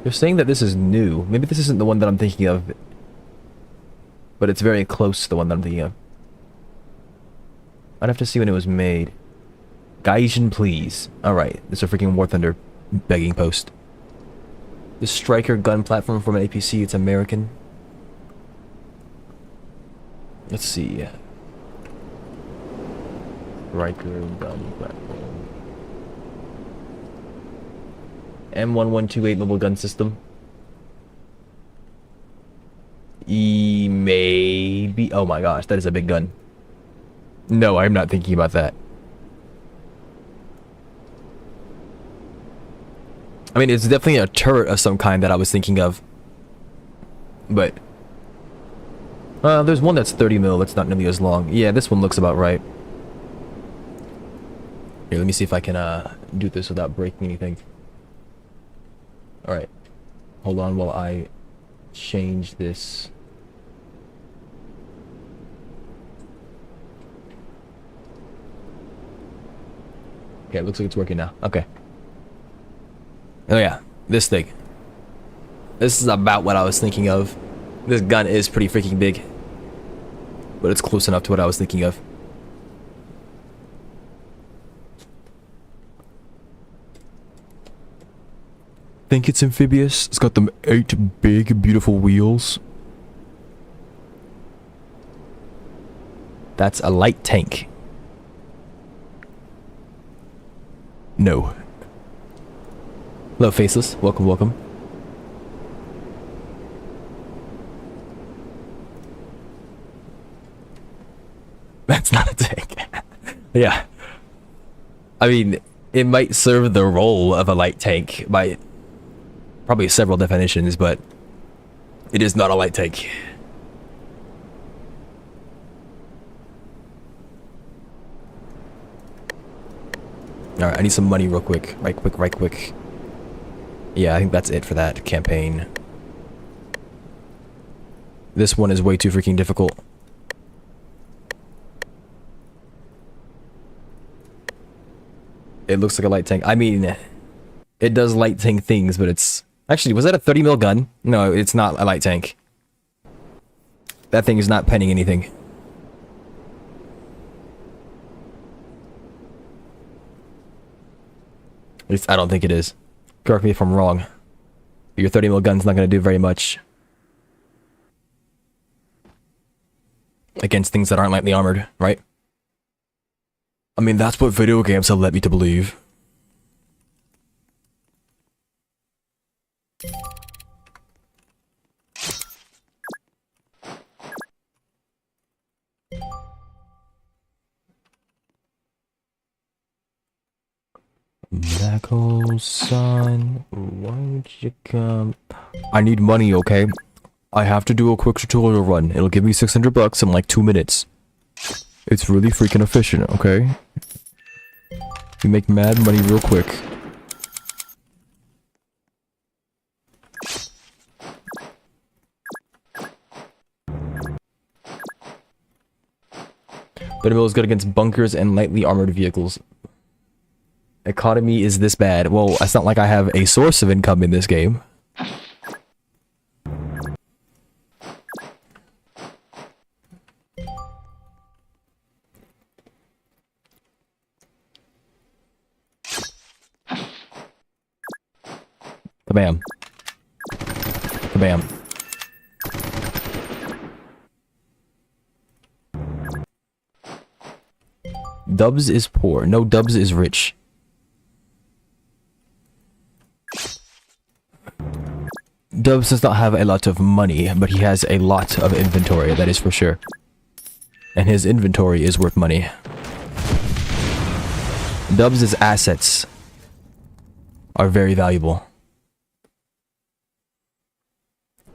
They're saying that this is new. Maybe this isn't the one that I'm thinking of. But it's very close to the one that I'm thinking of. I'd have to see when it was made. Gaijin, please. Alright, this is a freaking War Thunder begging post. The Striker gun platform from an APC, it's American. Let's see. Striker gun platform. M1128 mobile gun system. Maybe. Oh my gosh, that is a big gun. No, I'm not thinking about that. I mean, it's definitely a turret of some kind that I was thinking of. But There's one that's 30 mil. That's not nearly as long. Yeah, this one looks about right. Here, let me see if I can do this without breaking anything. All right, hold on while I change this. Okay, it looks like it's working now. Okay. Oh yeah, this thing. This is about what I was thinking of. This gun is pretty freaking big, but it's close enough to what I was thinking of. Think it's amphibious. It's got them 8 big, beautiful wheels. That's a light tank. No. Hello, Faceless. Welcome, welcome. That's not a tank. Yeah. I mean, it might serve the role of a light tank by probably several definitions, but it is not a light tank. Alright, I need some money real quick. Right quick, right quick. Yeah, I think that's it for that campaign. This one is way too freaking difficult. It looks like a light tank. I mean, it does light tank things, but it's... Actually, was that a 30 mil gun? No, it's not a light tank. That thing is not penning anything. At least I don't think it is. Correct me if I'm wrong. Your 30 mil gun's not going to do very much against things that aren't lightly armored, right? I mean, that's what video games have led me to believe. Black hole sun, won't you come? I need money, okay? I have to do a quick tutorial run. It'll give me $600 in like 2 minutes. It's really freaking efficient, okay? You make mad money real quick. But is good against bunkers and lightly armored vehicles. Economy is this bad. Well, it's not like I have a source of income in this game. Kabam. Kabam. Dubs is poor. No, Dubs is rich. Dubs does not have a lot of money, but he has a lot of inventory, that is for sure. And his inventory is worth money. Dubs' assets are very valuable.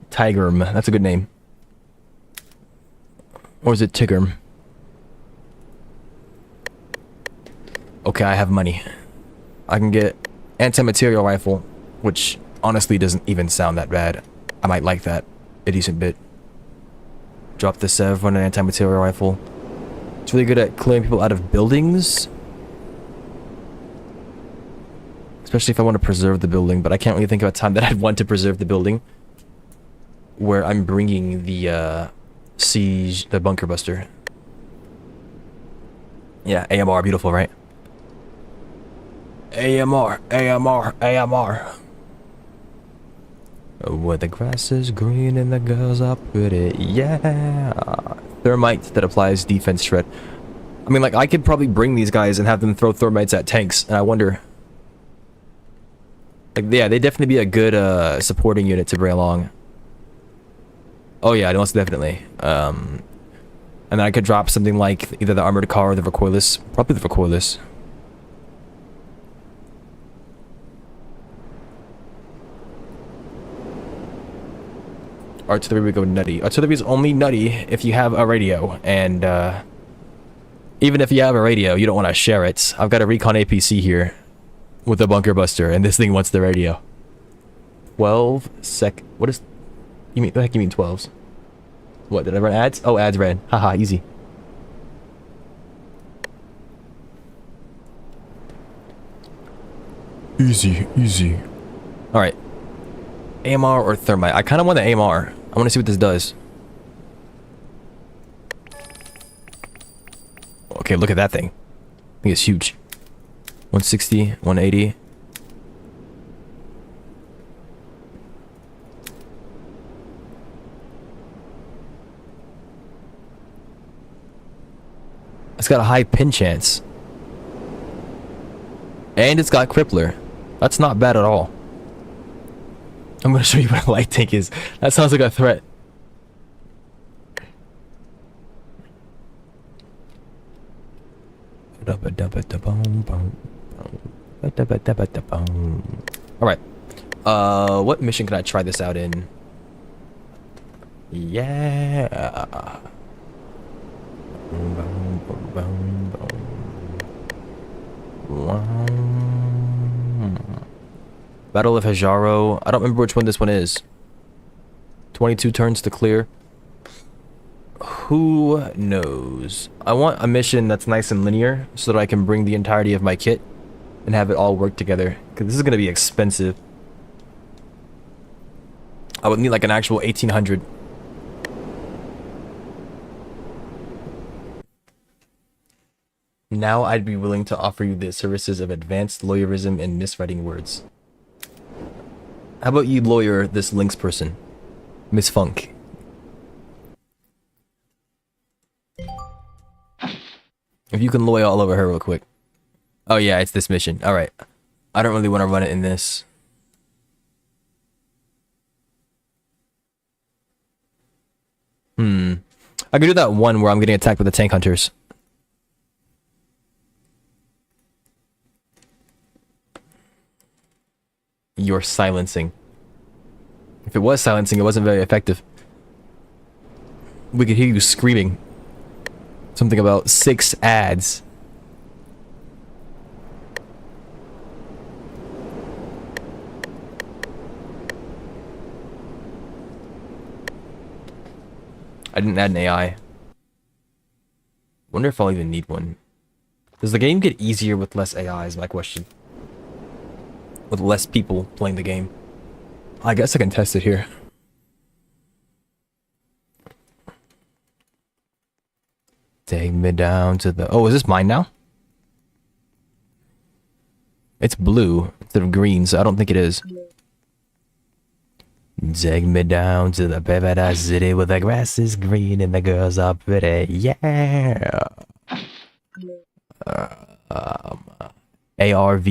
Tigerm, that's a good name. Or is it Tiggerm? Okay, I have money. I can get anti-material rifle, which honestly doesn't even sound that bad. I might like that a decent bit. Drop the Sev on an anti-material rifle. It's really good at clearing people out of buildings. Especially if I want to preserve the building, but I can't really think of a time that I'd want to preserve the building where I'm bringing the siege, the bunker buster. Yeah, AMR, beautiful, right? AMR, AMR, AMR. Where the grass is green and the girls are pretty, yeah. Thermite that applies defense shred. I mean, like, I could probably bring these guys and have them throw thermites at tanks, and I wonder... Like, yeah, they'd definitely be a good supporting unit to bring along. Oh yeah, most definitely. And then I could drop something like either the armored car or the recoilless. Probably the recoilless. artillery would go nutty. Artillery is only nutty if you have a radio, and even if you have a radio, you don't want to share it. I've got a recon APC here with a bunker buster, and this thing wants the radio. 12 sec. What is? You mean? What the heck you mean 12s? What, did I run ads? Oh, ads ran. Haha, easy. Easy, easy. Alright. AMR or thermite? I kind of want the AMR. I want to see what this does. Okay, look at that thing. I think it's huge. 160, 180. It's got a high pin chance. And it's got crippler. That's not bad at all. I'm gonna show you what a light tank is. That sounds like a threat. Alright. What mission can I try this out in? Yeah. Battle of Hajaro. I don't remember which one this one is. 22 turns to clear. Who knows? I want a mission that's nice and linear so that I can bring the entirety of my kit and have it all work together. Because this is going to be expensive. I would need like an actual 1800. Now I'd be willing to offer you the services of advanced lawyerism and miswriting words. How about you lawyer this Lynx person? Miss Funk. If you can lawyer all over her real quick. Oh yeah, it's this mission. Alright. I don't really want to run it in this. I could do that one where I'm getting attacked with the tank hunters. You're silencing. If it was silencing, it wasn't very effective. We could hear you screaming. Something about 6 ads. I didn't add an AI. Wonder if I'll even need one. Does the game get easier with less AI is my question. With less people playing the game. I guess I can test it here. Take me down to the... Oh, is this mine now? It's blue instead of green, so I don't think it is. Take me down to the paradise city where the grass is green and the girls are pretty. Yeah. ARV.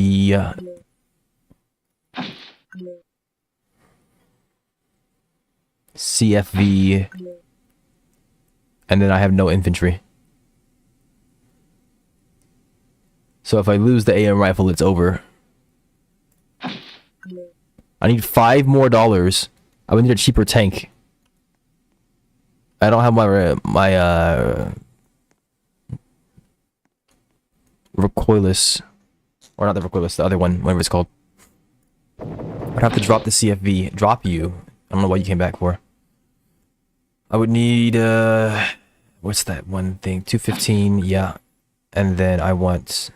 CFV. And then I have no infantry. So if I lose the AM rifle, it's over. I need $5 more. I would need a cheaper tank. I don't have my recoilless, or not the recoilless, the other one, whatever it's called. I'd have to drop the CFV. Drop you. I don't know what you came back for. I would need what's that one thing? 215, yeah. And then I want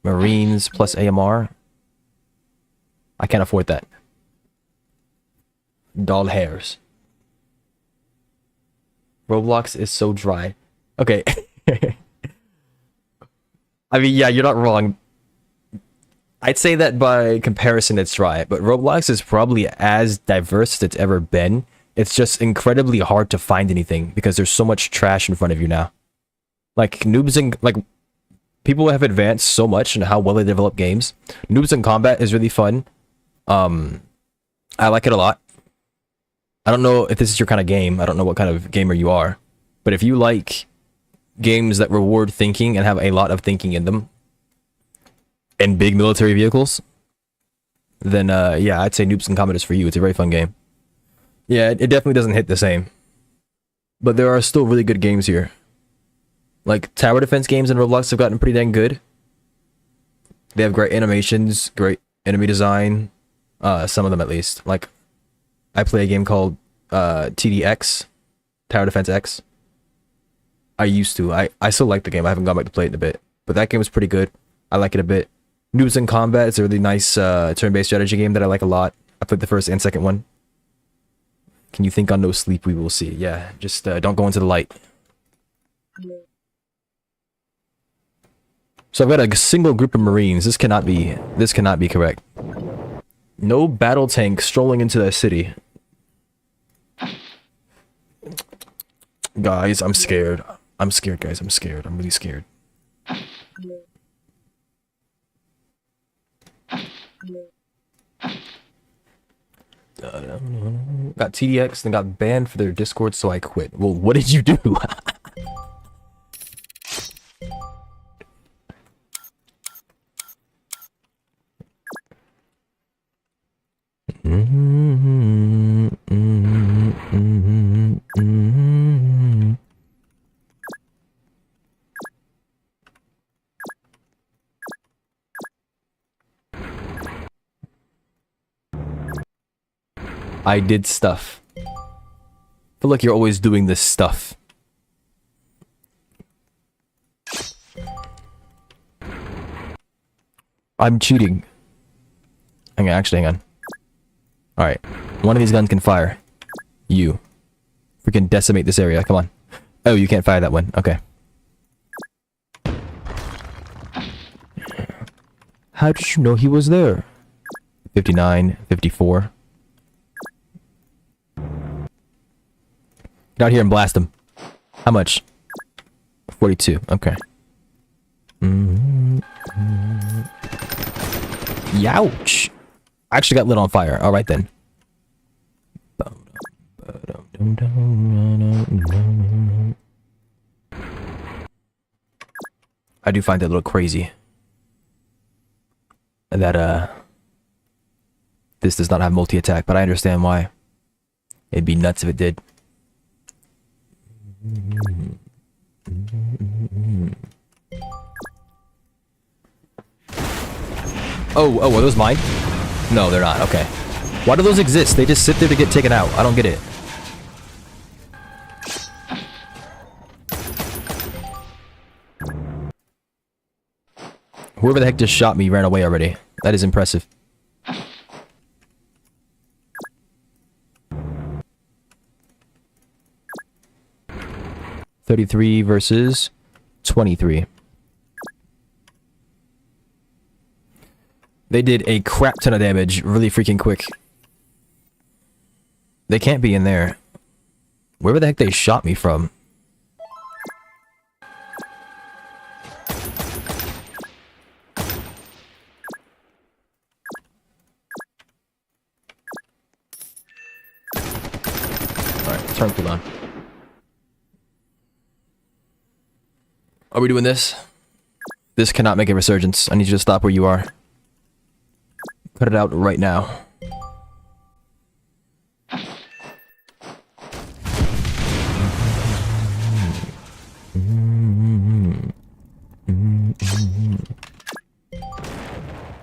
Marines plus AMR. I can't afford that. Doll hairs. Roblox is so dry. Okay. I mean, yeah, you're not wrong. I'd say that by comparison it's dry, but Roblox is probably as diverse as it's ever been. It's just incredibly hard to find anything because there's so much trash in front of you now. Like noobs and like people have advanced so much in how well they develop games. Noobs in Combat is really fun. I like it a lot. I don't know if this is your kind of game. I don't know what kind of gamer you are. But if you like games that reward thinking and have a lot of thinking in them, and big military vehicles, then yeah, I'd say Noobs in Combat is for you. It's a very fun game. Yeah, it definitely doesn't hit the same. But there are still really good games here. Like, tower defense games in Roblox have gotten pretty dang good. They have great animations, great enemy design. Some of them at least. Like, I play a game called TDX, Tower Defense X. I used to. I still like the game. I haven't gone back to play it in a bit. But that game was pretty good. I like it a bit. Noobs in Combat is a really nice turn-based strategy game that I like a lot. I played the first and second one. Can you think on no sleep? We will see. Yeah, just don't go into the light. So I've got a single group of Marines. This cannot be correct. No battle tank strolling into the city. Guys, I'm scared. I'm scared, guys. I'm scared. I'm really scared. Got TDX, then got banned for their Discord, so I quit. Well, what did you do? I did stuff. Feel like you're always doing this stuff. I'm cheating. Hang on. Alright. One of these guns can fire. You. Freaking decimate this area. Come on. Oh, you can't fire that one. Okay. How did you know he was there? 59, 54. Get out here and blast him. How much? 42. Okay. Youch! I actually got lit on fire. Alright then. I do find that a little crazy. That, this does not have multi-attack, but I understand why. It'd be nuts if it did. Oh, are those mine? No, they're not. Okay. Why do those exist? They just sit there to get taken out. I don't get it. Whoever the heck just shot me ran away already. That is impressive. $33 versus 23. They did a crap ton of damage really freaking quick. They can't be in there. Wherever the heck they shot me from. Alright, turn cooldown. Are we doing this? This cannot make a resurgence. I need you to stop where you are. Cut it out right now.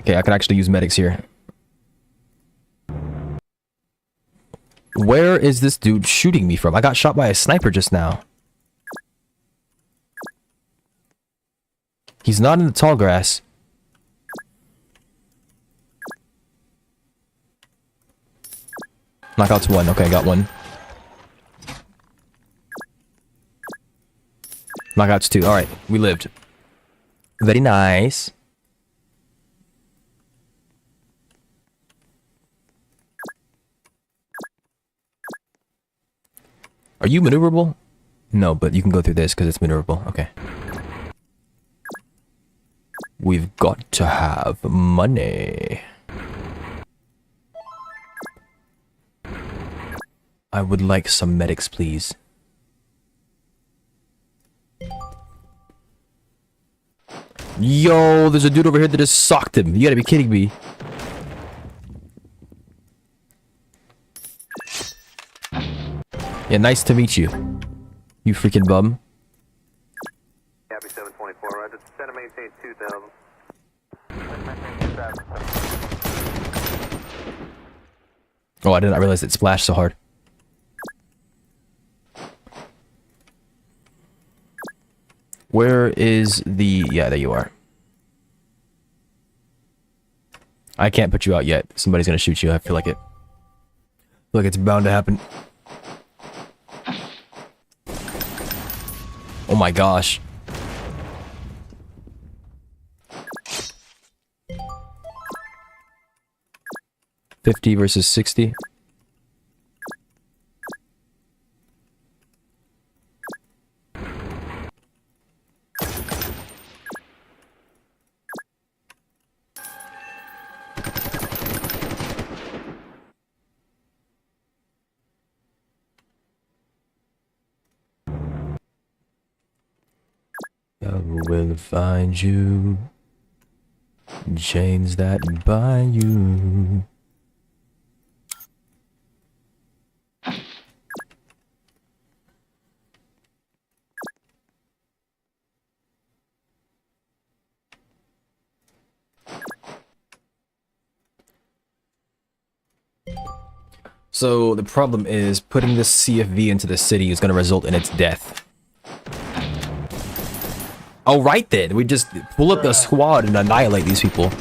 Okay, I could actually use medics here. Where is this dude shooting me from? I got shot by a sniper just now. He's not in the tall grass. Knockout's one. Okay, got one. Knockout's two. Alright, we lived. Very nice. Are you maneuverable? No, but you can go through this because it's maneuverable. Okay. We've got to have money. I would like some medics, please. Yo, there's a dude over here that just socked him. You gotta be kidding me. Yeah, nice to meet you. You freaking bum. Copy 724, roger. Descend and maintain 2000. Oh, I did not realize it splashed so hard. Where is the... Yeah, there you are. I can't put you out yet. Somebody's gonna shoot you. I feel like it. I feel like it's bound to happen. Oh my gosh. $50 versus $60. I will find you. Chains that bind you. So the problem is putting this CFV into the city is going to result in its death. Oh, right then. We just pull up the squad and annihilate these people.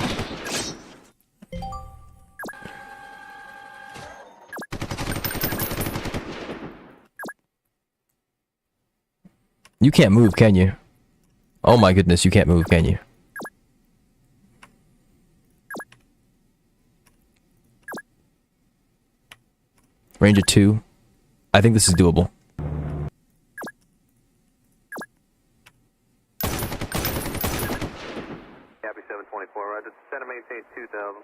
You can't move, can you? Oh my goodness, you can't move, can you? Range of 2. I think this is doable. Copy 724, roger. Descend and maintain 2000.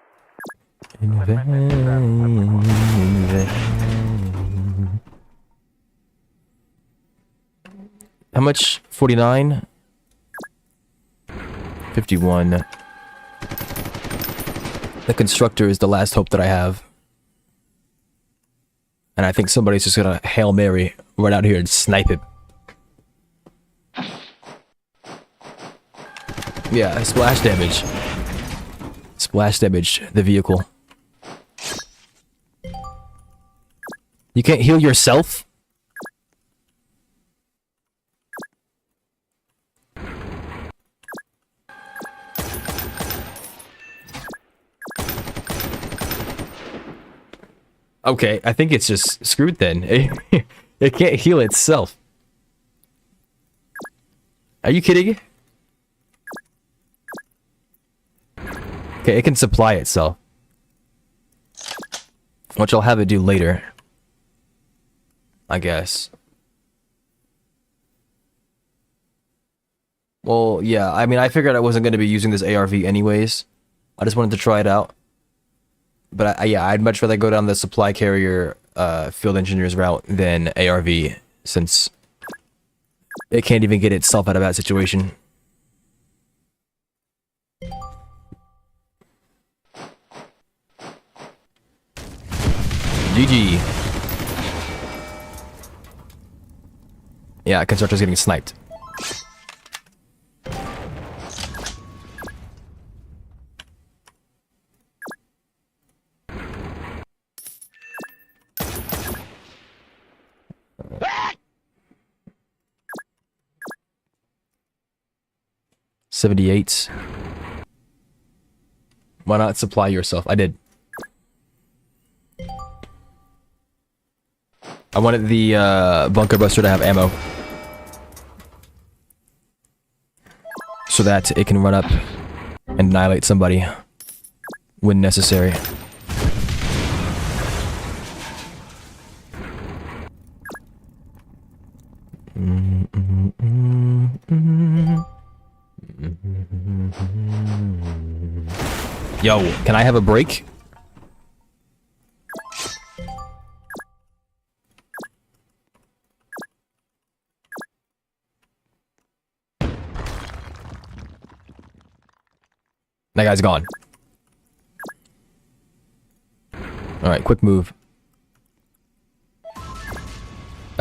How much? 49? 51. The constructor is the last hope that I have. And I think somebody's just gonna Hail Mary right out here and snipe it. Yeah, splash damage. Splash damage the vehicle. You can't heal yourself? Okay, I think it's just screwed then. It can't heal itself. Are you kidding? Okay, it can supply itself. Which I'll have it do later. I guess. Well, yeah, I mean, I figured I wasn't going to be using this ARV anyways. I just wanted to try it out. But yeah, I'd much rather go down the supply carrier field engineers route than ARV, since it can't even get itself out of that situation. GG. Yeah, constructor's getting sniped. $78. Why not supply yourself? I did. I wanted the bunker buster to have ammo. So that it can run up and annihilate somebody when necessary. Yo, can I have a break? That guy's gone. Alright, quick move.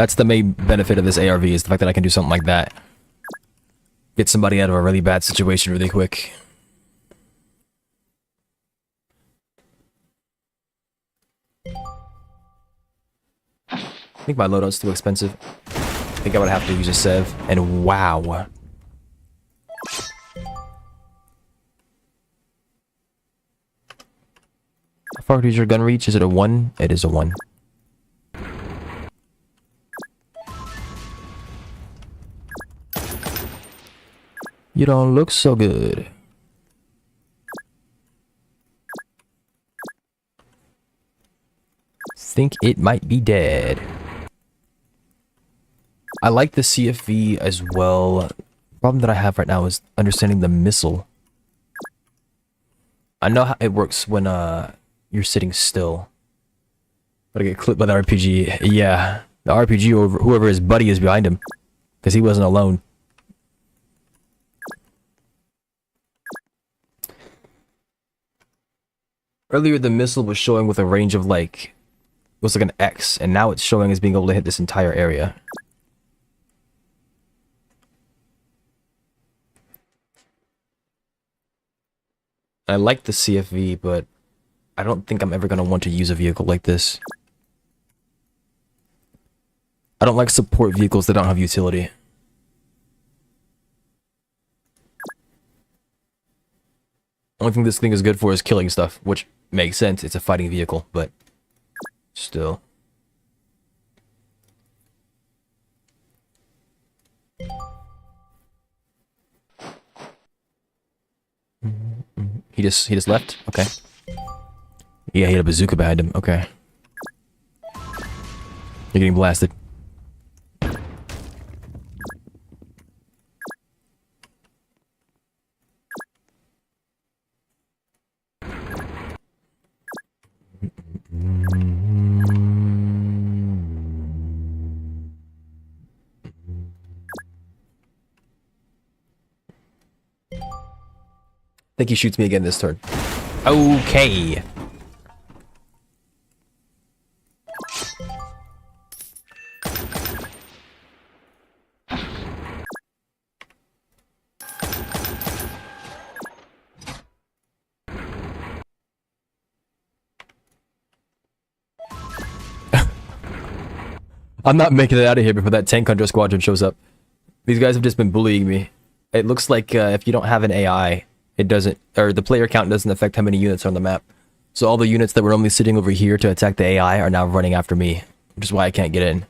That's the main benefit of this ARV, is the fact that I can do something like that. Get somebody out of a really bad situation really quick. I think my loadout's too expensive. I think I would have to use a Sev, and wow. How far does your gun reach? Is it a 1? It is a 1. You don't look so good. Think it might be dead. I like the CFV as well. The problem that I have right now is understanding the missile. I know how it works when you're sitting still. But I get clipped by the RPG. Yeah, the RPG or whoever his buddy is behind him, because he wasn't alone. Earlier the missile was showing with a range of like, it was like an X, and now it's showing as being able to hit this entire area. I like the CFV, but I don't think I'm ever going to want to use a vehicle like this. I don't like support vehicles that don't have utility. Only thing this thing is good for is killing stuff, which makes sense. It's a fighting vehicle, but still. He just left? Okay. Yeah, he had a bazooka behind him. Okay. You're getting blasted. I think he shoots me again this turn. Okay. I'm not making it out of here before that tank hunter squadron shows up. These guys have just been bullying me. It looks like if you don't have an AI, it doesn't, or the player count doesn't affect how many units are on the map. So all the units that were only sitting over here to attack the AI are now running after me, which is why I can't get in.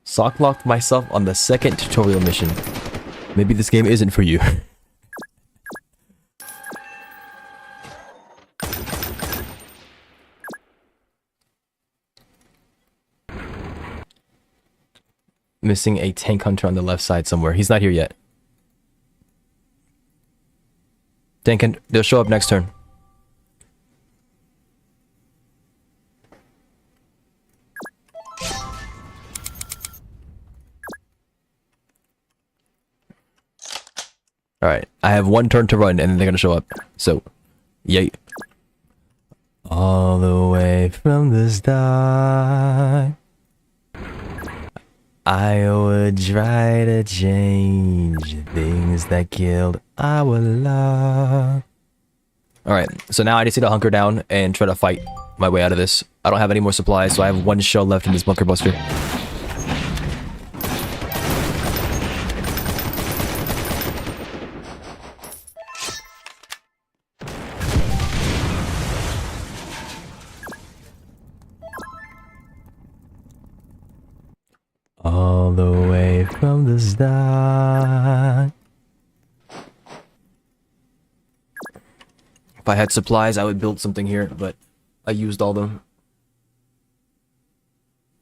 Sock locked myself on the second tutorial mission. Maybe this game isn't for you. Missing a tank hunter on the left side somewhere. He's not here yet. Tank hunter, they'll show up next turn. Alright, I have one turn to run and then they're gonna show up. So, yay. All the way from the start, I would try to change things that killed our love. Alright, so now I just need to hunker down and try to fight my way out of this. I don't have any more supplies, so I have one shell left in this bunker buster. All the way from the start. If I had supplies, I would build something here, but I used all of them.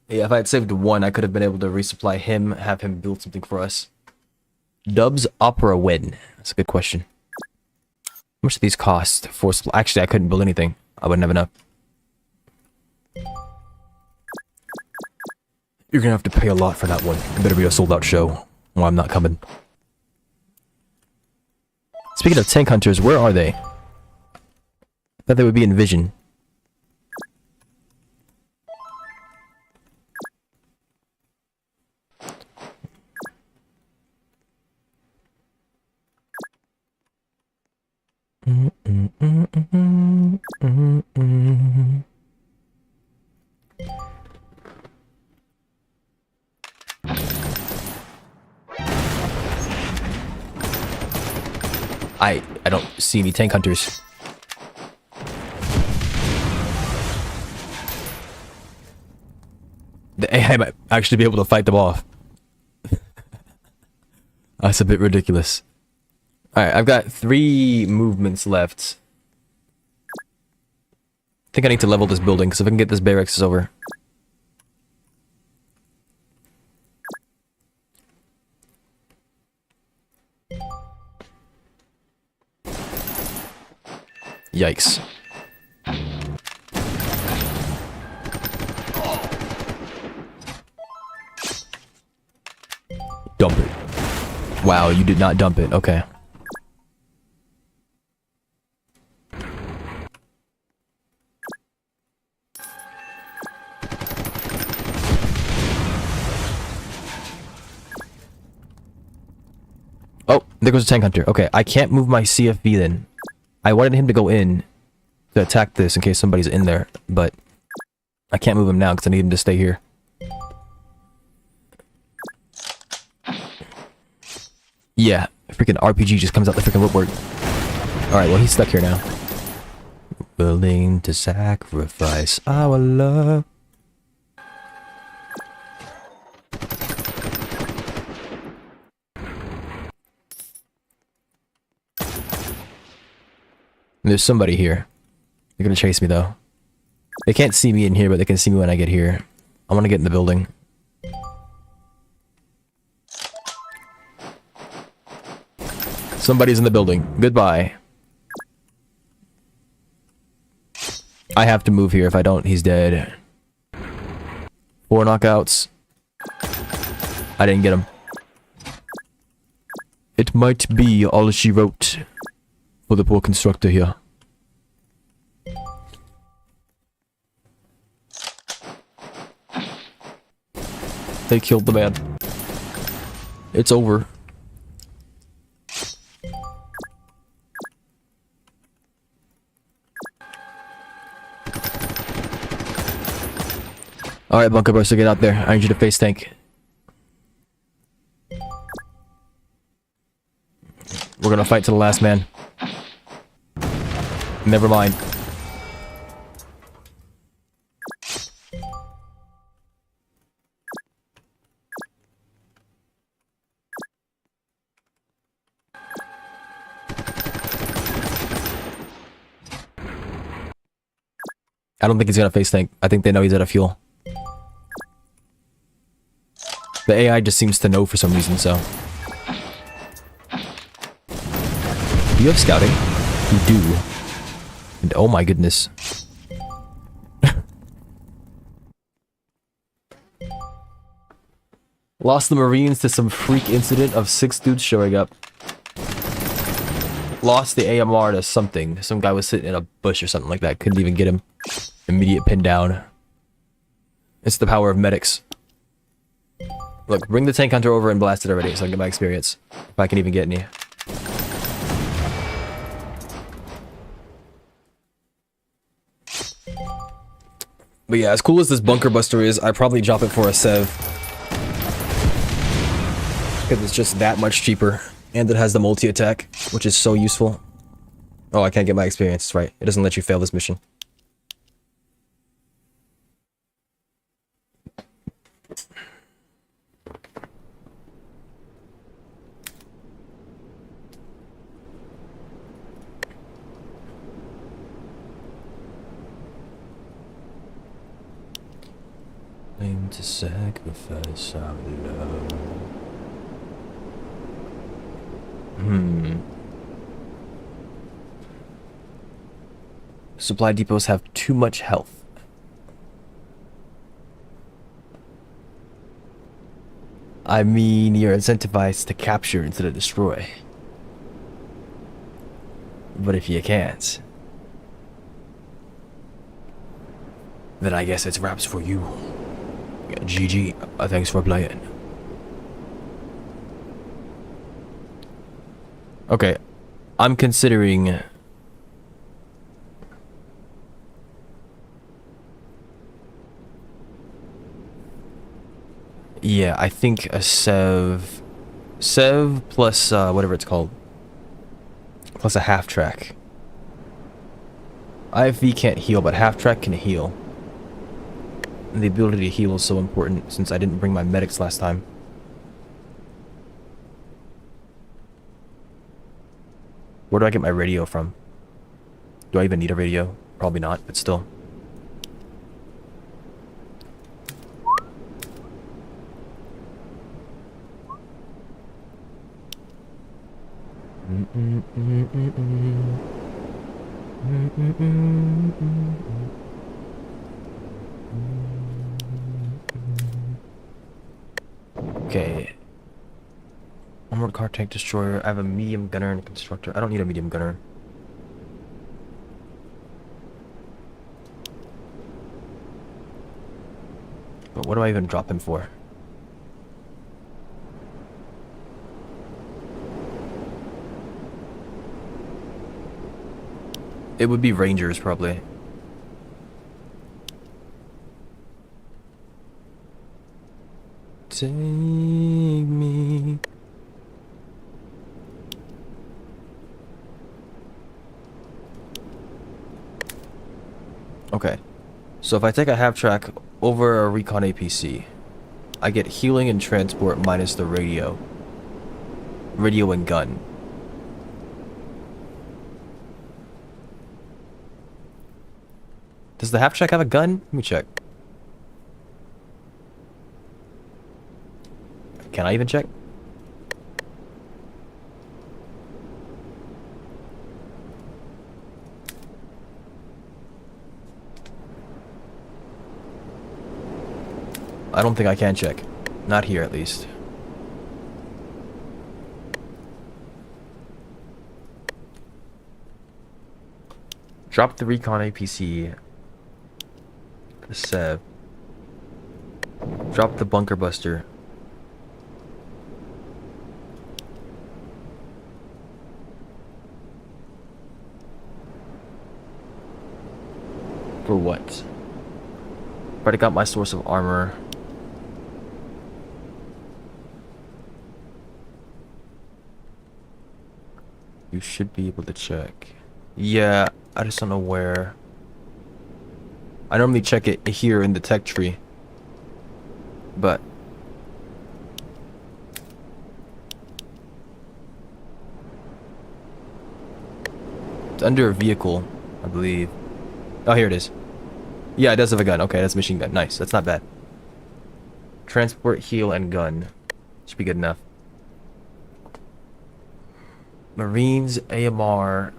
Yeah, if I had saved one, I could have been able to resupply him, have him build something for us. Dubs Opera win? That's a good question. How much do these cost for supply? Actually, I couldn't build anything. I wouldn't have enough. You're gonna have to pay a lot for that one. It better be a sold out show, or I'm not coming. Speaking of tank hunters, where are they? I thought they would be in vision. I don't see any tank hunters. The AI might actually be able to fight them off. That's a bit ridiculous. Alright, I've got 3 movements left. I think I need to level this building, because if I can get this barracks over. Yikes. Dump it. Wow, you did not dump it. Okay. Oh, there goes a tank hunter. Okay, I can't move my CFV then. I wanted him to go in to attack this in case somebody's in there, but I can't move him now because I need him to stay here. Yeah, freaking RPG just comes out the freaking woodwork. Alright, well he's stuck here now. Willing to sacrifice our love. There's somebody here. They're gonna chase me though. They can't see me in here, but they can see me when I get here. I want to get in the building. Somebody's in the building. Goodbye. I have to move here. If I don't, he's dead. 4 knockouts. I didn't get him. It might be all she wrote for the poor constructor here. They killed the man. It's over. Alright, Bunker Buster, get out there. I need you to face tank. We're gonna fight to the last man. Never mind. I don't think he's gonna face tank. I think they know he's out of fuel. The AI just seems to know for some reason, so. Do you have scouting? You do. And oh my goodness. Lost the Marines to some freak incident of 6 dudes showing up. Lost the AMR to something. Some guy was sitting in a bush or something like that. Couldn't even get him. Immediate pin down. It's the power of medics. Look, bring the tank hunter over and blast it already so I can get my experience. If I can even get any. But yeah, as cool as this bunker buster is, I'd probably drop it for a Sev. Because it's just that much cheaper. And it has the multi-attack, which is so useful. Oh, I can't get my experience, that's right. It doesn't let you fail this mission. Aim to sacrifice our love. Supply depots have too much health. I mean, you're incentivized to capture instead of destroy. But if you can't, then I guess it's wraps for you. GG. Thanks for playing. Okay, I'm considering. Yeah, I think a Sev plus whatever it's called, plus a half track. IFV can't heal, but half track can heal. And the ability to heal is so important since I didn't bring my medics last time. Where do I get my radio from? Do I even need a radio? Probably not, but still. Okay. Armored car tank destroyer. I have a medium gunner and a constructor. I don't need a medium gunner. But what do I even drop him for? It would be Rangers, probably. Take me. Okay. So if I take a half track over a recon APC, I get healing and transport minus the radio. Radio and gun. Does the half track have a gun? Let me check. Can I even check? I don't think I can check. Not here, at least. Drop the recon APC. The Sev. Drop the bunker buster. For what? Already got my source of armor. You should be able to check. Yeah, I just don't know where. I normally check it here in the tech tree. But it's under a vehicle, I believe. Oh, here it is. Yeah, it does have a gun. Okay, that's a machine gun. Nice. That's not bad. Transport, heal, and gun. Should be good enough. Marines, AMR,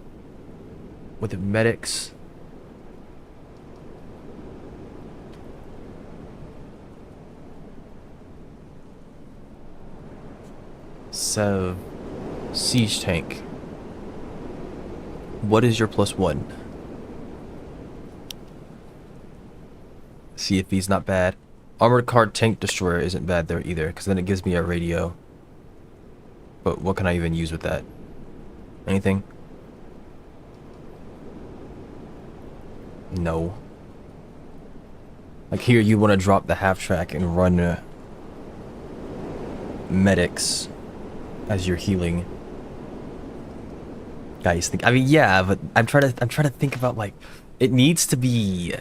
with medics. So, siege tank. What is your +1? See if he's not bad. Armored car tank destroyer isn't bad there either, because then it gives me a radio. But what can I even use with that? Anything? No. Like here, you want to drop the half track and run medics as you're healing. Guys, think. I mean, yeah, but I'm trying to think about, like, it needs to be.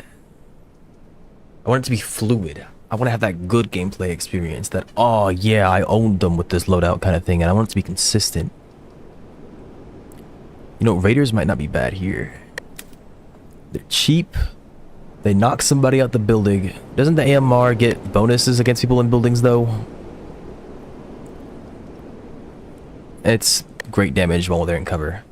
I want it to be fluid. I want to have that good gameplay experience. That, oh yeah, I owned them with this loadout kind of thing, and I want it to be consistent. You know, Raiders might not be bad here. They're cheap. They knock somebody out the building. Doesn't the AMR get bonuses against people in buildings, though? It's great damage while they're in cover.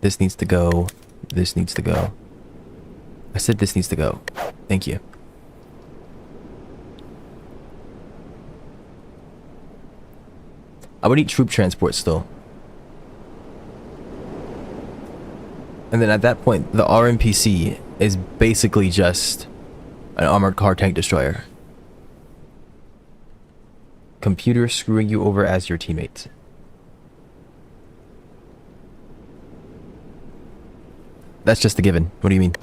This needs to go. This needs to go. I said this needs to go. Thank you. I would need troop transport still. And then at that point, the RMPC is basically just an armored car tank destroyer. Computer screwing you over as your teammate. That's just a given. What do you mean?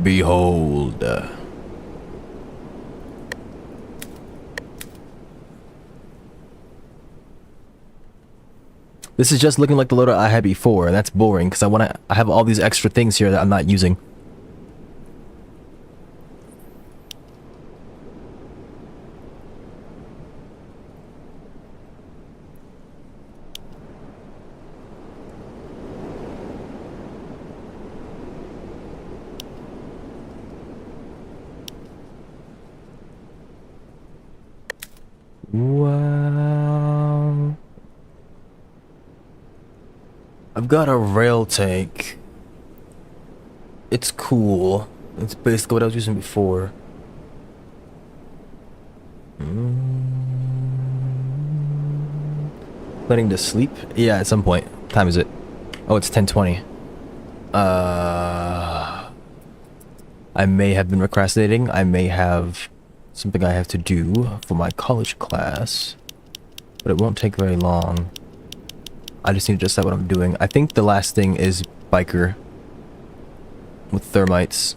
Behold. This is just looking like the loadout I had before, and that's boring because I have all these extra things here that I'm not using. Wow. I've got a rail tank. It's cool. It's basically what I was using before. Planning to sleep? Yeah, at some point. What time is it? Oh, it's 10:20. I may have been procrastinating. I may have something I have to do for my college class, but it won't take very long. I just need to decide what I'm doing. I think the last thing is biker with thermites.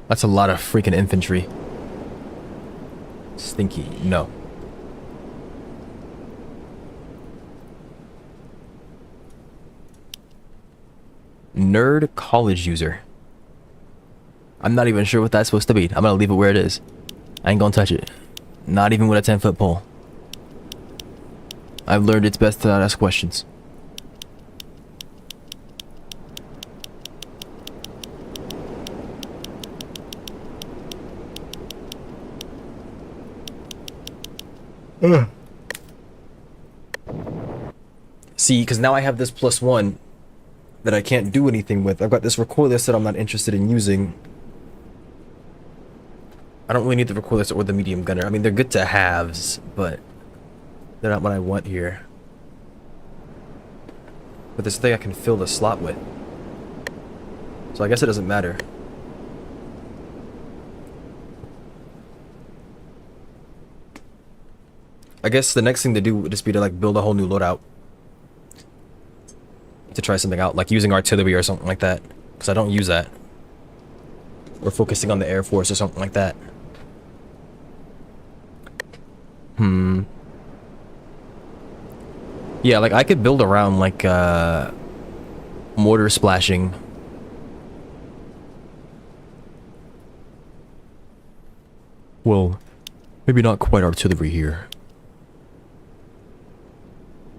That's a lot of freaking infantry. Stinky. No. Nerd college user. I'm not even sure what that's supposed to be. I'm gonna leave it where it is. I ain't gonna touch it. Not even with a 10-foot pole. I've learned it's best to not ask questions. See, because now I have this +1 that I can't do anything with. I've got this recoilless that I'm not interested in using. I don't really need the recoilless or the medium gunner. I mean, they're good to haves, but they're not what I want here. But this thing I can fill the slot with. So I guess it doesn't matter. I guess the next thing to do would just be to like build a whole new loadout. To try something out, like using artillery or something like that. Because I don't use that. Or focusing on the Air Force or something like that. Yeah, like I could build around like mortar splashing. Well, maybe not quite artillery here.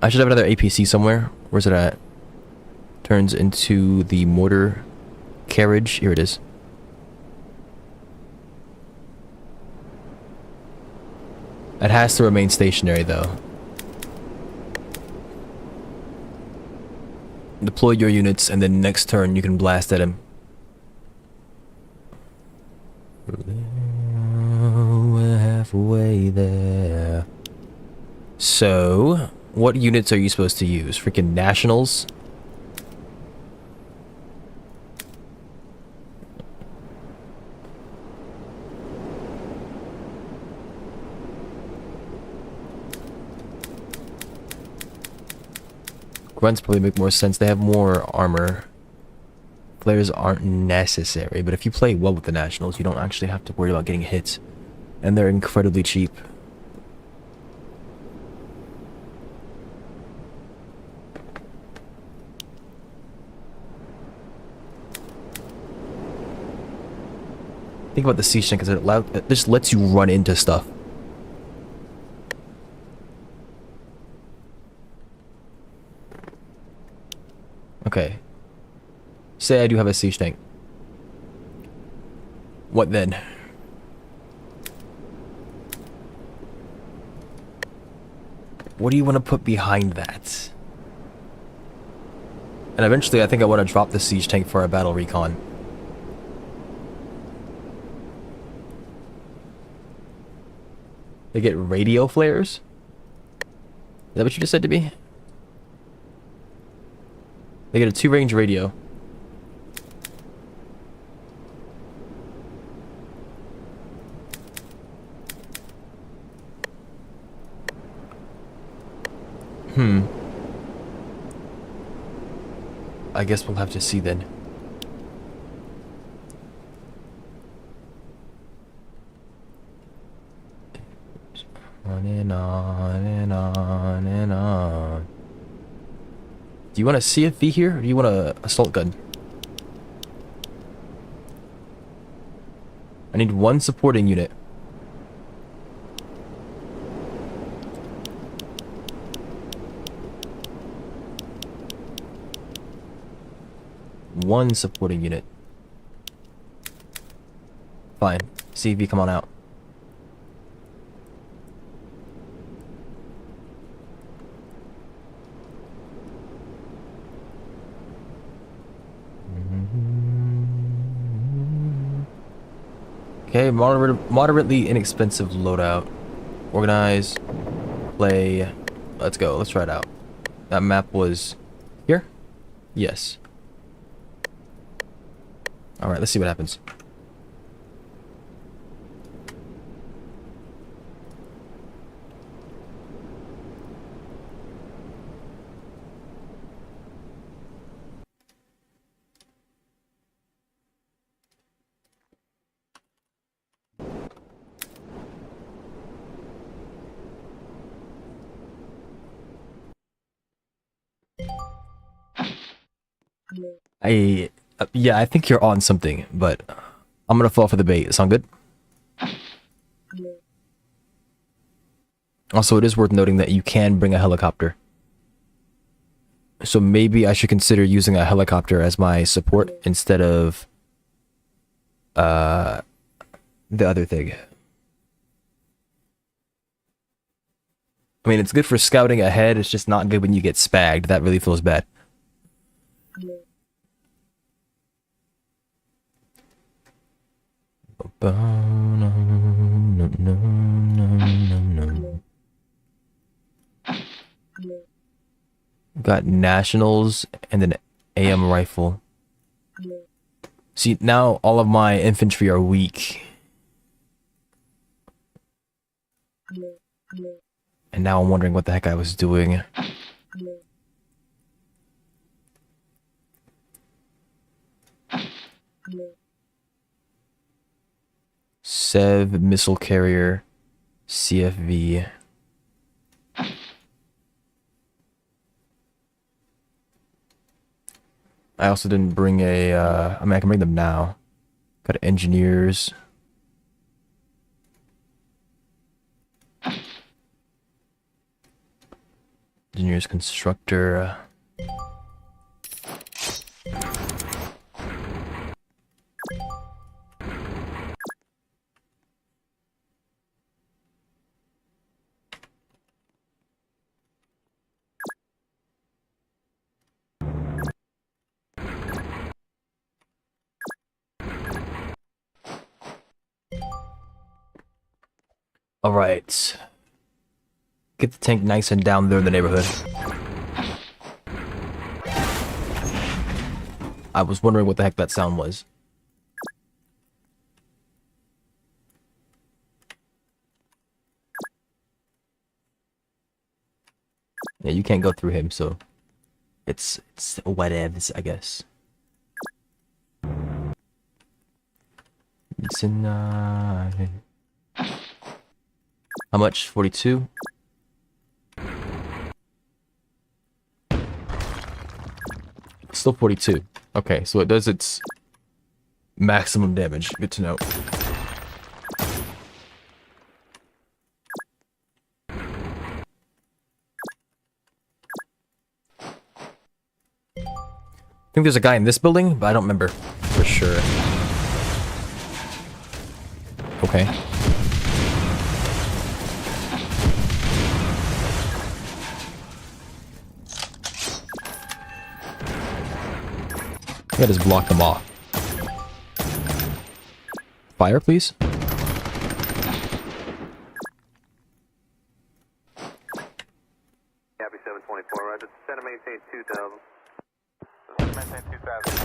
I should have another APC somewhere. Where's it at? Turns into the mortar carriage. Here it is. It has to remain stationary though. Deploy your units and then next turn you can blast at him. We're halfway there. So, what units are you supposed to use? Freaking nationals? Grunts probably make more sense. They have more armor. Flares aren't necessary, but if you play well with the Nationals, you don't actually have to worry about getting hit. And they're incredibly cheap. Think about the siege tank, because it just lets you run into stuff. Okay. Say I do have a siege tank. What then? What do you want to put behind that? And eventually I think I want to drop the siege tank for a battle recon. They get radio flares? Is that what you just said to me? They get a 2-range radio. I guess we'll have to see then. On and on and on and on. Do you want a CFV here, or do you want a assault gun? I need 1 supporting unit. One supporting unit. Fine. CFV, come on out. Okay, moderately inexpensive loadout. Organize. Play. Let's go. Let's try it out. That map was here? Yes. Alright, let's see what happens. Yeah, I think you're on something, but I'm gonna fall for the bait. Sound good? Also, it is worth noting that you can bring a helicopter. So maybe I should consider using a helicopter as my support instead of the other thing. I mean, it's good for scouting ahead, it's just not good when you get spagged. That really feels bad. Got nationals and an AM rifle. See, now all of my infantry are weak. And now I'm wondering what the heck I was doing. Sev missile carrier, CFV. I also didn't bring a, I mean, I can bring them now. Got engineers. Engineers, constructor. All right. Get the tank nice and down there in the neighborhood. I was wondering what the heck that sound was. Yeah, you can't go through him, so it's whatevs, I guess. It's in how much? 42? Still 42. Okay, so it does its maximum damage. Good to know. I think there's a guy in this building, but I don't remember for sure. Okay. I just block them off. Fire, please. Copy 724, roger. Descend and maintain 2000. Descend and maintain 2000.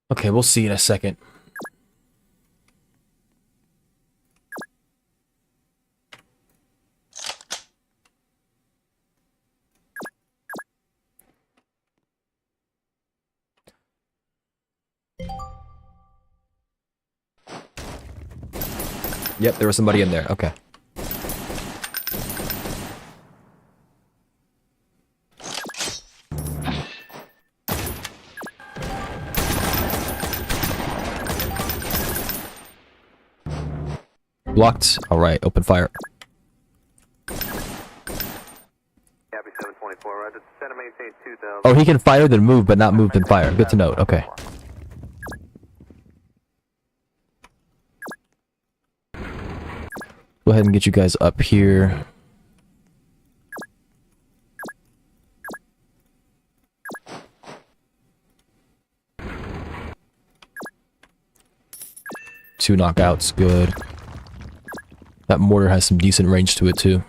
Okay, we'll see in a second. Yep, there was somebody in there. Okay. Blocked. Alright, open fire. Copy 724, roger. Descend and maintain 2000. Oh, he can fire then move, but not move then fire. Good to note. Okay. Go ahead and get you guys up here. Two knockouts, good. That mortar has some decent range to it too.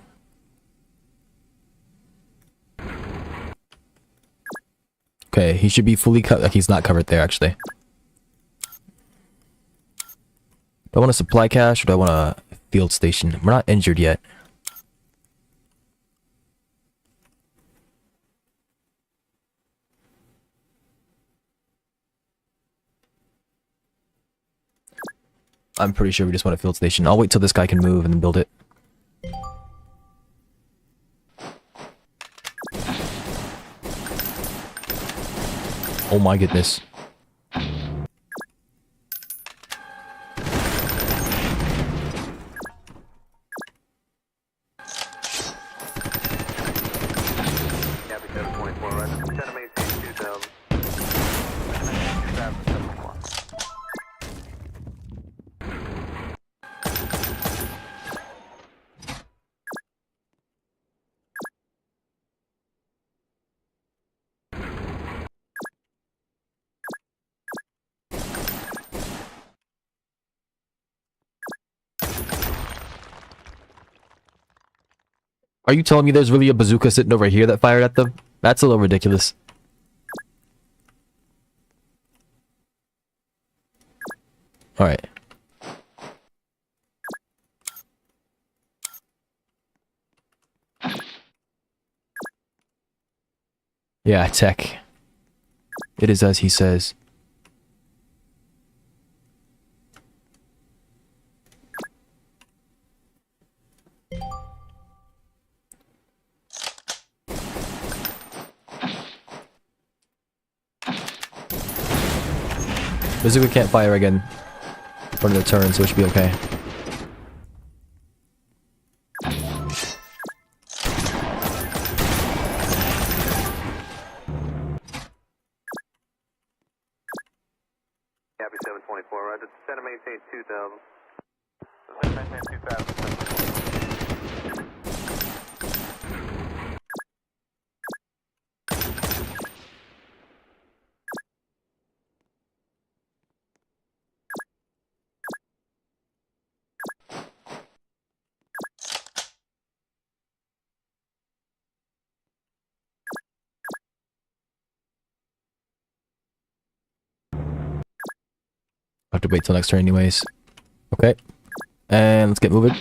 Okay, he should be fully cut. Like he's not covered there actually. Do I want a supply cache or do I want a field station? We're not injured yet. I'm pretty sure we just want a field station. I'll wait till this guy can move and then build it. Oh my goodness. Copy 724, roger. Descend and maintain 2000. Descend and maintain 2074. Are you telling me there's really a bazooka sitting over here that fired at them? That's a little ridiculous. Alright. Yeah, tech. It is as he says. Bazooka can't fire again for another turn, so it should be okay. Copy 724, roger. Descend and maintain 2000. Descend and maintain 2000. I have to wait till next turn anyways. Okay. And let's get moving.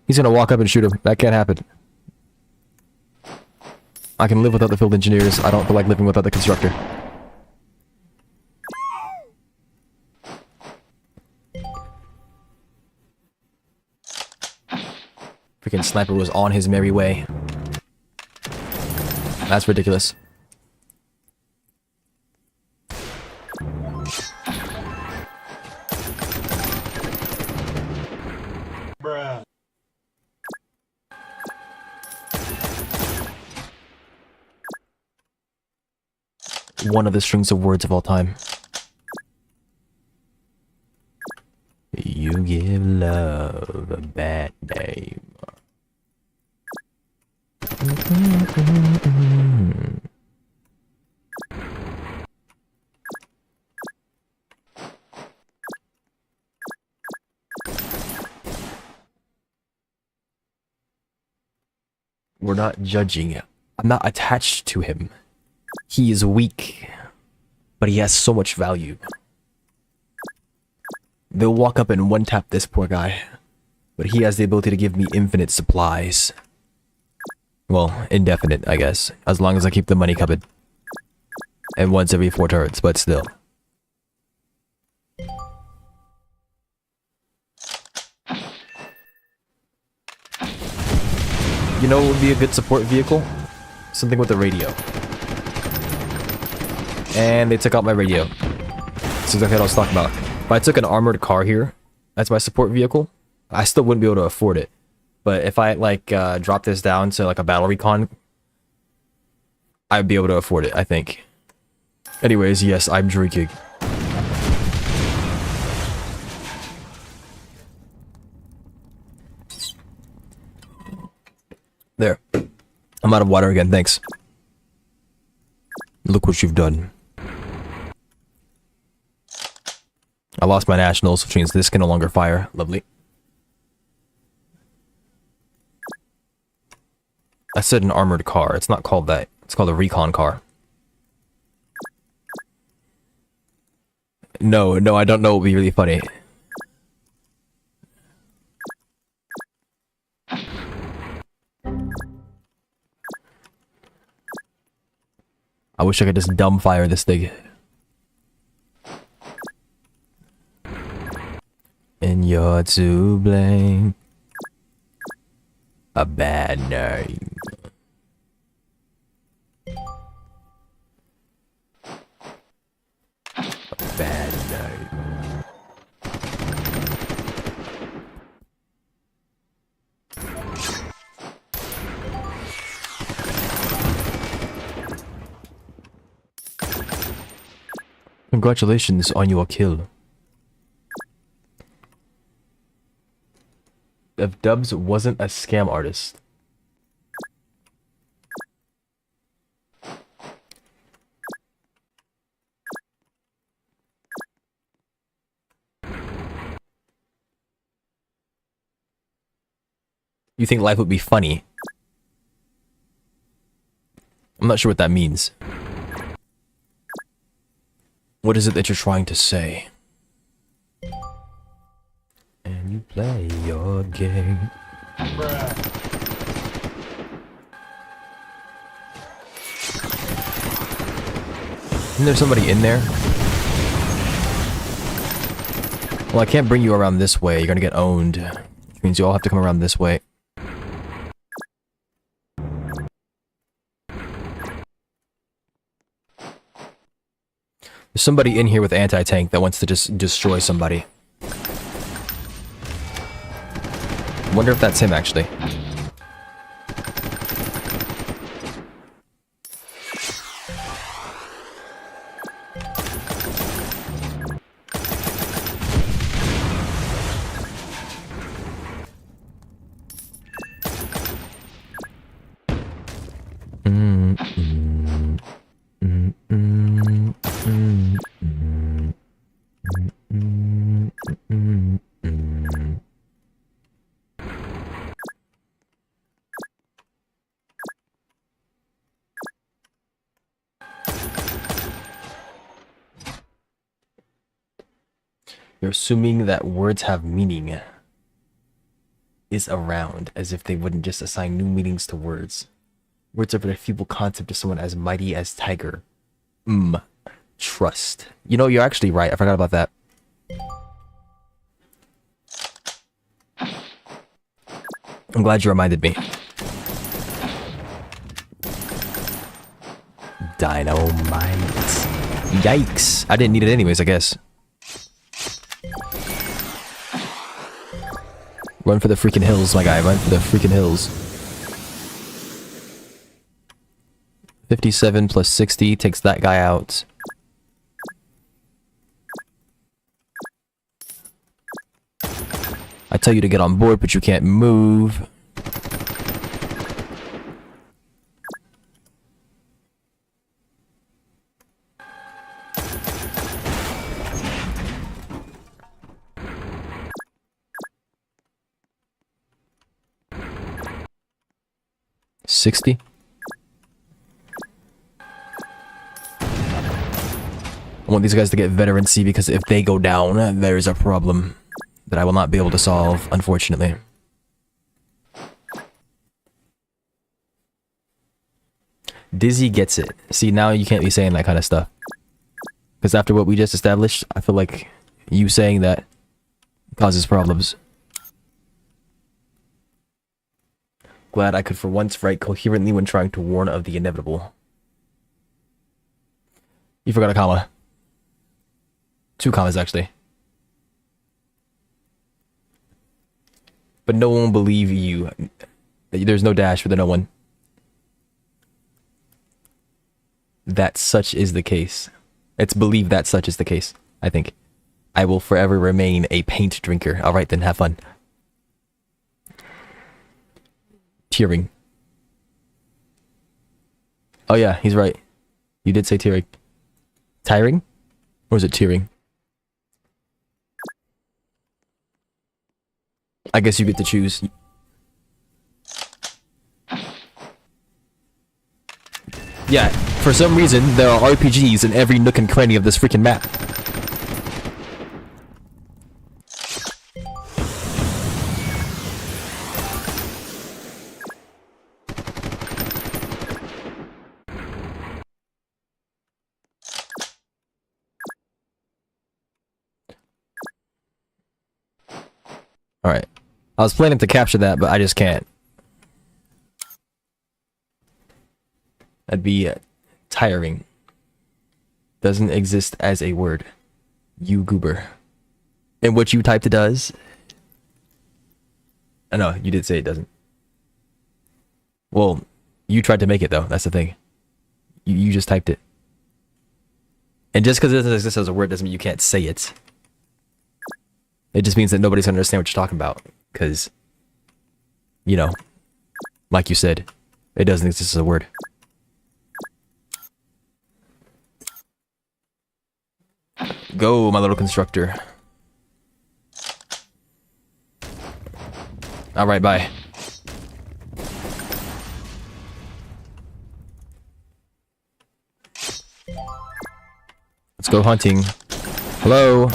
He's gonna walk up and shoot him. That can't happen. I can live without the field engineers. I don't feel like living without the constructor. Freaking sniper was on his merry way. That's ridiculous. Bruh. one of the strings of words of all time. You give love a bad name. We're not judging. I'm not attached to him. He is weak, but he has so much value. They'll walk up and one-tap this poor guy, but he has the ability to give me infinite supplies. Well, indefinite, I guess, as long as I keep the money covered. And once every 4 turns, but still. You know what would be a good support vehicle? Something with a radio. And they took out my radio. That's exactly what I was talking about. If I took an armored car here as my support vehicle, I still wouldn't be able to afford it. But if I like drop this down to like a battle recon, I'd be able to afford it, I think. Anyways, yes, I'm drinking. There. I'm out of water again, thanks. Look what you've done. I lost my nationals, which means this can no longer fire. Lovely. I said an armored car. It's not called that. It's called a recon car. No, I don't know what would be really funny. I wish I could just dumbfire this thing. And you're to blame. A bad name. A bad name. Congratulations on your kill. If Dubs wasn't a scam artist. You think life would be funny? I'm not sure what that means. What is it that you're trying to say? And you play your game. Bruh. Isn't there somebody in there? Well, I can't bring you around this way. You're gonna get owned. Which means you all have to come around this way. There's somebody in here with anti-tank that wants to just destroy somebody. Wonder if that's him, actually. You're assuming that words have meaning. Is around, as if they wouldn't just assign new meanings to words. Words are but a feeble concept to someone as mighty as Tiger. Trust. You know, you're actually right. I forgot about that. I'm glad you reminded me. Dynamite. Yikes. I didn't need it anyways, I guess. Run for the freaking hills, my guy. Run for the freaking hills. 57 plus 60 takes that guy out. I tell you to get on board, but you can't move. $60. I want these guys to get veterancy because if they go down, there's a problem that I will not be able to solve, unfortunately. Dizzy gets it. See, now you can't be saying that kind of stuff. Because after what we just established, I feel like you saying that causes problems. Glad I could for once write coherently when trying to warn of the inevitable. You forgot a comma. 2 commas, actually. But no one will believe you. There's no dash for the no one. That such is the case. It's believed that such is the case, I think. I will forever remain a paint drinker. Alright then, have fun. Tearing. Oh yeah, he's right. You did say tearing. Tiring? Or is it tearing? I guess you get to choose. Yeah, for some reason, there are RPGs in every nook and cranny of this freaking map. Alright. I was planning to capture that, but I just can't. That'd be tiring. Doesn't exist as a word. You goober. And what you typed it does? I know, you did say it doesn't. Well, you tried to make it though, that's the thing. You just typed it. And just because it doesn't exist as a word doesn't mean you can't say it. It just means that nobody's gonna understand what you're talking about. Because, you know, like you said, it doesn't exist as a word. Go, my little constructor. Alright, bye. Let's go hunting. Hello?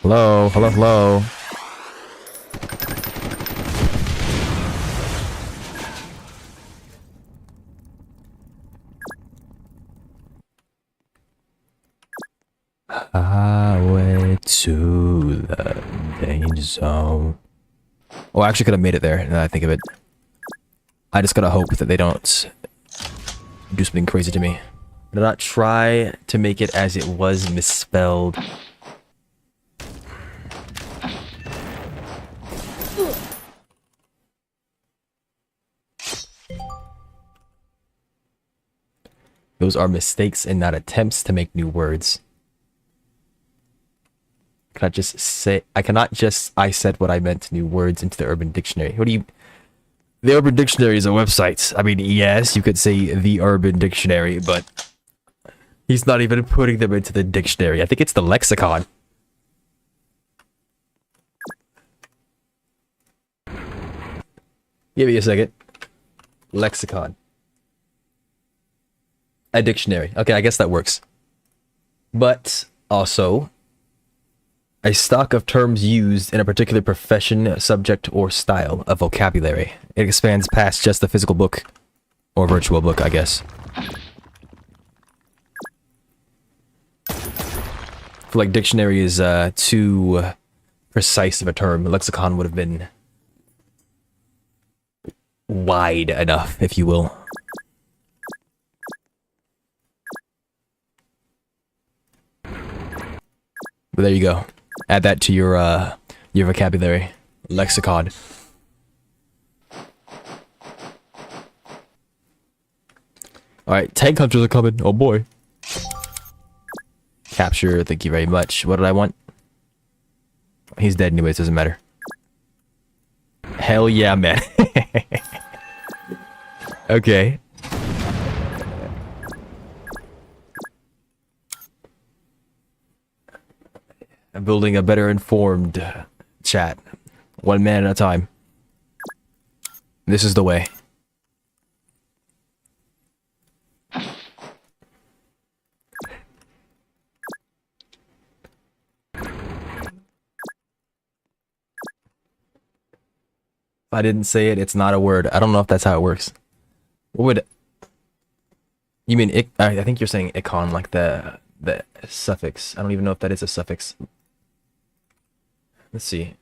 Hello? Hello? Hello? Highway to the danger zone. Oh, I actually could have made it there, now that I think of it. I just gotta hope that they don't do something crazy to me. Do not try to make it as it was misspelled. Those are mistakes and not attempts to make new words. I cannot just I said what I meant new words into the Urban Dictionary. What do you... The Urban Dictionary is a website. I mean, yes, you could say the Urban Dictionary, but he's not even putting them into the dictionary. I think it's the lexicon. Give me a second. Lexicon. A dictionary. Okay, I guess that works. But also, a stock of terms used in a particular profession, subject, or style of vocabulary. It expands past just the physical book. Or virtual book, I guess. I feel like dictionary is too precise of a term. Lexicon would have been wide enough, if you will. But there you go. Add that to your vocabulary. Lexicon. Alright, tank hunters are coming. Oh boy. Capture, thank you very much. What did I want? He's dead anyways, doesn't matter. Hell yeah, man. Okay. I'm building a better informed chat. One man at a time. This is the way. If I didn't say it, it's not a word. I don't know if that's how it works. What would... You mean, I think you're saying icon, like the suffix. I don't even know if that is a suffix. Let's see.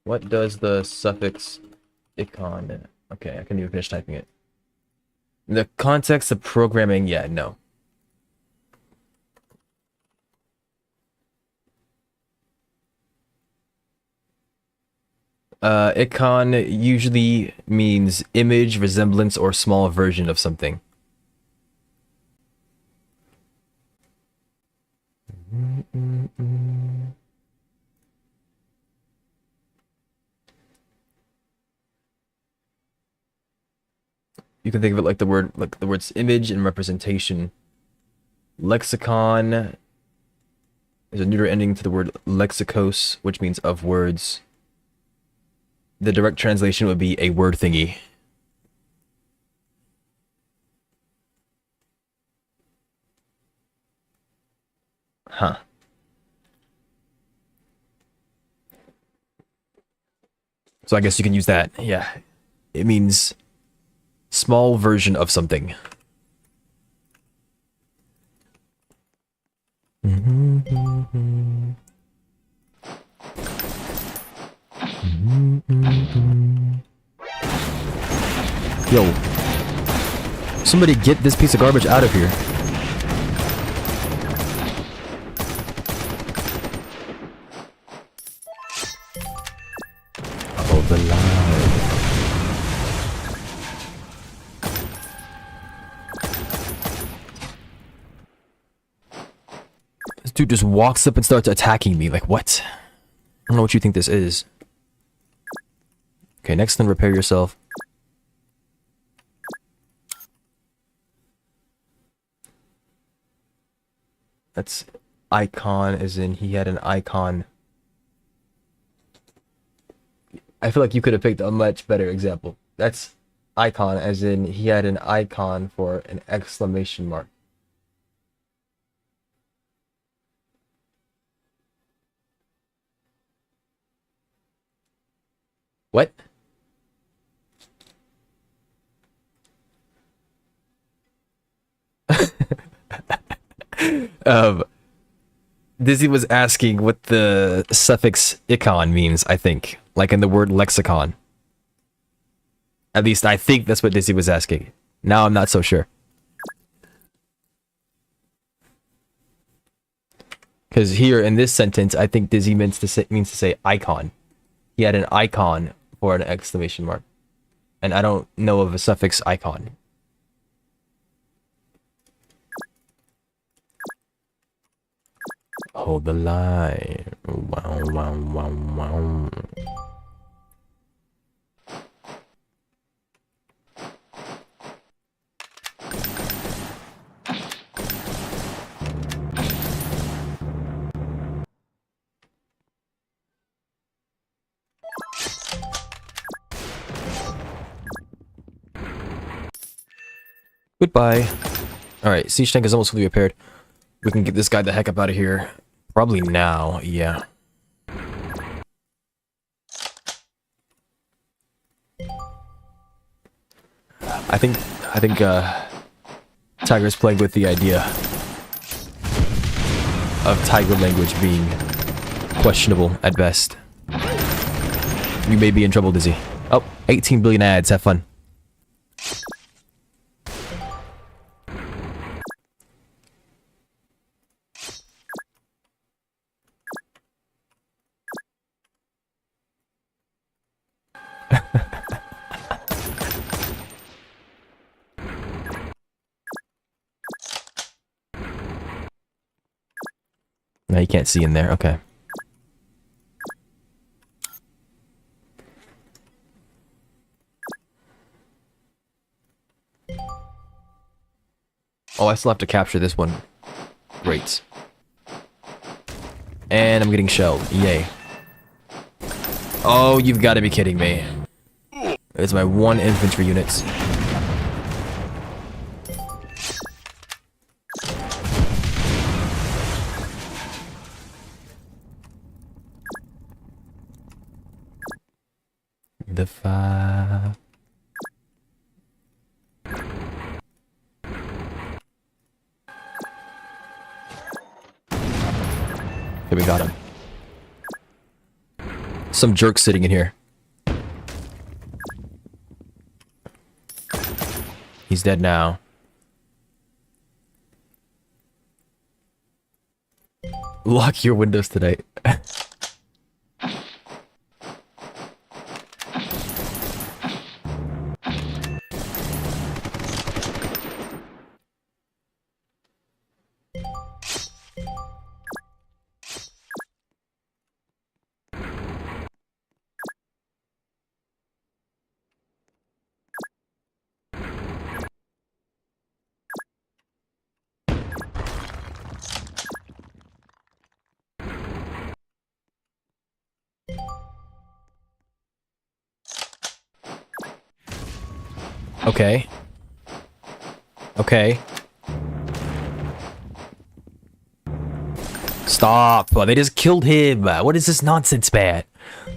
What does the suffix icon... Okay, I couldn't even finish typing it. In the context of programming, yeah, no. Icon usually means image, resemblance, or small version of something. You can think of it like the words image and representation. Lexicon is a neuter ending to the word lexicos, which means of words. The direct translation would be a word thingy. Huh. So I guess you can use that. Yeah. It means small version of something. Yo. Somebody get this piece of garbage out of here. Oh, the line. This dude just walks up and starts attacking me. Like, what? I don't know what you think this is. Okay, next then repair yourself. That's icon, as in he had an icon. I feel like you could have picked a much better example. That's icon, as in he had an icon for an exclamation mark. What? Dizzy was asking what the suffix icon means, I think. Like in the word lexicon. At least I think that's what Dizzy was asking. Now I'm not so sure. Because here in this sentence, I think Dizzy means to say icon. He had an icon for an exclamation mark. And I don't know of a suffix icon. Hold the line. Wow, wow, wow, wow. Goodbye. Alright, siege tank is almost fully repaired. We can get this guy the heck up out of here. Probably now, yeah. I think Tiger's playing with the idea of Tiger language being questionable at best. You may be in trouble, Dizzy. Oh, 18 billion ads, have fun. No, you can't see in there. Okay. Oh, I still have to capture this one. Great. And I'm getting shelled. Yay. Oh, you've got to be kidding me. It's my one infantry units. The fire. Okay, we got him. Some jerk sitting in here. He's dead now. Lock your windows tonight. Okay. Okay. Stop. They just killed him. What is this nonsense, man?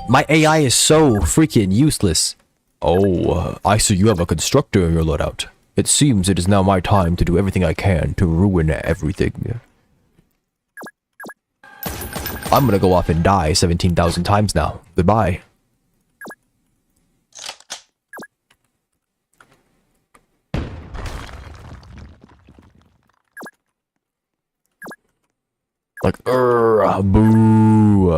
My AI is so freaking useless. Oh, I see you have a constructor in your loadout. It seems it is now my time to do everything I can to ruin everything. I'm gonna go off and die 17,000 times now. Goodbye. Like, boo.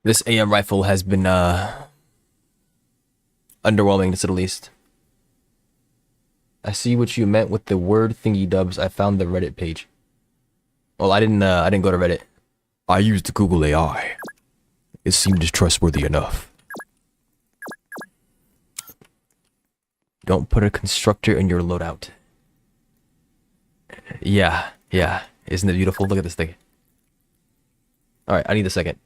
This AM rifle has been, underwhelming to say the least. I see what you meant with the word thingy dubs. I found the Reddit page. Well, I didn't go to Reddit. I used Google AI. It seemed trustworthy enough. Don't put a constructor in your loadout. Yeah. Isn't it beautiful? Look at this thing. Alright, I need a second.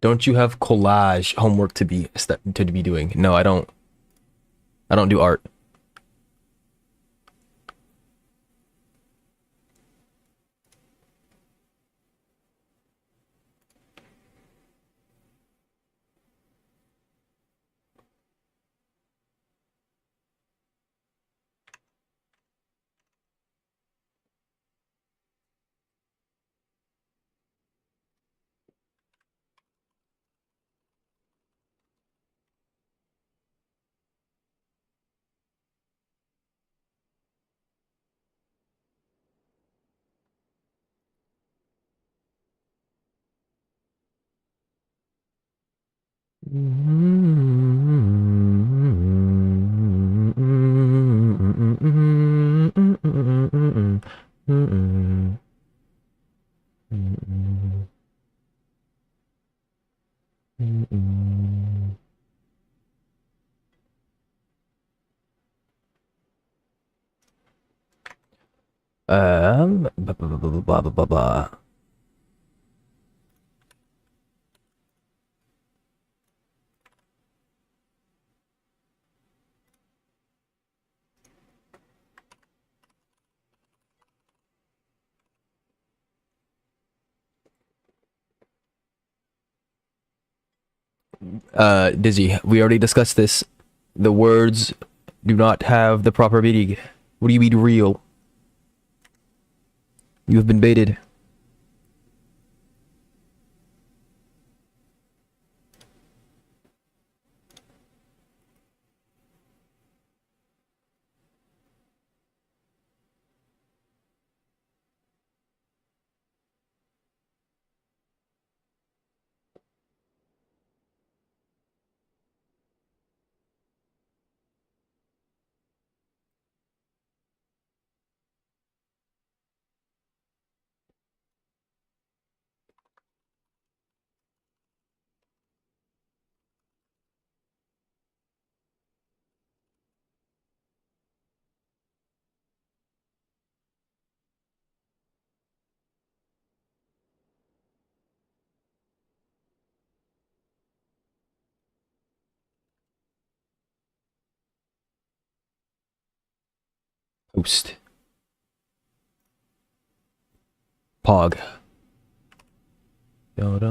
Don't you have collage homework to be doing? No, I don't. I don't do art. Blah, blah, blah, blah, blah, blah, blah. Dizzy, we already discussed this. The words do not have the proper meaning. What do you mean real? You have been baited. Post. Pog. Alright,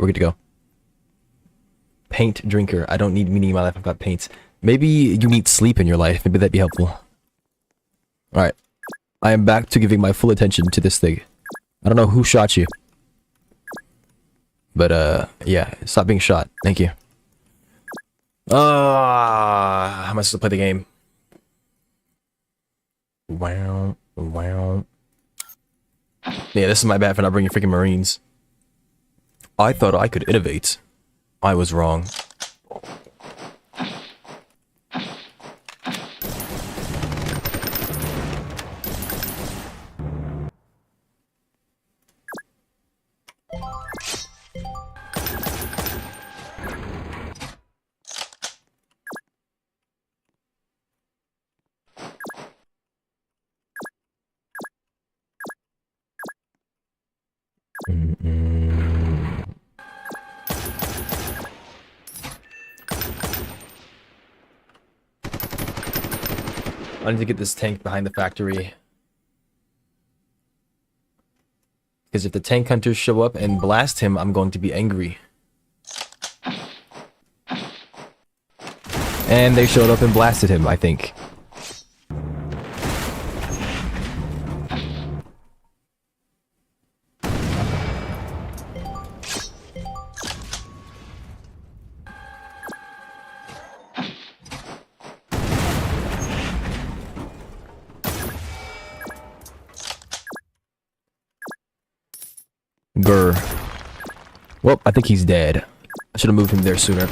we're good to go. Paint drinker. I don't need meaning in my life. I've got paints. Maybe you need sleep in your life. Maybe that'd be helpful. Alright. I am back to giving my full attention to this thing. I don't know who shot you. But, yeah. Stop being shot. Thank you. How am I supposed to play the game? Wow. Wow. Yeah, this is my bad for not bringing freaking Marines. I thought I could innovate. I was wrong. I need to get this tank behind the factory. Because if the tank hunters show up and blast him, I'm going to be angry. And they showed up and blasted him, I think. Grr. Well, I think he's dead. I should have moved him there sooner.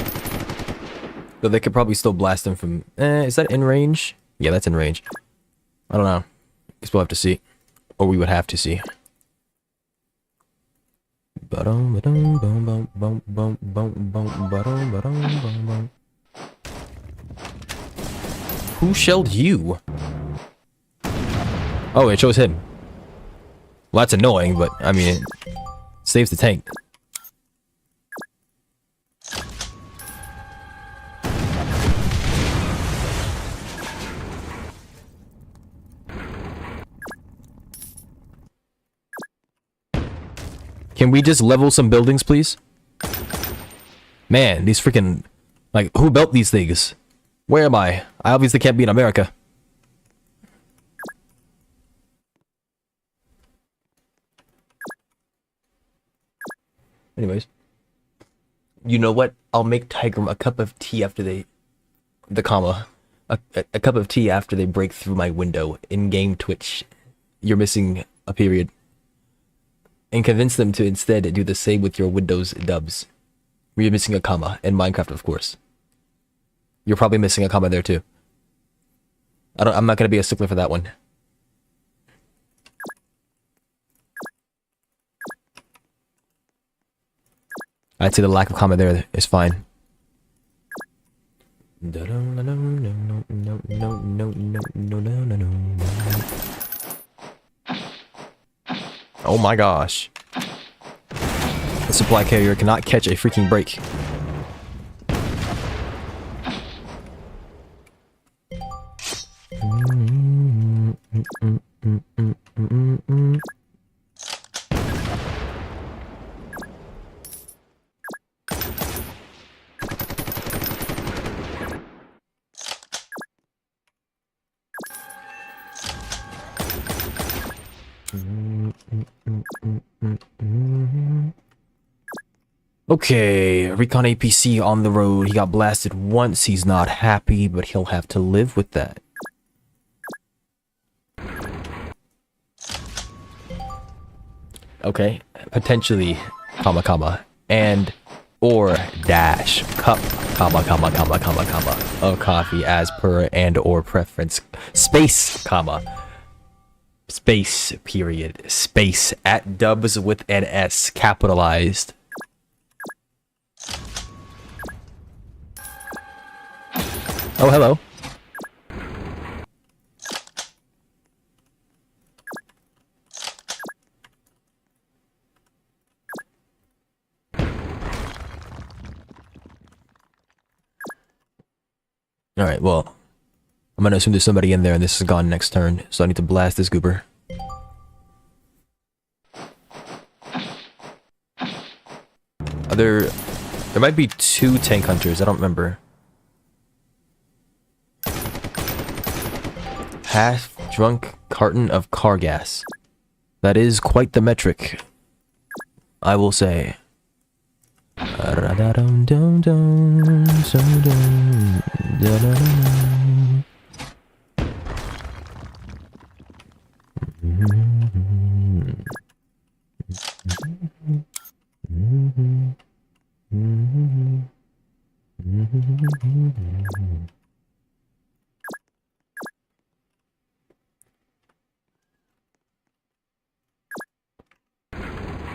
Though they could probably still blast him from... is that in range? Yeah, that's in range. I don't know. Guess we'll have to see. Or we would have to see. Who shelled you? Oh, it shows him. Well, that's annoying, but, I mean... saves the tank. Can we just level some buildings, please? Man, these freaking... like, who built these things? Where am I? I obviously can't be in America. Anyways. You know what? I'll make Tiger a cup of tea after they... the comma. A cup of tea after they break through my window. In-game Twitch. You're missing a period. and convince them to instead do the same with your Windows dubs. You're missing a comma in Minecraft, of course. You're probably missing a comma there too. I'm not gonna be a stickler for that one. I'd say the lack of comma there is fine. Oh my gosh. The supply carrier cannot catch a freaking break. Okay, Recon APC on the road. He got blasted once. He's not happy, but he'll have to live with that. Okay, potentially, comma, comma, and or dash cup, comma, comma, comma, comma, comma, of coffee as per and or preference, space, comma, space, period, space, at dubs with an S, capitalized. Oh, hello. Alright, well, I'm gonna assume there's somebody in there and this is gone next turn, so I need to blast this goober. There might be 2 tank hunters, I don't remember. Half-drunk carton of car gas. That is quite the metric, I will say.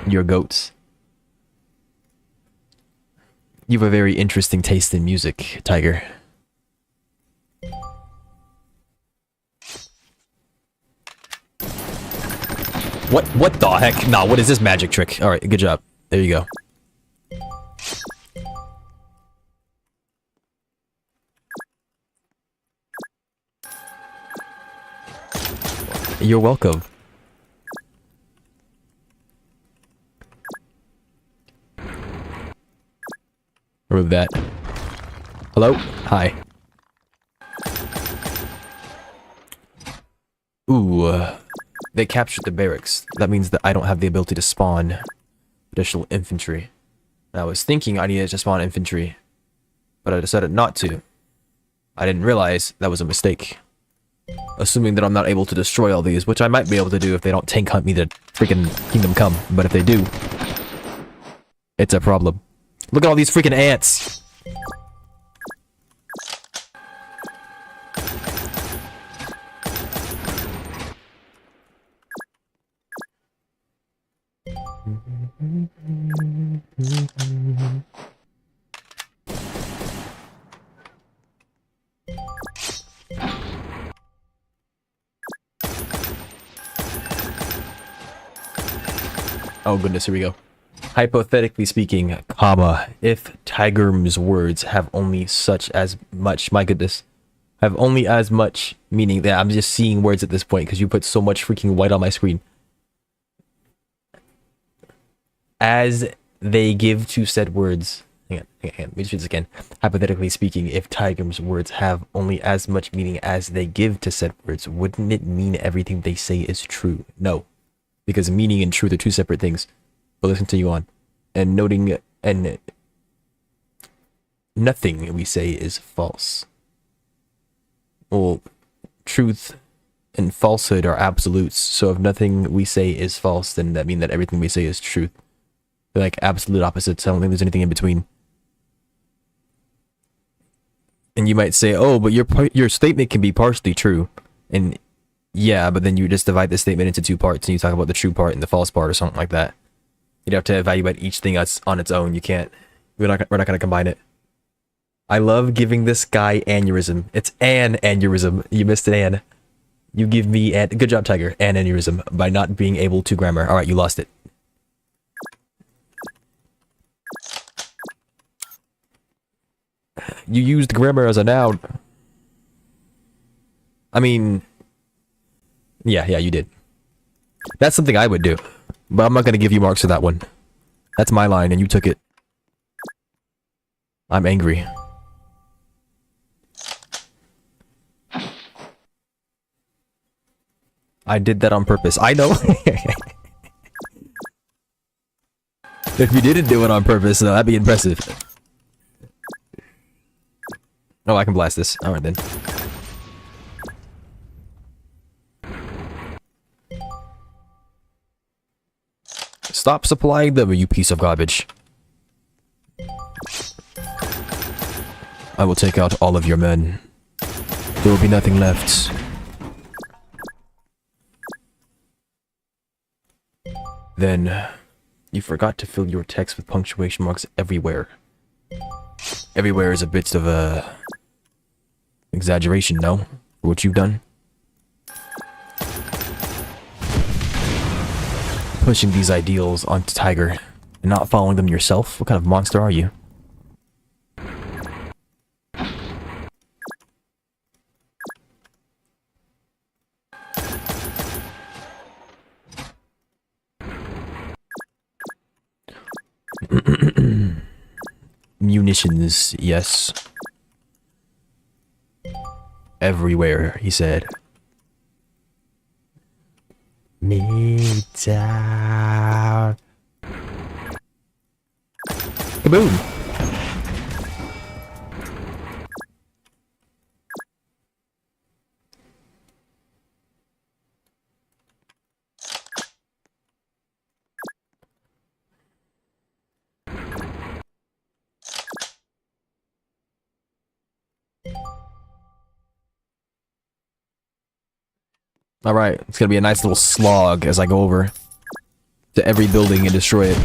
Your goats. You have a very interesting taste in music, Tiger. What the heck? Nah, what is this magic trick? Alright, good job. There you go. You're welcome. Remove that. Hello? Hi. Ooh. They captured the barracks. That means that I don't have the ability to spawn additional infantry. And I was thinking I needed to spawn infantry, but I decided not to. I didn't realize that was a mistake. Assuming that I'm not able to destroy all these, which I might be able to do if they don't tank hunt me to freaking Kingdom Come. But if they do, it's a problem. Look at all these freaking ants! Oh goodness, here we go. Hypothetically speaking, comma, if Tiger's words have only such as much, my goodness, have only as much meaning that I'm just seeing words at this point because you put so much freaking white on my screen. As they give to said words, hang on, let me just read this again. Hypothetically speaking, if Tiger's words have only as much meaning as they give to said words, wouldn't it mean everything they say is true? No, because meaning and truth are 2 separate things. But let's continue on. And noting, and nothing we say is false. Well, truth and falsehood are absolutes. So if nothing we say is false, then that means that everything we say is truth. They're like absolute opposites. I don't think there's anything in between. And you might say, oh, but your statement can be partially true. And yeah, but then you just divide the statement into two parts and you talk about the true part and the false part or something like that. You'd have to evaluate each thing as on its own. You can't. We're not going to combine it. I love giving this guy aneurysm. It's an aneurysm. You missed an an. You give me an. Good job, Tiger. An aneurysm by not being able to grammar. All right, you lost it. You used grammar as a noun. I mean, yeah, you did. That's something I would do. But I'm not going to give you marks for that one. That's my line and you took it. I'm angry. I did that on purpose. I know. If you didn't do it on purpose, though, that'd be impressive. Oh, I can blast this. Alright then. Stop supplying them, you piece of garbage. I will take out all of your men. There will be nothing left. Then, you forgot to fill your text with punctuation marks everywhere. Everywhere is a bit of a exaggeration, no? For what you've done. Pushing these ideals onto Tiger and not following them yourself? What kind of monster are you? Munitions, yes. Everywhere, he said. Me down. Kaboom! Alright, it's gonna be a nice little slog as I go over to every building and destroy it.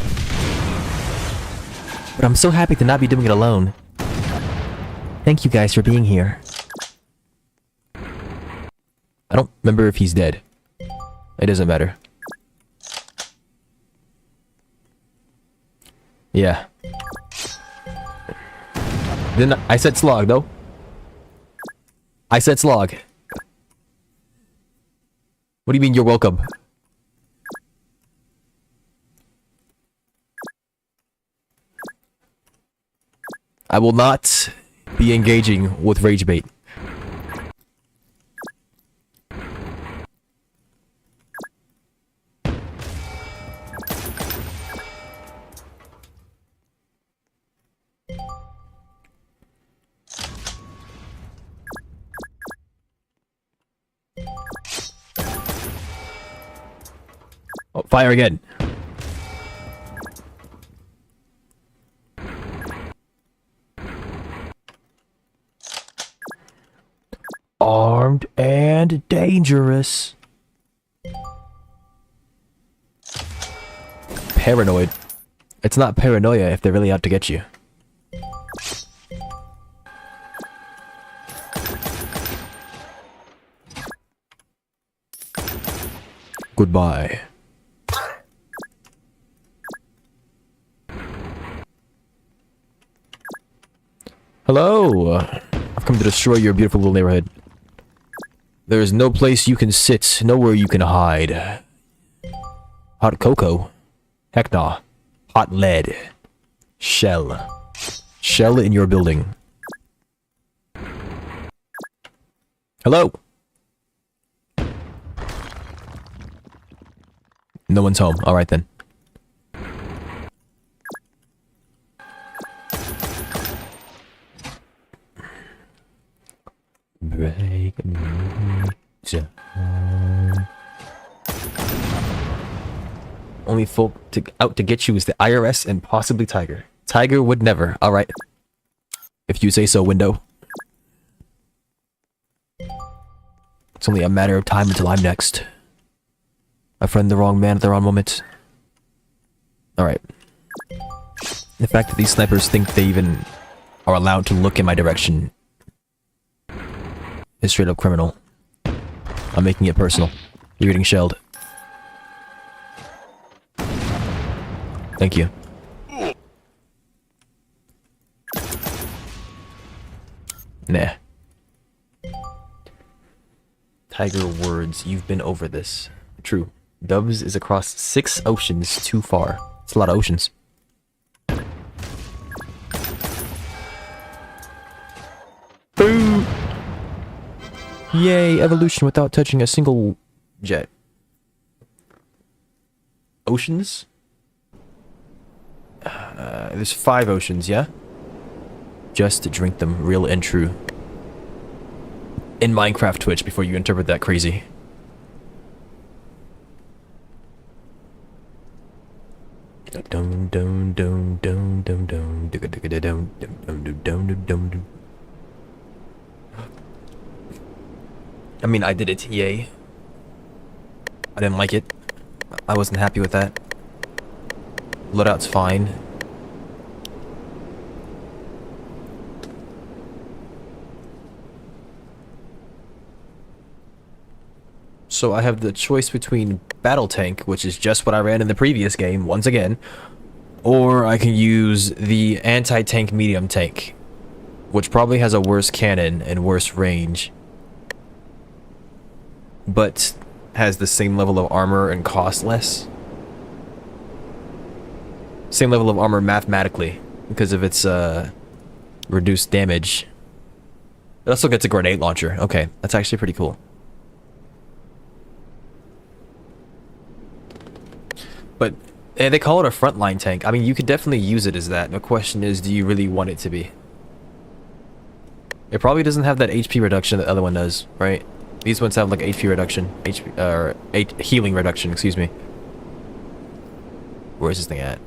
But I'm so happy to not be doing it alone. Thank you guys for being here. I don't remember if he's dead. It doesn't matter. Yeah. Then I said slog, though. I said slog. What do you mean you're welcome? I will not be engaging with rage bait. Oh, fire again. Armed and dangerous. Paranoid. It's not paranoia if they're really out to get you. Goodbye. Hello! I've come to destroy your beautiful little neighborhood. There is no place you can sit, nowhere you can hide. Hot cocoa? Heck nah. Hot lead. Shell. Shell in your building. Hello? No one's home. Alright then. Break me Only folk out to get you is the IRS and possibly Tiger. Tiger would never. All right. If you say so, window. It's only a matter of time until I'm next. My friend, the wrong man at the wrong moment. Alright. The fact that these snipers think they even are allowed to look in my direction is straight up criminal. I'm making it personal. You're getting shelled. Thank you. Nah. Tiger words, you've been over this. True. Dubs is across 6 oceans too far. It's a lot of oceans. Boo! Yay, evolution without touching a single jet. Oceans? There's 5 oceans, yeah? Just to drink them real and true. In Minecraft Twitch before you interpret that crazy. I mean, I did it, yay. I didn't like it. I wasn't happy with that. Loadout's fine. So I have the choice between Battle Tank, which is just what I ran in the previous game, once again, or I can use the Anti-Tank Medium Tank, which probably has a worse cannon and worse range, but has the same level of armor and costs less. Same level of armor mathematically, because of its reduced damage. It also gets a grenade launcher. Okay, that's actually pretty cool. But they call it a frontline tank. I mean, you could definitely use it as that. The question is, do you really want it to be? It probably doesn't have that HP reduction that the other one does, right? These ones have like HP reduction, healing reduction, excuse me. Where's this thing at?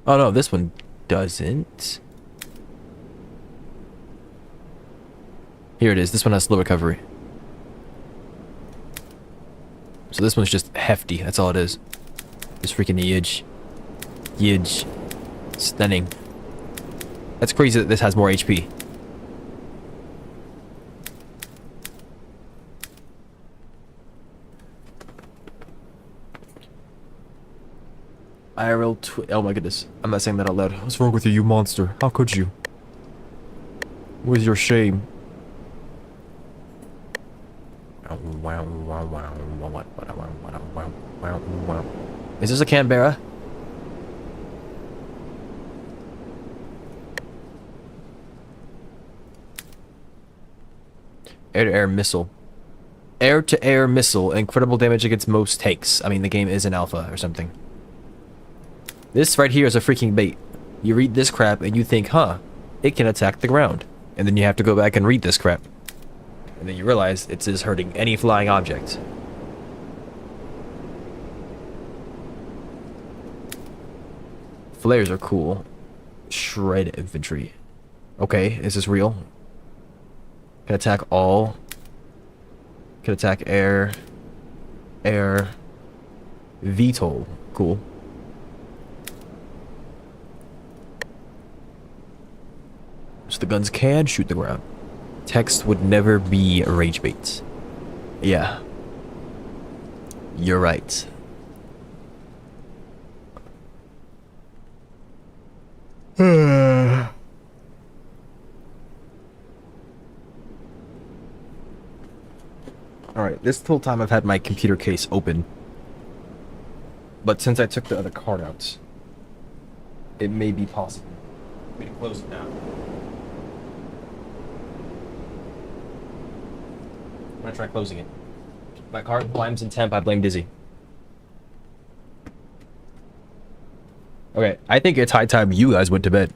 Oh no, this one doesn't. Here it is. This one has slow recovery. So this one's just hefty. That's all it is. Just freaking yidge. Yidge. Stunning. That's crazy that this has more HP. Oh my goodness. I'm not saying that out loud. What's wrong with you, you monster? How could you? Where's your shame? Is this a Canberra? Air-to-air missile. Air-to-air missile. Incredible damage against most tanks. I mean, the game is an alpha or something. This right here is a freaking bait. You read this crap and you think, huh, it can attack the ground. And then you have to go back and read this crap. And then you realize it is hurting any flying object. Flares are cool. Shred infantry. Okay, is this real? Can attack all. Can attack air. Air. VTOL. Cool. So the guns can shoot the ground. Text would never be a rage bait. Yeah. You're right. Alright, this whole time I've had my computer case open. But since I took the other card out, it may be possible for me to close it now. I'm gonna try closing it. My card climbs in temp, I blame Dizzy. Okay, I think it's high time you guys went to bed.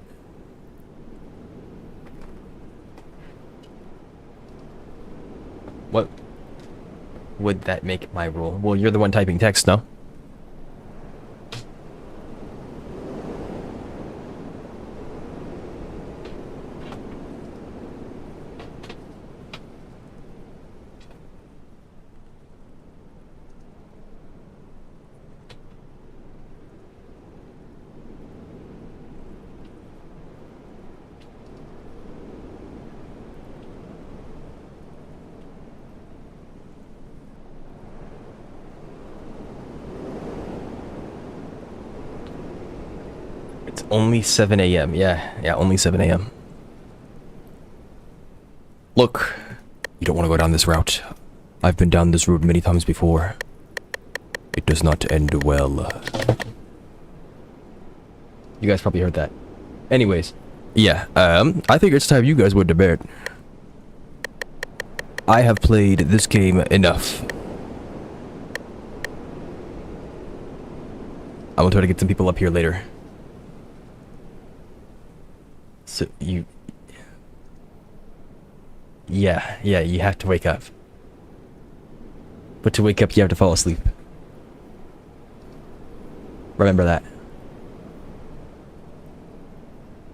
would that make my rule? Well, you're the one typing text, no? It's only 7 a.m. Yeah, only 7 a.m. Look, you don't want to go down this route. I've been down this road many times before. It does not end well. You guys probably heard that. Anyways, yeah, I think it's time you guys went to bed. I have played this game enough. I will try to get some people up here later. So you... Yeah, you have to wake up. But to wake up, you have to fall asleep. Remember that.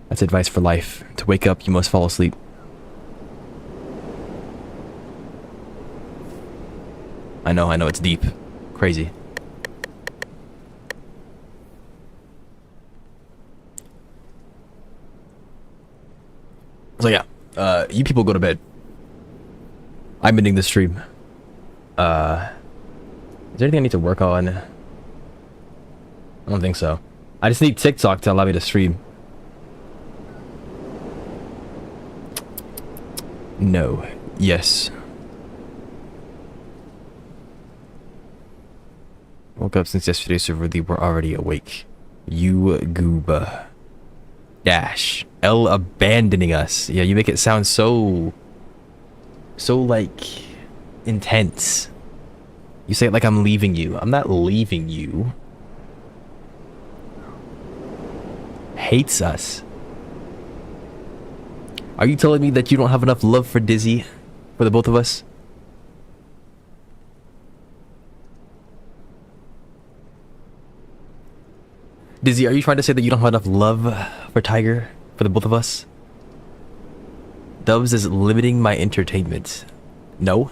That's advice for life. To wake up, you must fall asleep. I know, it's deep. Crazy. So yeah, you people go to bed. I'm ending the stream. Is there anything I need to work on? I don't think so. I just need TikTok to allow me to stream. No. Yes. Woke up since yesterday, so really we're already awake. You gooba. Dash. L abandoning us. Yeah, you make it sound so like intense. You say it like I'm leaving you. I'm not leaving you. Hates us. Are you telling me that you don't have enough love for Dizzy? For the both of us? Dizzy, are you trying to say that you don't have enough love for Tiger? For the both of us? Dubs is limiting my entertainment. No?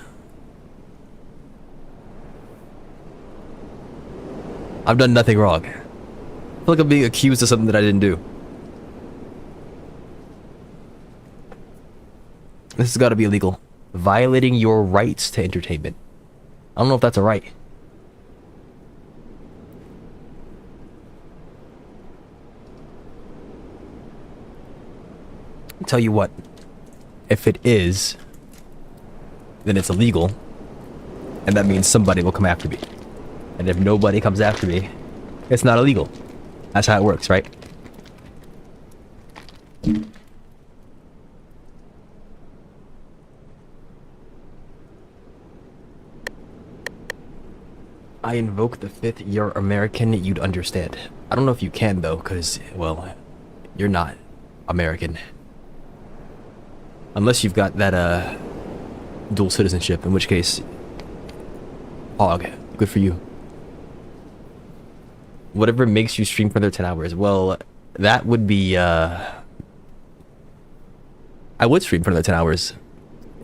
I've done nothing wrong. I feel like I'm being accused of something that I didn't do. This has got to be illegal. Violating your rights to entertainment. I don't know if that's a right. Tell you what, if it is, then it's illegal, and that means somebody will come after me. And if nobody comes after me, it's not illegal. That's how it works, right? I invoke the fifth. You're American, you'd understand. I don't know if you can though, because, well, you're not American. Unless you've got that, dual citizenship, in which case, hog, good for you. Whatever makes you stream for another 10 hours. Well, that would be, I would stream for another 10 hours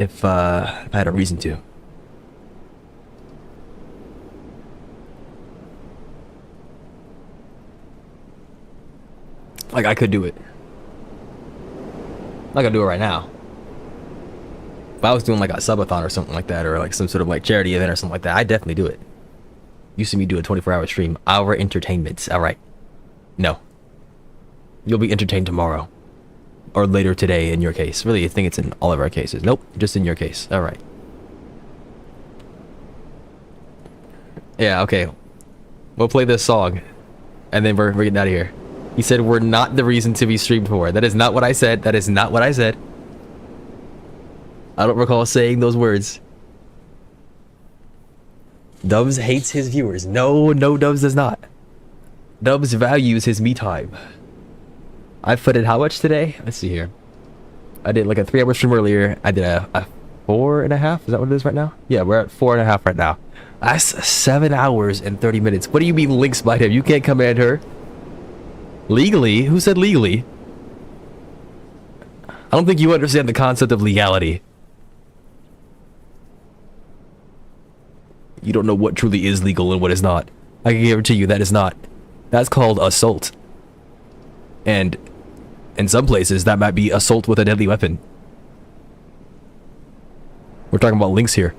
if I had a reason to. Like, I could do it. I'm not gonna do it right now. If I was doing like a subathon or something like that, or like some sort of like charity event or something like that, I'd definitely do it. You see me do a 24-hour stream. Our entertainment. Alright. No. You'll be entertained tomorrow. Or later today in your case. Really, I think it's in all of our cases. Nope, just in your case. Alright. Yeah, okay. We'll play this song. And then we're getting out of here. He said we're not the reason to be streamed for. That is not what I said. That is not what I said. I don't recall saying those words. Dubs hates his viewers. No, Dubs does not. Dubs values his me time. I put in how much today? Let's see here. I did like a 3-hour stream earlier. I did a 4.5? Is that what it is right now? Yeah, we're at 4.5 right now. That's 7 hours and 30 minutes. What do you mean Link's by him? You can't command her. Legally? Who said legally? I don't think you understand the concept of legality. You don't know what truly is legal and what is not. I can guarantee you that is not. That's called assault. And in some places, that might be assault with a deadly weapon. We're talking about Links here.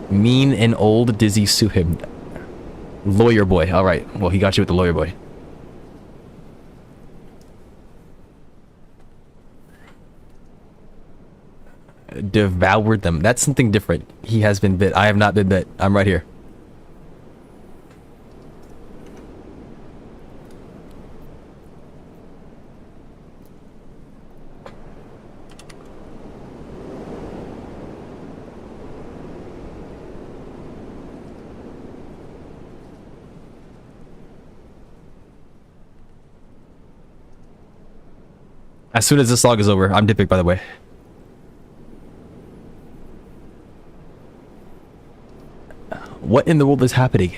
Mean and old Dizzy sue him. Lawyer boy. Alright. Well, he got you with the lawyer boy. Devoured them. That's something different. He has been bit. I have not been bit. I'm right here. As soon as this log is over, I'm dipping, by the way. What in the world is happening?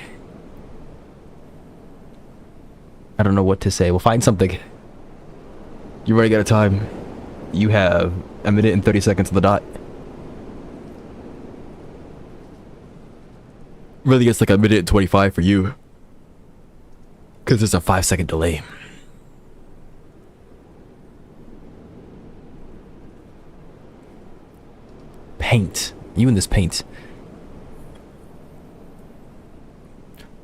I don't know what to say. We'll find something. You're running out of time. You have 1 minute and 30 seconds on the dot. Really, it's like 1 minute and 25 for you. Because there's a 5-second delay. Paint. You and this paint.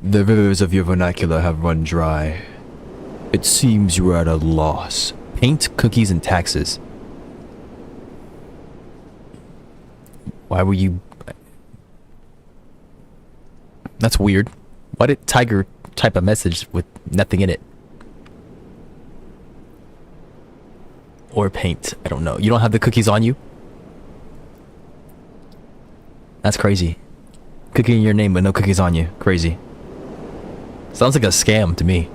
The rivers of your vernacular have run dry. It seems you are at a loss. Paint, cookies, and taxes. Why were you... That's weird. Why did Tiger type a message with nothing in it? Or paint. I don't know. You don't have the cookies on you? That's crazy. Cookie in your name but no cookies on you. Crazy. Sounds like a scam to me.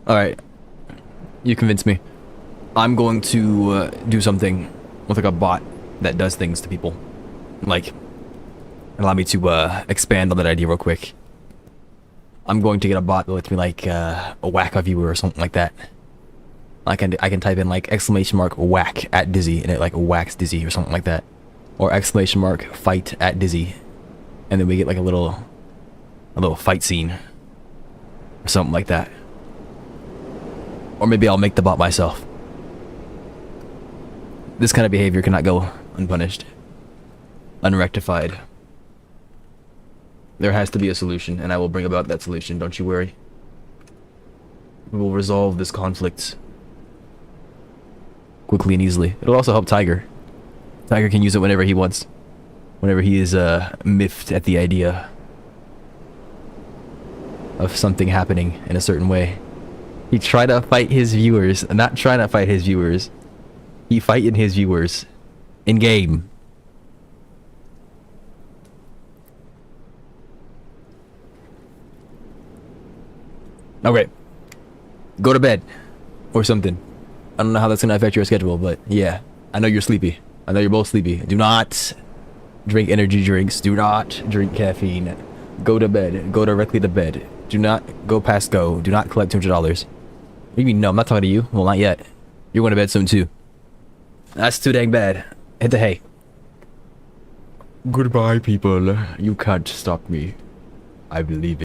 Alright. You convinced me. I'm going to do something with like a bot that does things to people. Like, allow me to expand on that idea real quick. I'm going to get a bot that lets me like whack a viewer or something like that. I can type in like !whack at Dizzy and it like whacks Dizzy or something like that. Or !fight at Dizzy. And then we get like a little fight scene. Or something like that. Or maybe I'll make the bot myself. This kind of behavior cannot go unpunished. Unrectified. There has to be a solution, and I will bring about that solution, don't you worry. We will resolve this conflict quickly and easily. It'll also help Tiger. Tiger can use it whenever he wants. Whenever he is miffed at the idea of something happening in a certain way. He tried to fight his viewers. Not trying to fight his viewers. He fighting his viewers. In game. Okay. Go to bed. Or something. I don't know how that's gonna affect your schedule, but yeah. I know you're sleepy. I know you're both sleepy. Do not drink energy drinks. Do not drink caffeine. Go to bed. Go directly to bed. Do not go past go. Do not collect $200. What do you mean? No, I'm not talking to you. Well, not yet. You're going to bed soon, too. That's too dang bad. Hit the hay. Goodbye, people. You can't stop me. I believe it.